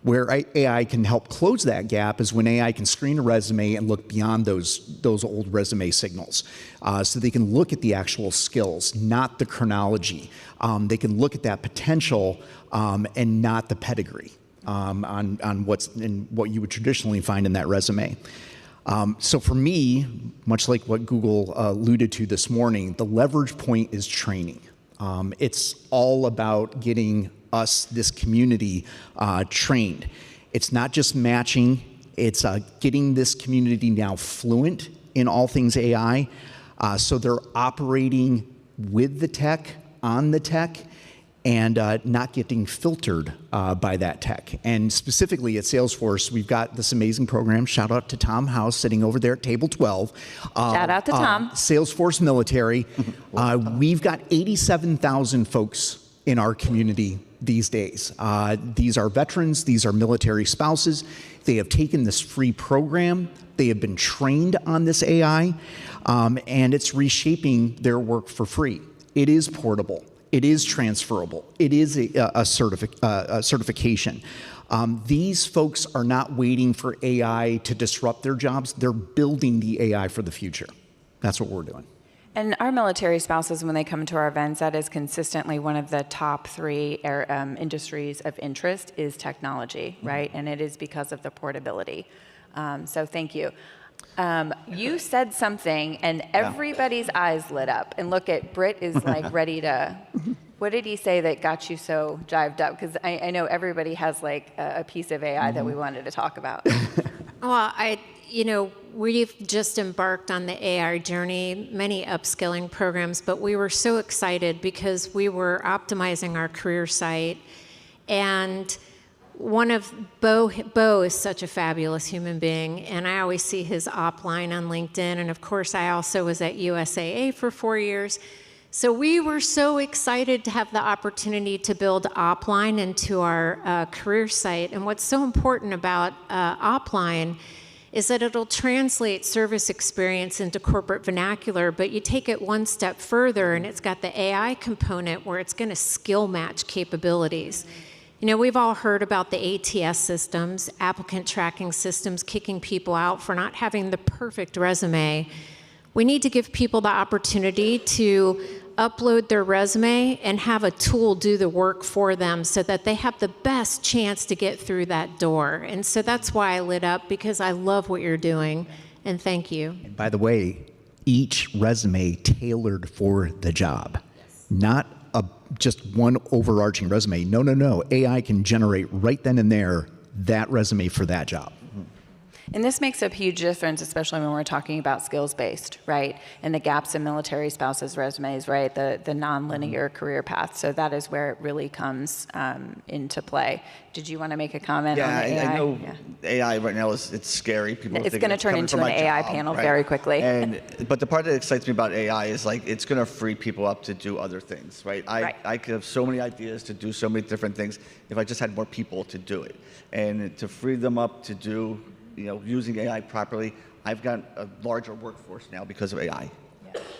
Where AI can help close that gap is when AI can screen a resume and look beyond those old resume signals. So they can look at the actual skills, not the chronology. They can look at that potential and not the pedigree on what you would traditionally find in that resume. So for me, much like what Google alluded to this morning, the leverage point is training. It's all about getting us, this community, trained. It's not just matching, it's getting this community now fluent in all things AI, so they're operating with the tech, on the tech, and not getting filtered by that tech. And specifically at Salesforce, we've got this amazing program. Shout out to Tom House sitting over there at table 12. Shout out to Tom. Salesforce Military. We've got 87,000 folks in our community these days. These are veterans, these are military spouses. They have taken this free program. They have been trained on this AI, and it's reshaping their work for free. It is portable. It is transferable. It is a certification. These folks are not waiting for AI to disrupt their jobs. They're building the AI for the future. That's what we're doing. And our military spouses, when they come to our events, that is consistently one of the top 3 industries of interest is technology, right? And it is because of the portability. So thank you. You said something, and everybody's eyes lit up. And look at Britt is like ready to. What did he say that got you so jived up? Because I know everybody has like a piece of AI that we wanted to talk about. Well, we've just embarked on the AI journey, many upskilling programs, but we were so excited because we were optimizing our career site, and Bo is such a fabulous human being, and I always see his op line on LinkedIn, and of course I also was at USAA for 4 years. So we were so excited to have the opportunity to build Opline into our career site. And what's so important about Opline is that it'll translate service experience into corporate vernacular, but you take it one step further and it's got the AI component where it's going to skill match capabilities. We've all heard about the ATS systems, applicant tracking systems, kicking people out for not having the perfect resume. We need to give people the opportunity to upload their resume and have a tool do the work for them so that they have the best chance to get through that door. And so that's why I lit up, because I love what you're doing, and thank you. And by the way, each resume tailored for the job, not just one overarching resume. No. AI can generate right then and there that resume for that job. And this makes a huge difference, especially when we're talking about skills-based, right? And the gaps in military spouses' resumes, right? The non-linear career path. So that is where it really comes into play. Did you want to make a comment on the AI? I know AI right now it's scary. People it's going to turn into an AI panel very quickly. But the part that excites me about AI is like it's going to free people up to do other things, right? I could have so many ideas to do so many different things if I just had more people to do it. And to free them up to do using AI properly, I've got a larger workforce now because of AI.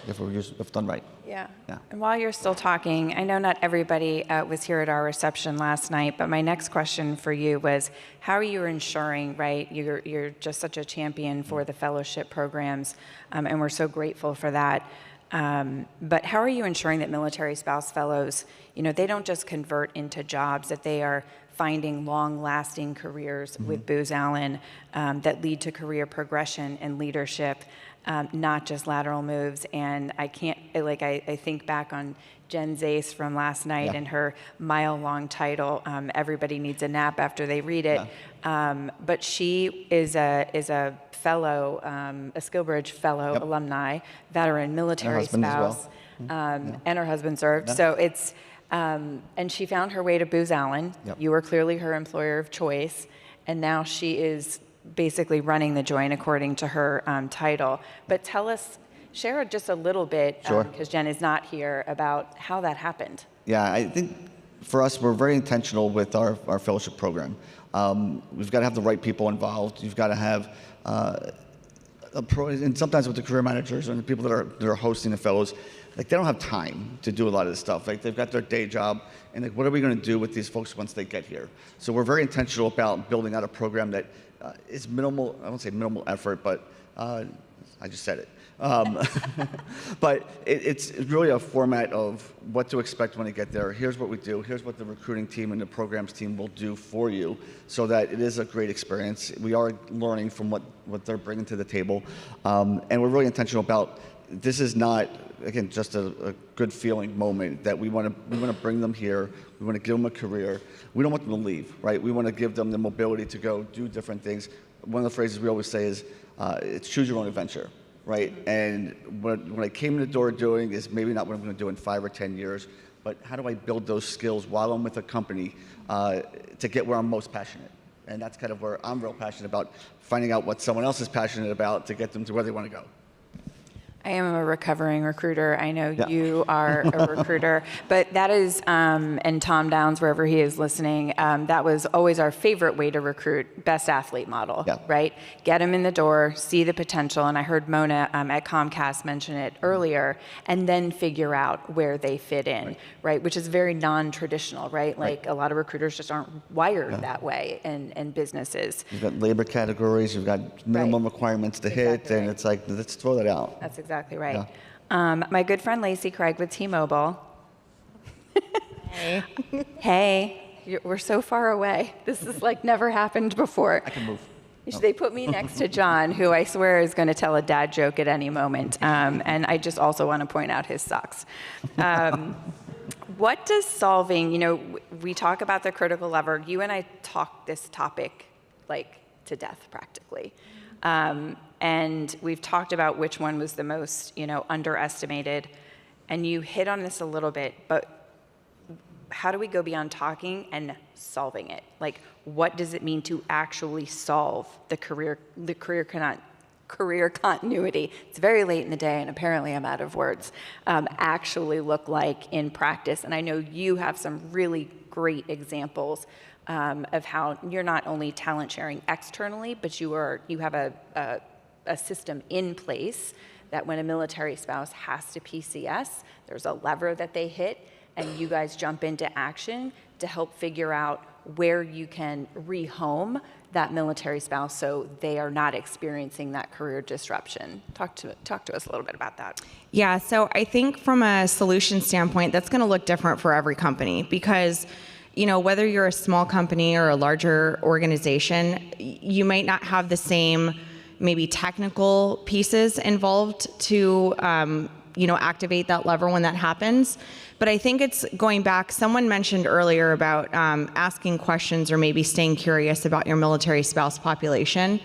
If done right. Yeah. And while you're still talking, I know not everybody was here at our reception last night, but my next question for you was, how are you ensuring, right? You're just such a champion for the fellowship programs, and we're so grateful for that. But how are you ensuring that military spouse fellows, they don't just convert into jobs, that they are finding long-lasting careers with Booz Allen that lead to career progression and leadership, not just lateral moves? And I think back on Jen Zace from last night and her mile-long title, Everybody Needs a Nap After They Read It. But she is a fellow, a SkillBridge fellow alumni, veteran military spouse, and her husband served. So it's, and she found her way to Booz Allen. You were clearly her employer of choice, and now she is basically running the joint according to her title. But share just a little bit, because Jen is not here, about how that happened. Yeah, I think for us, we're very intentional with our fellowship program. We've got to have the right people involved. You've got to have and sometimes with the career managers and the people that are hosting the fellows, like they don't have time to do a lot of this stuff. Like they've got their day job, and like what are we going to do with these folks once they get here? So we're very intentional about building out a program that is minimal. I won't say minimal effort, but I just said it. But it's really a format of what to expect when you get there. Here's what we do. Here's what the recruiting team and the programs team will do for you so that it is a great experience. We are learning from what they're bringing to the table. And we're really intentional about this is not, again, just a good feeling moment that we want to bring them here. We want to give them a career. We don't want them to leave, right? We want to give them the mobility to go do different things. One of the phrases we always say is, it's choose your own adventure, right? And what I came in the door doing is maybe not what I'm going to do in 5 or 10 years, but how do I build those skills while I'm with a company to get where I'm most passionate? And that's kind of where I'm real passionate about, finding out what someone else is passionate about to get them to where they want to go. I am a recovering recruiter. I know you are a recruiter, but that is, and Tom Downs, wherever he is listening, that was always our favorite way to recruit, best athlete model, right? Get them in the door, see the potential, and I heard Mona at Comcast mention it earlier, and then figure out where they fit in, right? Which is very non-traditional, right? Like a lot of recruiters just aren't wired that way in businesses. You've got labor categories, you've got minimum requirements to hit, and it's like, let's throw that out. That's exactly right. My good friend Lacey Craig with T-Mobile. Hey. Hey, we're so far away. This is like never happened before. I can move. They put me next to John, who I swear is going to tell a dad joke at any moment. And I just also want to point out his socks. What does solving, we talk about the critical lever. You and I talk this topic like to death practically. And we've talked about which one was the most, underestimated. And you hit on this a little bit, but how do we go beyond talking and solving it? Like, what does it mean to actually solve the career continuity? It's very late in the day, and apparently I'm out of words. Actually look like in practice. And I know you have some really great examples of how you're not only talent sharing externally, but you have a system in place that when a military spouse has to PCS, there's a lever that they hit, and you guys jump into action to help figure out where you can rehome that military spouse so they are not experiencing that career disruption. Talk to us a little bit about that. Yeah, so I think from a solution standpoint, that's going to look different for every company because whether you're a small company or a larger organization, you might not have the same maybe technical pieces involved to activate that lever when that happens. But I think it's going back, someone mentioned earlier about asking questions or maybe staying curious about your military spouse population.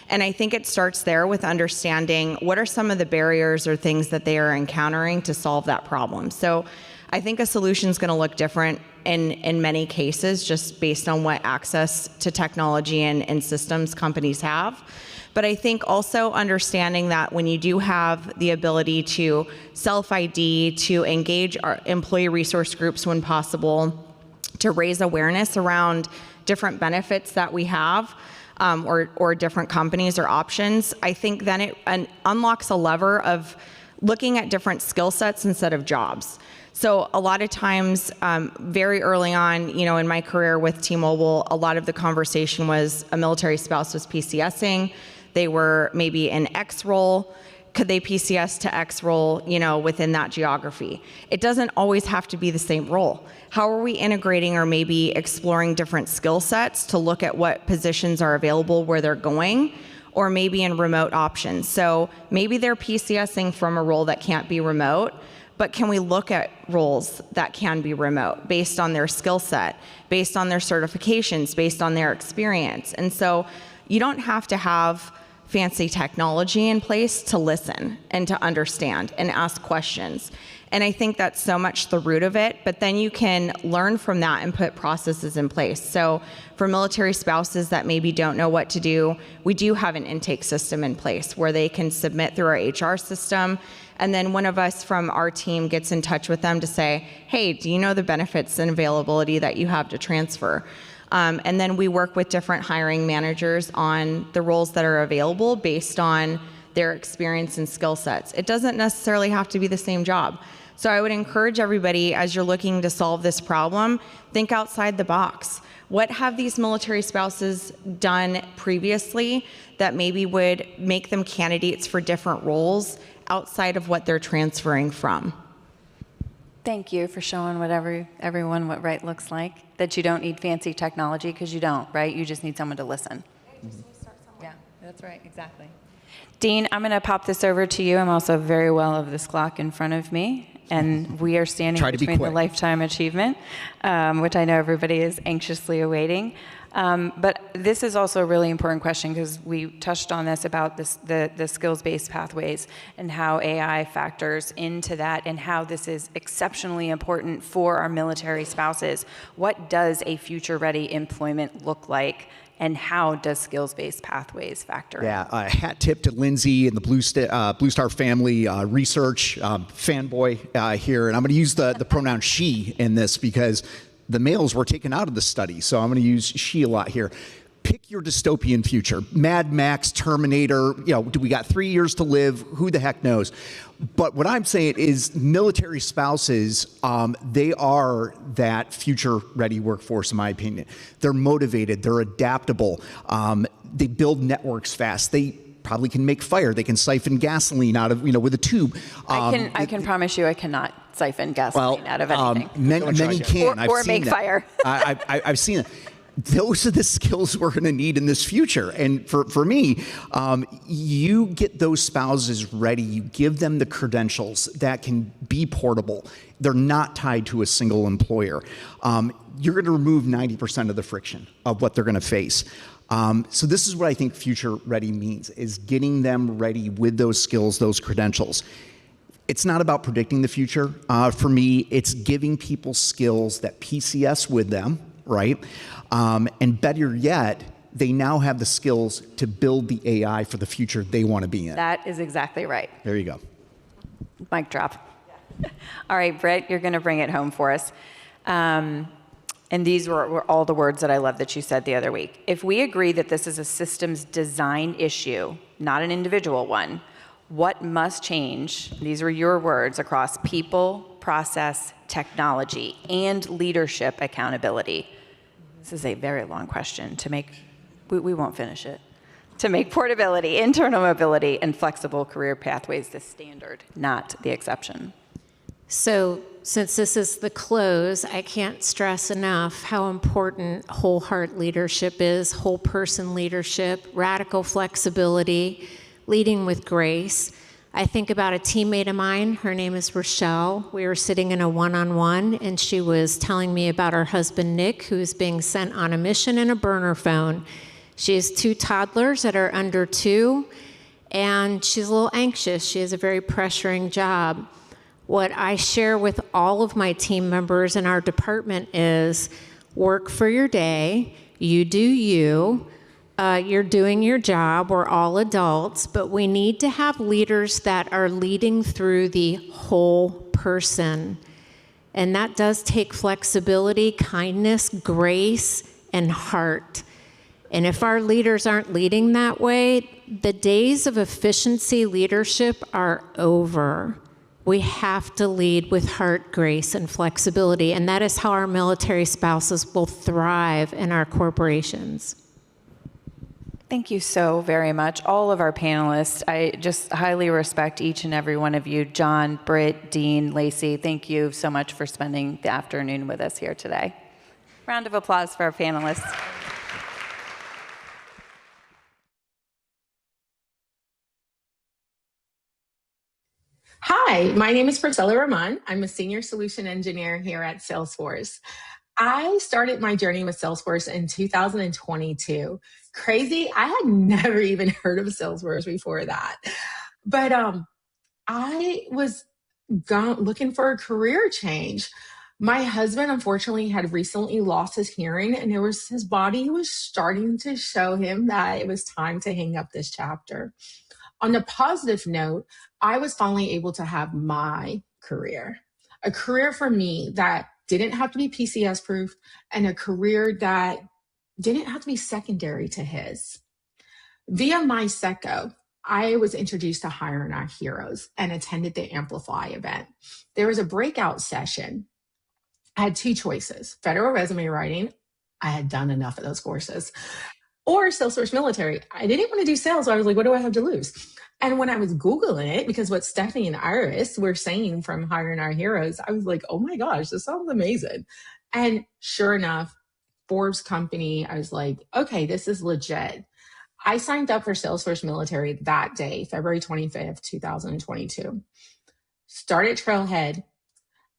And I think it starts there with understanding what are some of the barriers or things that they are encountering to solve that problem. So I think a solution is going to look different in many cases just based on what access to technology and systems companies have. But I think also understanding that when you do have the ability to self-ID, to engage our employee resource groups when possible, to raise awareness around different benefits that we have, or different companies or options, I think then it unlocks a lever of looking at different skill sets instead of jobs. So a lot of times, very early on, in my career with T-Mobile, a lot of the conversation was a military spouse was PCSing. They were maybe in X role. Could they PCS to X role, within that geography? It doesn't always have to be the same role. How are we integrating or maybe exploring different skill sets to look at what positions are available where they're going, or maybe in remote options? So maybe they're PCSing from a role that can't be remote, but can we look at roles that can be remote based on their skill set, based on their certifications, based on their experience? And so you don't have to have fancy technology in place to listen and to understand and ask questions. And I think that's so much the root of it, but then you can learn from that and put processes in place. So for military spouses that maybe don't know what to do, we do have an intake system in place where they can submit through our HR system. And then one of us from our team gets in touch with them to say, hey, do you know the benefits and availability that you have to transfer? And then we work with different hiring managers on the roles that are available based on their experience and skill sets. It doesn't necessarily have to be the same job. So I would encourage everybody, as you're looking to solve this problem, think outside the box. What have these military spouses done previously that maybe would make them candidates for different roles outside of what they're transferring from. Thank you for showing everyone what right looks like, that you don't need fancy technology, because you don't, right? You just need someone to listen. Yeah, that's right, exactly. Dean, I'm going to pop this over to you. I'm also very well of this clock in front of me, and we are standing between the Lifetime Achievement, which I know everybody is anxiously awaiting. But this is also a really important question, because we touched on this about the skills-based pathways and how AI factors into that, and how this is exceptionally important for our military spouses. What does a future-ready employment look like, and how does skills-based pathways factor in? Yeah, hat tip to Lindsay and the Blue Star family research fanboy here, and I'm going to use the pronoun she in this because the males were taken out of the study, so I'm going to use she a lot here. Pick your dystopian future. Mad Max, Terminator, do we got 3 years to live? Who the heck knows? But what I'm saying is military spouses, they are that future-ready workforce, in my opinion. They're motivated. They're adaptable. They build networks fast. They probably can make fire. They can siphon gasoline out of, with a tube. I can promise you I cannot siphon gasoline out of anything. Many can. Or make fire. I've seen it. Those are the skills we're going to need in this future. And for me, you get those spouses ready. You give them the credentials that can be portable. They're not tied to a single employer. You're going to remove 90% of the friction of what they're going to face. So this is what I think future ready means, is getting them ready with those skills, those credentials. It's not about predicting the future. For me, it's giving people skills that PCS with them, right? And better yet, they now have the skills to build the AI for the future they want to be in. That is exactly right. There you go. Mic drop. All right, Britt, you're going to bring it home for us. And these were all the words that I love that you said the other week. If we agree that this is a systems design issue, not an individual one, what must change, these were your words, across people, process, technology, and leadership accountability? This is a very long question to make, we won't finish it. To make portability, internal mobility, and flexible career pathways the standard, not the exception. So since this is the close, I can't stress enough how important whole heart leadership is, whole person leadership, radical flexibility, leading with grace. I think about a teammate of mine, her name is Rochelle. We were sitting in a one-on-one, and she was telling me about her husband, Nick, who is being sent on a mission in a burner phone. She has 2 toddlers that are under 2, and she's a little anxious. She has a very pressuring job. What I share with all of my team members in our department is work for your day, you do you, you're doing your job, we're all adults, but we need to have leaders that are leading through the whole person. And that does take flexibility, kindness, grace, and heart. And if our leaders aren't leading that way, the days of efficiency leadership are over. We have to lead with heart, grace, and flexibility. And that is how our military spouses will thrive in our corporations. Thank you so very much, all of our panelists. I just highly respect each and every one of you. John, Britt, Dean, Lacey, thank you so much for spending the afternoon with us here today. Round of applause for our panelists. Hi, my name is Priscilla Rahman. I'm a senior solution engineer here at Salesforce. I started my journey with Salesforce in 2022. Crazy, I had never even heard of Salesforce before that. But I was looking for a career change. My husband, unfortunately, had recently lost his hearing, and his body was starting to show him that it was time to hang up this chapter. On a positive note, I was finally able to have my career, a career for me that didn't have to be PCS proof, and a career that didn't have to be secondary to his. Via my SECO, I was introduced to Hiring Our Heroes and attended the Amplify event. There was a breakout session. I had 2 choices: federal resume writing. I had done enough of those courses. Or Salesforce military. I didn't want to do sales. So I was like, what do I have to lose? And when I was Googling it, because what Stephanie and Iris were saying from Hiring Our Heroes, I was like, oh my gosh, this sounds amazing. And sure enough, Forbes company, I was like, okay, this is legit. I signed up for Salesforce Military that day, February 25th, 2022. Started Trailhead,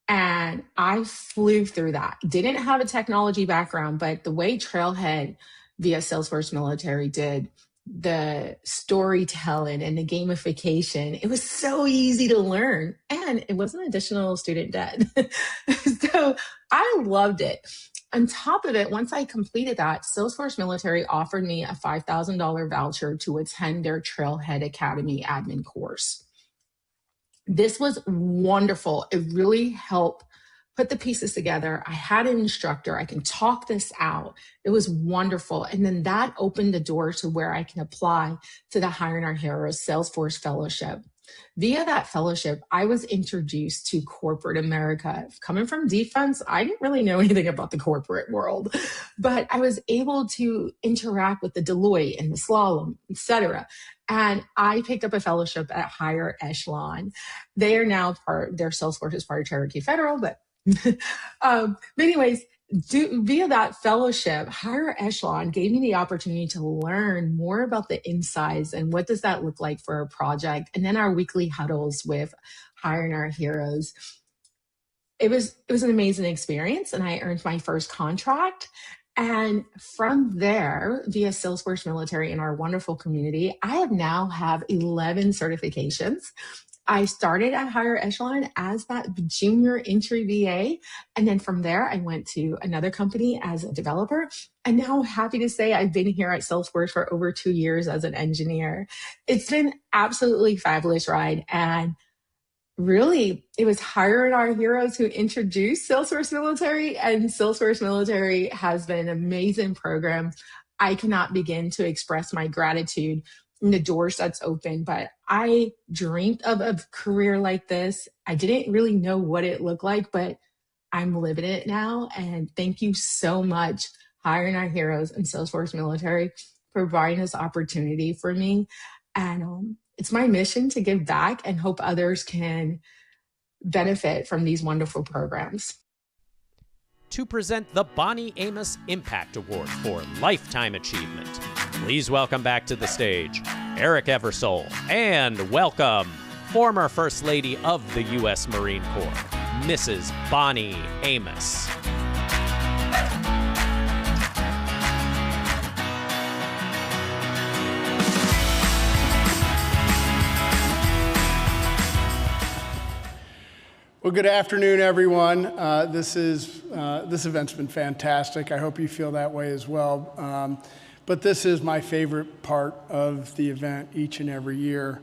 and I flew through that. Didn't have a technology background, but the way Trailhead via Salesforce Military did the storytelling and the gamification, it was so easy to learn, and it wasn't additional student debt. So I loved it. On top of it, once I completed that, Salesforce Military offered me a $5,000 voucher to attend their Trailhead Academy admin course. This was wonderful. It really helped put the pieces together. I had an instructor. I can talk this out. It was wonderful. And then that opened the door to where I can apply to the Hiring Our Heroes Salesforce Fellowship. Via that fellowship, I was introduced to corporate America. Coming from defense, I didn't really know anything about the corporate world, but I was able to interact with the Deloitte and the Slalom, etc. And I picked up a fellowship at Higher Echelon. They are now their Salesforce is part of Cherokee Federal, but anyways, via that fellowship, Higher Echelon gave me the opportunity to learn more about the insides and what does that look like for a project. And then our weekly huddles with Hiring Our Heroes. It was an amazing experience, and I earned my first contract. And from there, via Salesforce Military and our wonderful community, I now have 11 certifications. I started at Higher Echelon as that junior entry VA. And then from there, I went to another company as a developer. And now I'm happy to say I've been here at Salesforce for over 2 years as an engineer. It's been absolutely fabulous ride. And really, it was Hiring Our Heroes who introduced Salesforce Military, and Salesforce Military has been an amazing program. I cannot begin to express my gratitude in the doors that's open, but I dreamed of a career like this. I didn't really know what it looked like, but I'm living it now. And thank you so much, Hiring Our Heroes and Salesforce Military, for providing this opportunity for me. And it's my mission to give back and hope others can benefit from these wonderful programs. To present the Bonnie Amos Impact Award for Lifetime Achievement, please welcome back to the stage Eric Eversole, and welcome former First Lady of the U.S. Marine Corps, Mrs. Bonnie Amos. Well, good afternoon, everyone. This event's been fantastic. I hope you feel that way as well. But this is my favorite part of the event each and every year.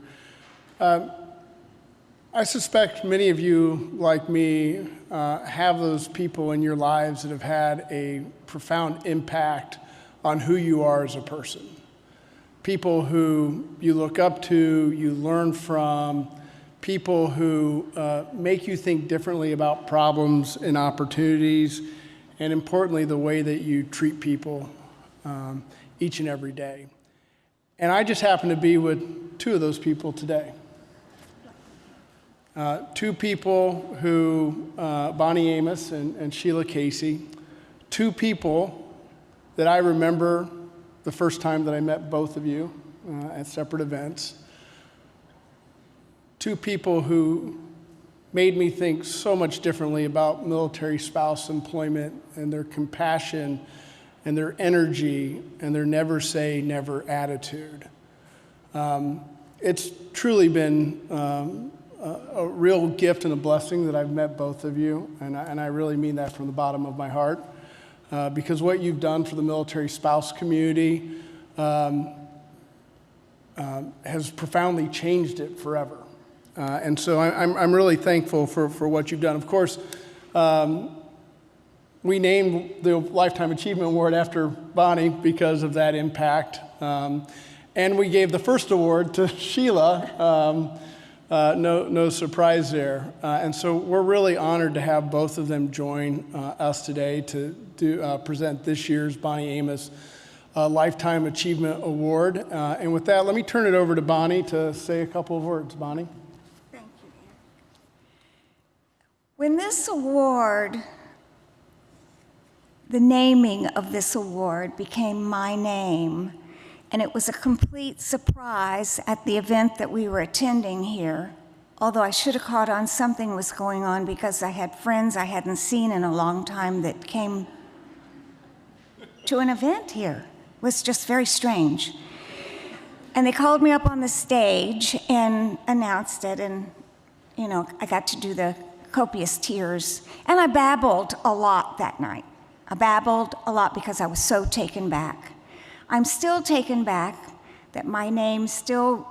I suspect many of you, like me, have those people in your lives that have had a profound impact on who you are as a person. People who you look up to, you learn from, people who make you think differently about problems and opportunities, and importantly, the way that you treat people each and every day. And I just happen to be with two of those people today. Two people who, Bonnie Amos and Sheila Casey, two people that I remember the first time that I met both of you at separate events. Two people who made me think so much differently about military spouse employment and their compassion and their energy and their never say never attitude. It's truly been a real gift and a blessing that I've met both of you, and I really mean that from the bottom of my heart, because what you've done for the military spouse community has profoundly changed it forever. And so I'm really thankful for what you've done. Of course, we named the Lifetime Achievement Award after Bonnie because of that impact. And we gave the first award to Sheila, no surprise there. And so we're really honored to have both of them join us today to present this year's Bonnie Amos Lifetime Achievement Award. And with that, let me turn it over to Bonnie to say a couple of words. Bonnie? Thank you. When this award, the naming of this award became my name, and it was a complete surprise at the event that we were attending here, although I should have caught on something was going on because I had friends I hadn't seen in a long time that came to an event here. It was just very strange. And they called me up on the stage and announced it, and you know, I got to do the copious tears. And I babbled a lot that night. I babbled a lot because I was so taken back. I'm still taken back that my name still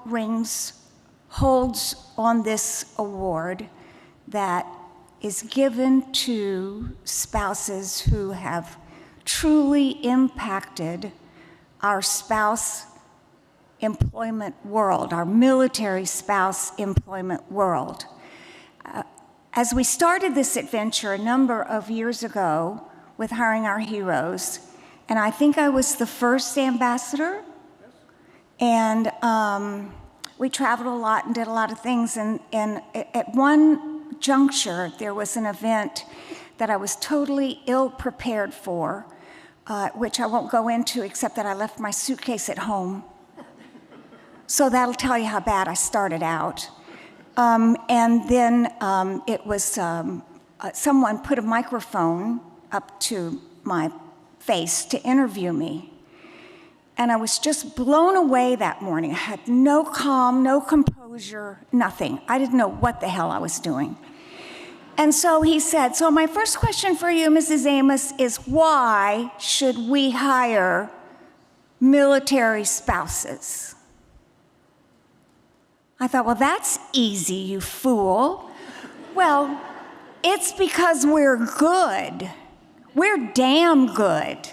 holds on this award that is given to spouses who have truly impacted our spouse employment world, our military spouse employment world. As we started this adventure a number of years ago with Hiring Our Heroes, and I think I was the first ambassador, and we traveled a lot and did a lot of things, and at one juncture, there was an event that I was totally ill-prepared for, which I won't go into except that I left my suitcase at home. So that'll tell you how bad I started out. And then it was someone put a microphone up to my face to interview me. And I was just blown away that morning. I had no calm, no composure, nothing. I didn't know what the hell I was doing. And so he said, so my first question for you, Mrs. Amos, is why should we hire military spouses? I thought, well, that's easy, you fool. Well, it's because we're good. We're damn good.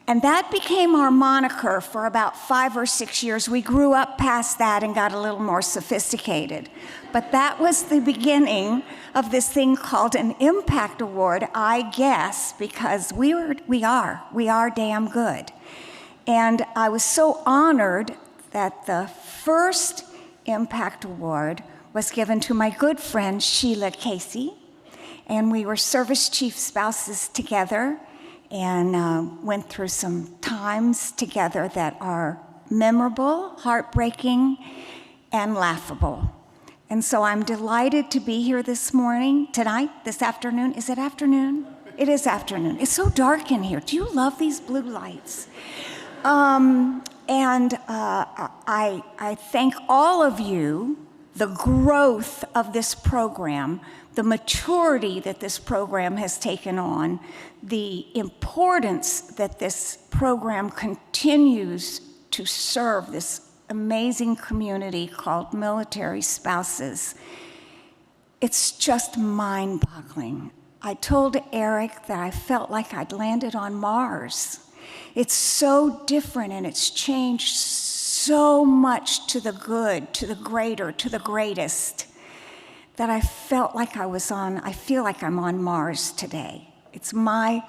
And that became our moniker for about 5 or 6 years. We grew up past that and got a little more sophisticated. But that was the beginning of this thing called an Impact Award, I guess, because we are damn good. And I was so honored that the first Impact Award was given to my good friend Sheila Casey, and we were service chief spouses together and went through some times together that are memorable, heartbreaking, and laughable. And so I'm delighted to be here this afternoon. Is it afternoon? It is afternoon. It's so dark in here. Do you love these blue lights? I thank all of you, the growth of this program, the maturity that this program has taken on, the importance that this program continues to serve this amazing community called military spouses. It's just mind-boggling. I told Eric that I felt like I'd landed on Mars. It's so different and it's changed so much to the good, to the greater, to the greatest, that I feel like I'm on Mars today. It's my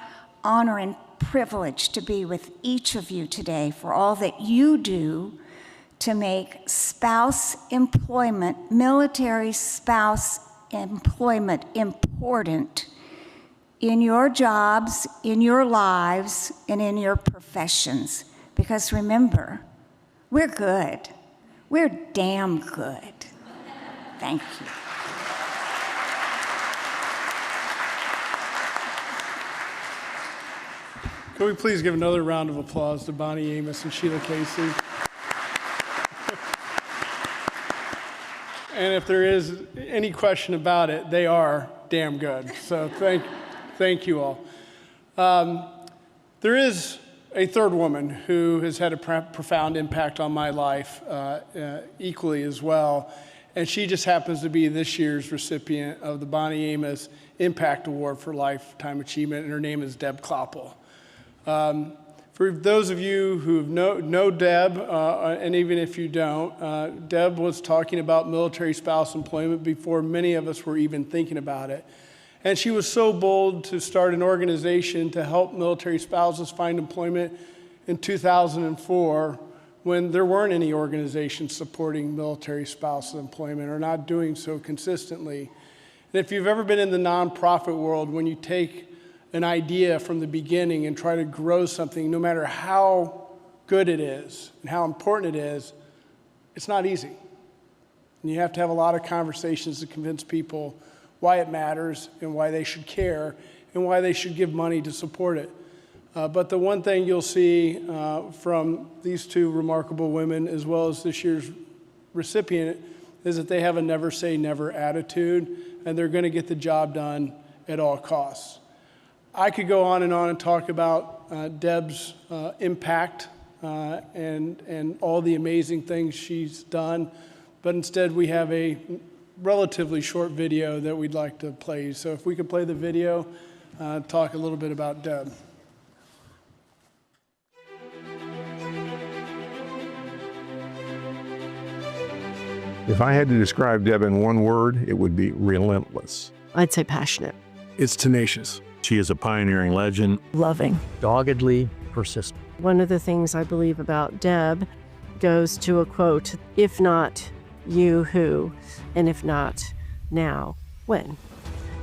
honor and privilege to be with each of you today for all that you do to make spouse employment, military spouse employment important in your jobs, in your lives, and in your professions. Because remember, we're good. We're damn good. Thank you. Can we please give another round of applause to Bonnie Amos and Sheila Casey? And if there is any question about it, they are damn good. So thank you all. There is a third woman who has had a profound impact on my life equally as well. And she just happens to be this year's recipient of the Bonnie Amos Impact Award for Lifetime Achievement, and her name is Deb Kloppel. For those of you who know Deb, and even if you don't, Deb was talking about military spouse employment before many of us were even thinking about it. And she was so bold to start an organization to help military spouses find employment in 2004 when there weren't any organizations supporting military spousal employment or not doing so consistently. And if you've ever been in the nonprofit world, when you take an idea from the beginning and try to grow something, no matter how good it is and how important it is, it's not easy. And you have to have a lot of conversations to convince people why it matters and why they should care and why they should give money to support it. But the one thing you'll see from these two remarkable women, as well as this year's recipient, is that they have a never say never attitude, and they're going to get the job done at all costs. I could go on and talk about Deb's impact and all the amazing things she's done, but instead we have a relatively short video that we'd like to play. So if we could play the video, talk a little bit about Deb. If I had to describe Deb in one word, it would be relentless. I'd say passionate. It's tenacious. She is a pioneering legend. Loving. Doggedly persistent. One of the things I believe about Deb goes to a quote, if not you, who? And if not now, when?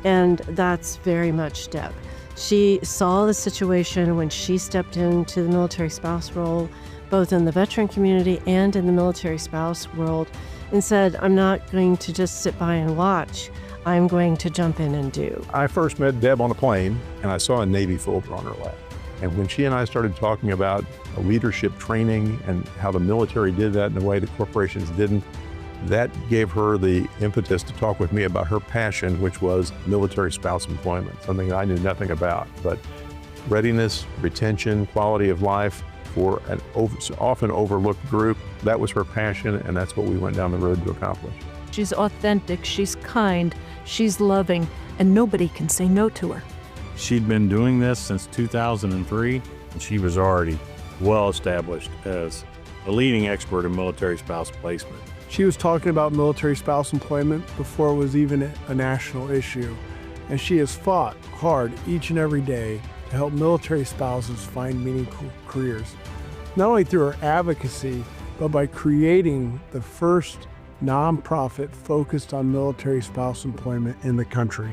And that's very much Deb. She saw the situation when she stepped into the military spouse role, both in the veteran community and in the military spouse world, and said, I'm not going to just sit by and watch. I'm going to jump in and do. I first met Deb on a plane, and I saw a Navy folder on her lap. And when she and I started talking about leadership training and how the military did that in a way that corporations didn't, that gave her the impetus to talk with me about her passion, which was military spouse employment, something I knew nothing about. But readiness, retention, quality of life for an often overlooked group, that was her passion, and that's what we went down the road to accomplish. She's authentic, she's kind, she's loving, and nobody can say no to her. She'd been doing this since 2003, and she was already well established as a leading expert in military spouse placement. She was talking about military spouse employment before it was even a national issue, and she has fought hard each and every day to help military spouses find meaningful careers, not only through her advocacy, but by creating the first nonprofit focused on military spouse employment in the country.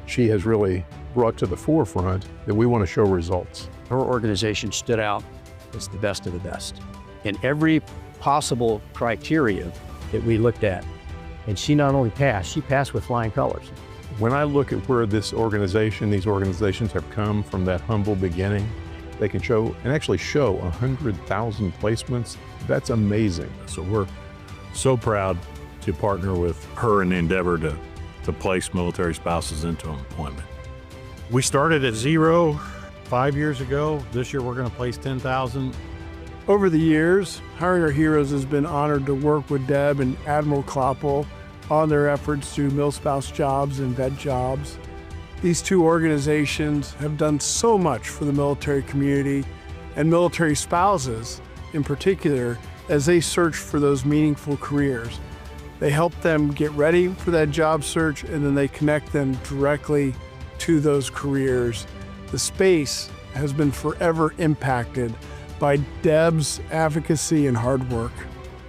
She has really brought to the forefront that we want to show results. Her organization stood out as the best of the best in every possible criteria that we looked at. And she not only passed, she passed with flying colors. When I look at where these organizations have come from that humble beginning, they can show, and actually show 100,000 placements. That's amazing. So we're so proud to partner with her in the endeavor to place military spouses into employment. We started at 0 5 years ago. This year we're going to place 10,000. Over the years, Hiring Our Heroes has been honored to work with Deb and Admiral Kloppel on their efforts through MilSpouse Jobs and Vet Jobs. These two organizations have done so much for the military community and military spouses in particular as they search for those meaningful careers. They help them get ready for that job search, and then they connect them directly to those careers. The space has been forever impacted by Deb's advocacy and hard work.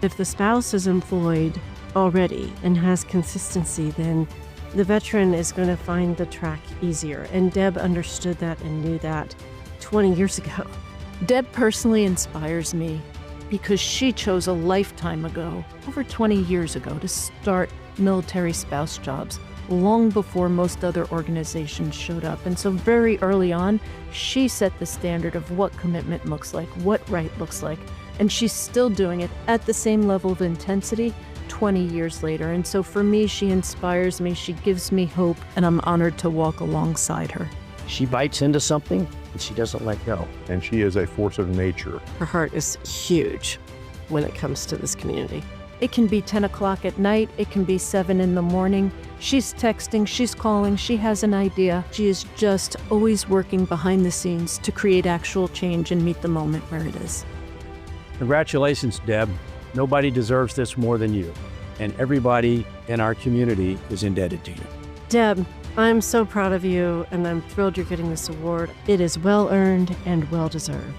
If the spouse is employed already and has consistency, then the veteran is going to find the track easier. And Deb understood that and knew that 20 years ago. Deb personally inspires me because she chose a lifetime ago, over 20 years ago, to start military spouse jobs, long before most other organizations showed up. And so very early on, she set the standard of what commitment looks like, what right looks like, and she's still doing it at the same level of intensity 20 years later. And so for me, she inspires me, she gives me hope, and I'm honored to walk alongside her. She bites into something and she doesn't let go. And she is a force of nature. Her heart is huge when it comes to this community. It can be 10 o'clock at night, it can be 7 in the morning. She's texting, she's calling, she has an idea. She is just always working behind the scenes to create actual change and meet the moment where it is. Congratulations, Deb. Nobody deserves this more than you. And everybody in our community is indebted to you. Deb, I'm so proud of you, and I'm thrilled you're getting this award. It is well earned and well deserved.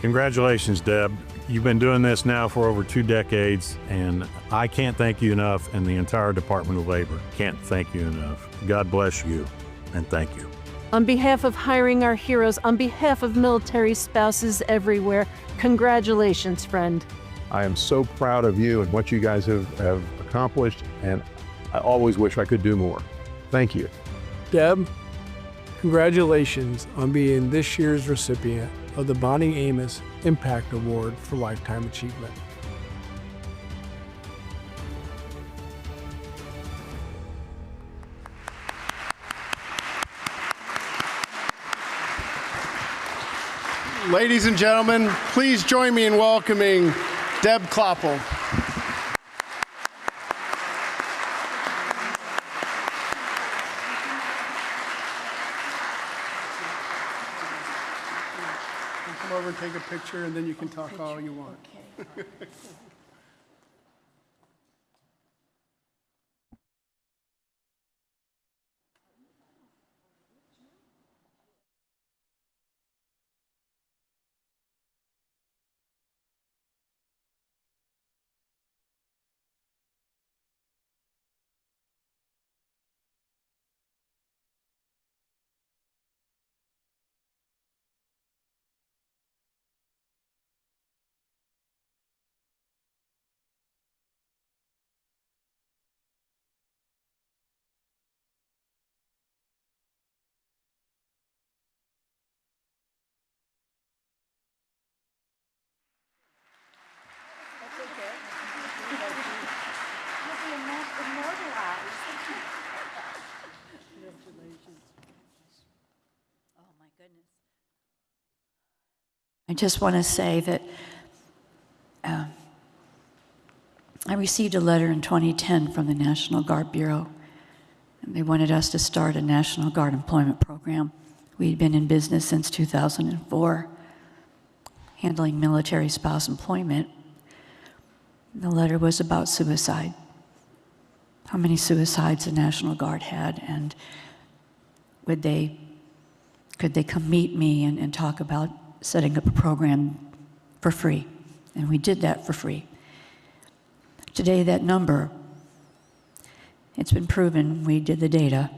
Congratulations, Deb. You've been doing this now for over 2 decades, and I can't thank you enough, and the entire Department of Labor can't thank you enough. God bless you, and thank you. On behalf of Hiring Our Heroes, on behalf of military spouses everywhere, congratulations, friend. I am so proud of you and what you guys have accomplished, and I always wish I could do more. Thank you. Deb, congratulations on being this year's recipient of the Bonnie Amos Impact Award for Lifetime Achievement. Ladies and gentlemen, please join me in welcoming Deb Kloppel. Come over and take a picture, and then you can talk all you want. Okay. I just want to say that I received a letter in 2010 from the National Guard Bureau, and they wanted us to start a National Guard employment program. We'd been in business since 2004, handling military spouse employment. The letter was about suicide, how many suicides the National Guard had, and could they come meet me and talk about setting up a program for free. And we did that for free. Today, that number, it's been proven, we did the data.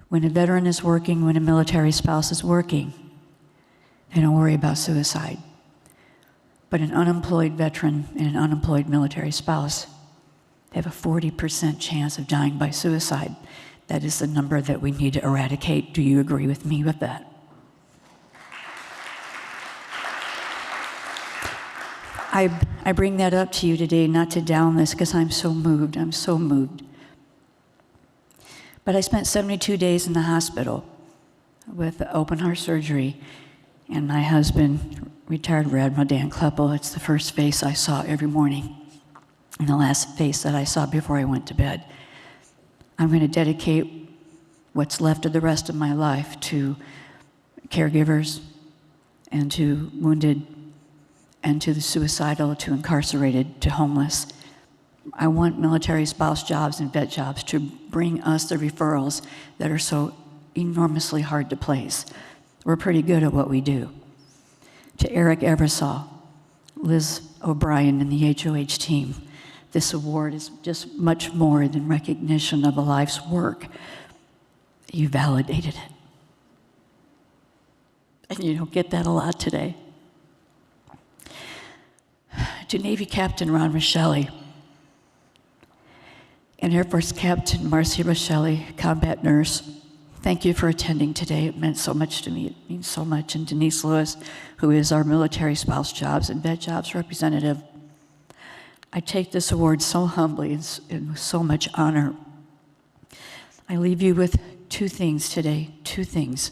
When a veteran is working, when a military spouse is working, they don't worry about suicide. But an unemployed veteran and an unemployed military spouse, they have a 40% chance of dying by suicide. That is the number that we need to eradicate. Do you agree with me with that? I bring that up to you today not to down this, because I'm so moved. I'm so moved. But I spent 72 days in the hospital with open heart surgery, and my husband, retired Rear Admiral Dan Kleppel, it's the first face I saw every morning and the last face that I saw before I went to bed. I'm going to dedicate what's left of the rest of my life to caregivers and to wounded and to the suicidal, to incarcerated, to homeless. I want military spouse jobs and vet jobs to bring us the referrals that are so enormously hard to place. We're pretty good at what we do. To Eric Eversaw, Liz O'Brien, and the HOH team, this award is just much more than recognition of a life's work. You validated it. And you don't get that a lot today. To Navy Captain Ron Rochelli and Air Force Captain Marcy Rochelli, combat nurse, thank you for attending today. It meant so much to me. It means so much. And Denise Lewis, who is our military spouse jobs and vet jobs representative. I take this award so humbly and with so much honor. I leave you with 2 things today, 2 things.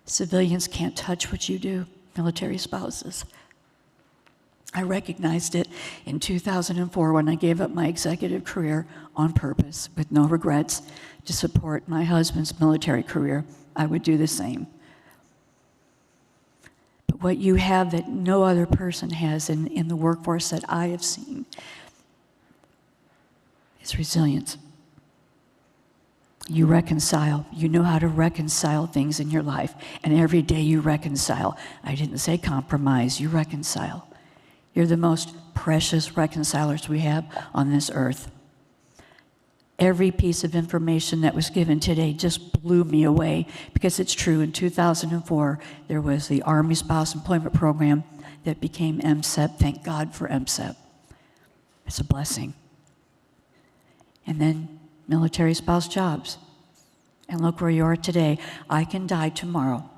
Civilians can't touch what you do, military spouses. I recognized it in 2004 when I gave up my executive career on purpose with no regrets to support my husband's military career. I would do the same. But what you have that no other person has in the workforce that I have seen is resilience. You reconcile. You know how to reconcile things in your life. And every day you reconcile. I didn't say compromise. You reconcile. You're the most precious reconcilers we have on this earth. Every piece of information that was given today just blew me away because it's true. In 2004, there was the Army Spouse Employment Program that became MSEP. Thank God for MSEP. It's a blessing. And then military spouse jobs. And look where you are today. I can die tomorrow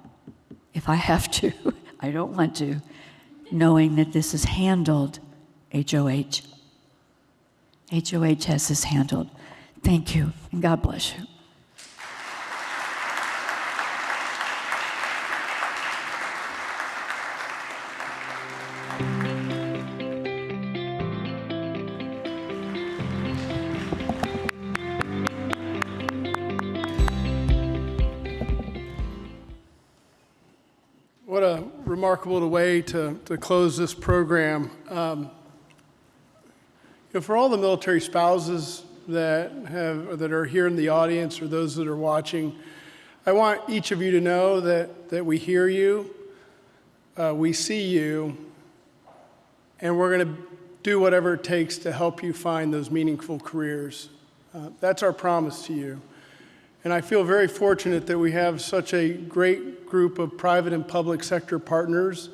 if I have to. I don't want to, knowing that this is handled HOH. HOH has this handled. Thank you, and God bless you. What a remarkable way to close this program. For all the military spouses that are here in the audience or those that are watching, I want each of you to know that we hear you, we see you, and we're going to do whatever it takes to help you find those meaningful careers. That's our promise to you. And I feel very fortunate that we have such a great group of private and public sector partners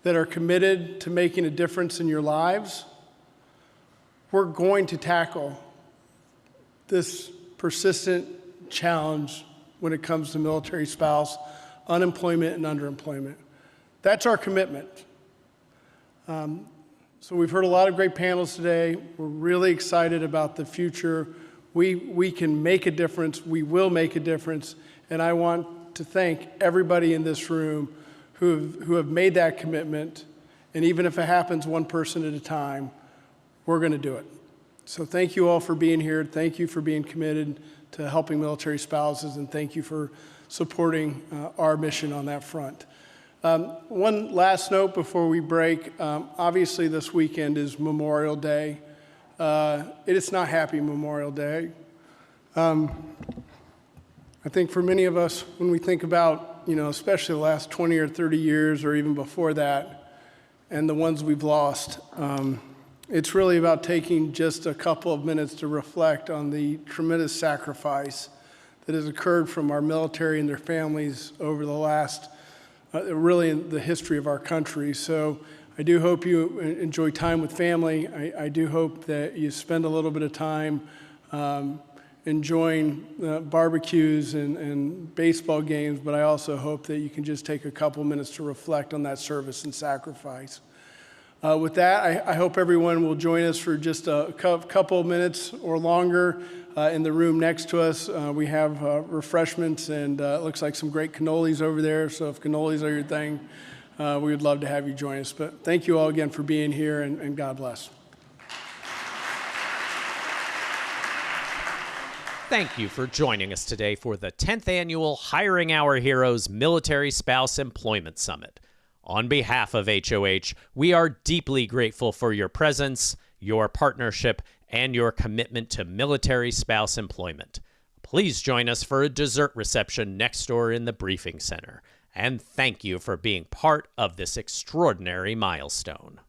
that are committed to making a difference in your lives. We're going to tackle this persistent challenge when it comes to military spouse, unemployment, and underemployment. That's our commitment. So we've heard a lot of great panels today. We're really excited about the future. We can make a difference. We will make a difference. And I want to thank everybody in this room who have made that commitment. And even if it happens one person at a time, we're going to do it. So thank you all for being here. Thank you for being committed to helping military spouses. And thank you for supporting our mission on that front. One last note before we break. Obviously, this weekend is Memorial Day. It is not Happy Memorial Day. I think for many of us, when we think about, especially the last 20 or 30 years or even before that, and the ones we've lost, it's really about taking just a couple of minutes to reflect on the tremendous sacrifice that has occurred from our military and their families over the last, really in the history of our country. So I do hope you enjoy time with family. I do hope that you spend a little bit of time enjoying barbecues and baseball games, but I also hope that you can just take a couple minutes to reflect on that service and sacrifice. With that, I hope everyone will join us for just a couple minutes or longer in the room next to us. We have refreshments, and it looks like some great cannolis over there, so if cannolis are your thing, we would love to have you join us. But thank you all again for being here, and God bless. Thank you for joining us today for the 10th Annual Hiring Our Heroes Military Spouse Employment Summit. On behalf of HOH, we are deeply grateful for your presence, your partnership, and your commitment to military spouse employment. Please join us for a dessert reception next door in the Briefing Center. And thank you for being part of this extraordinary milestone.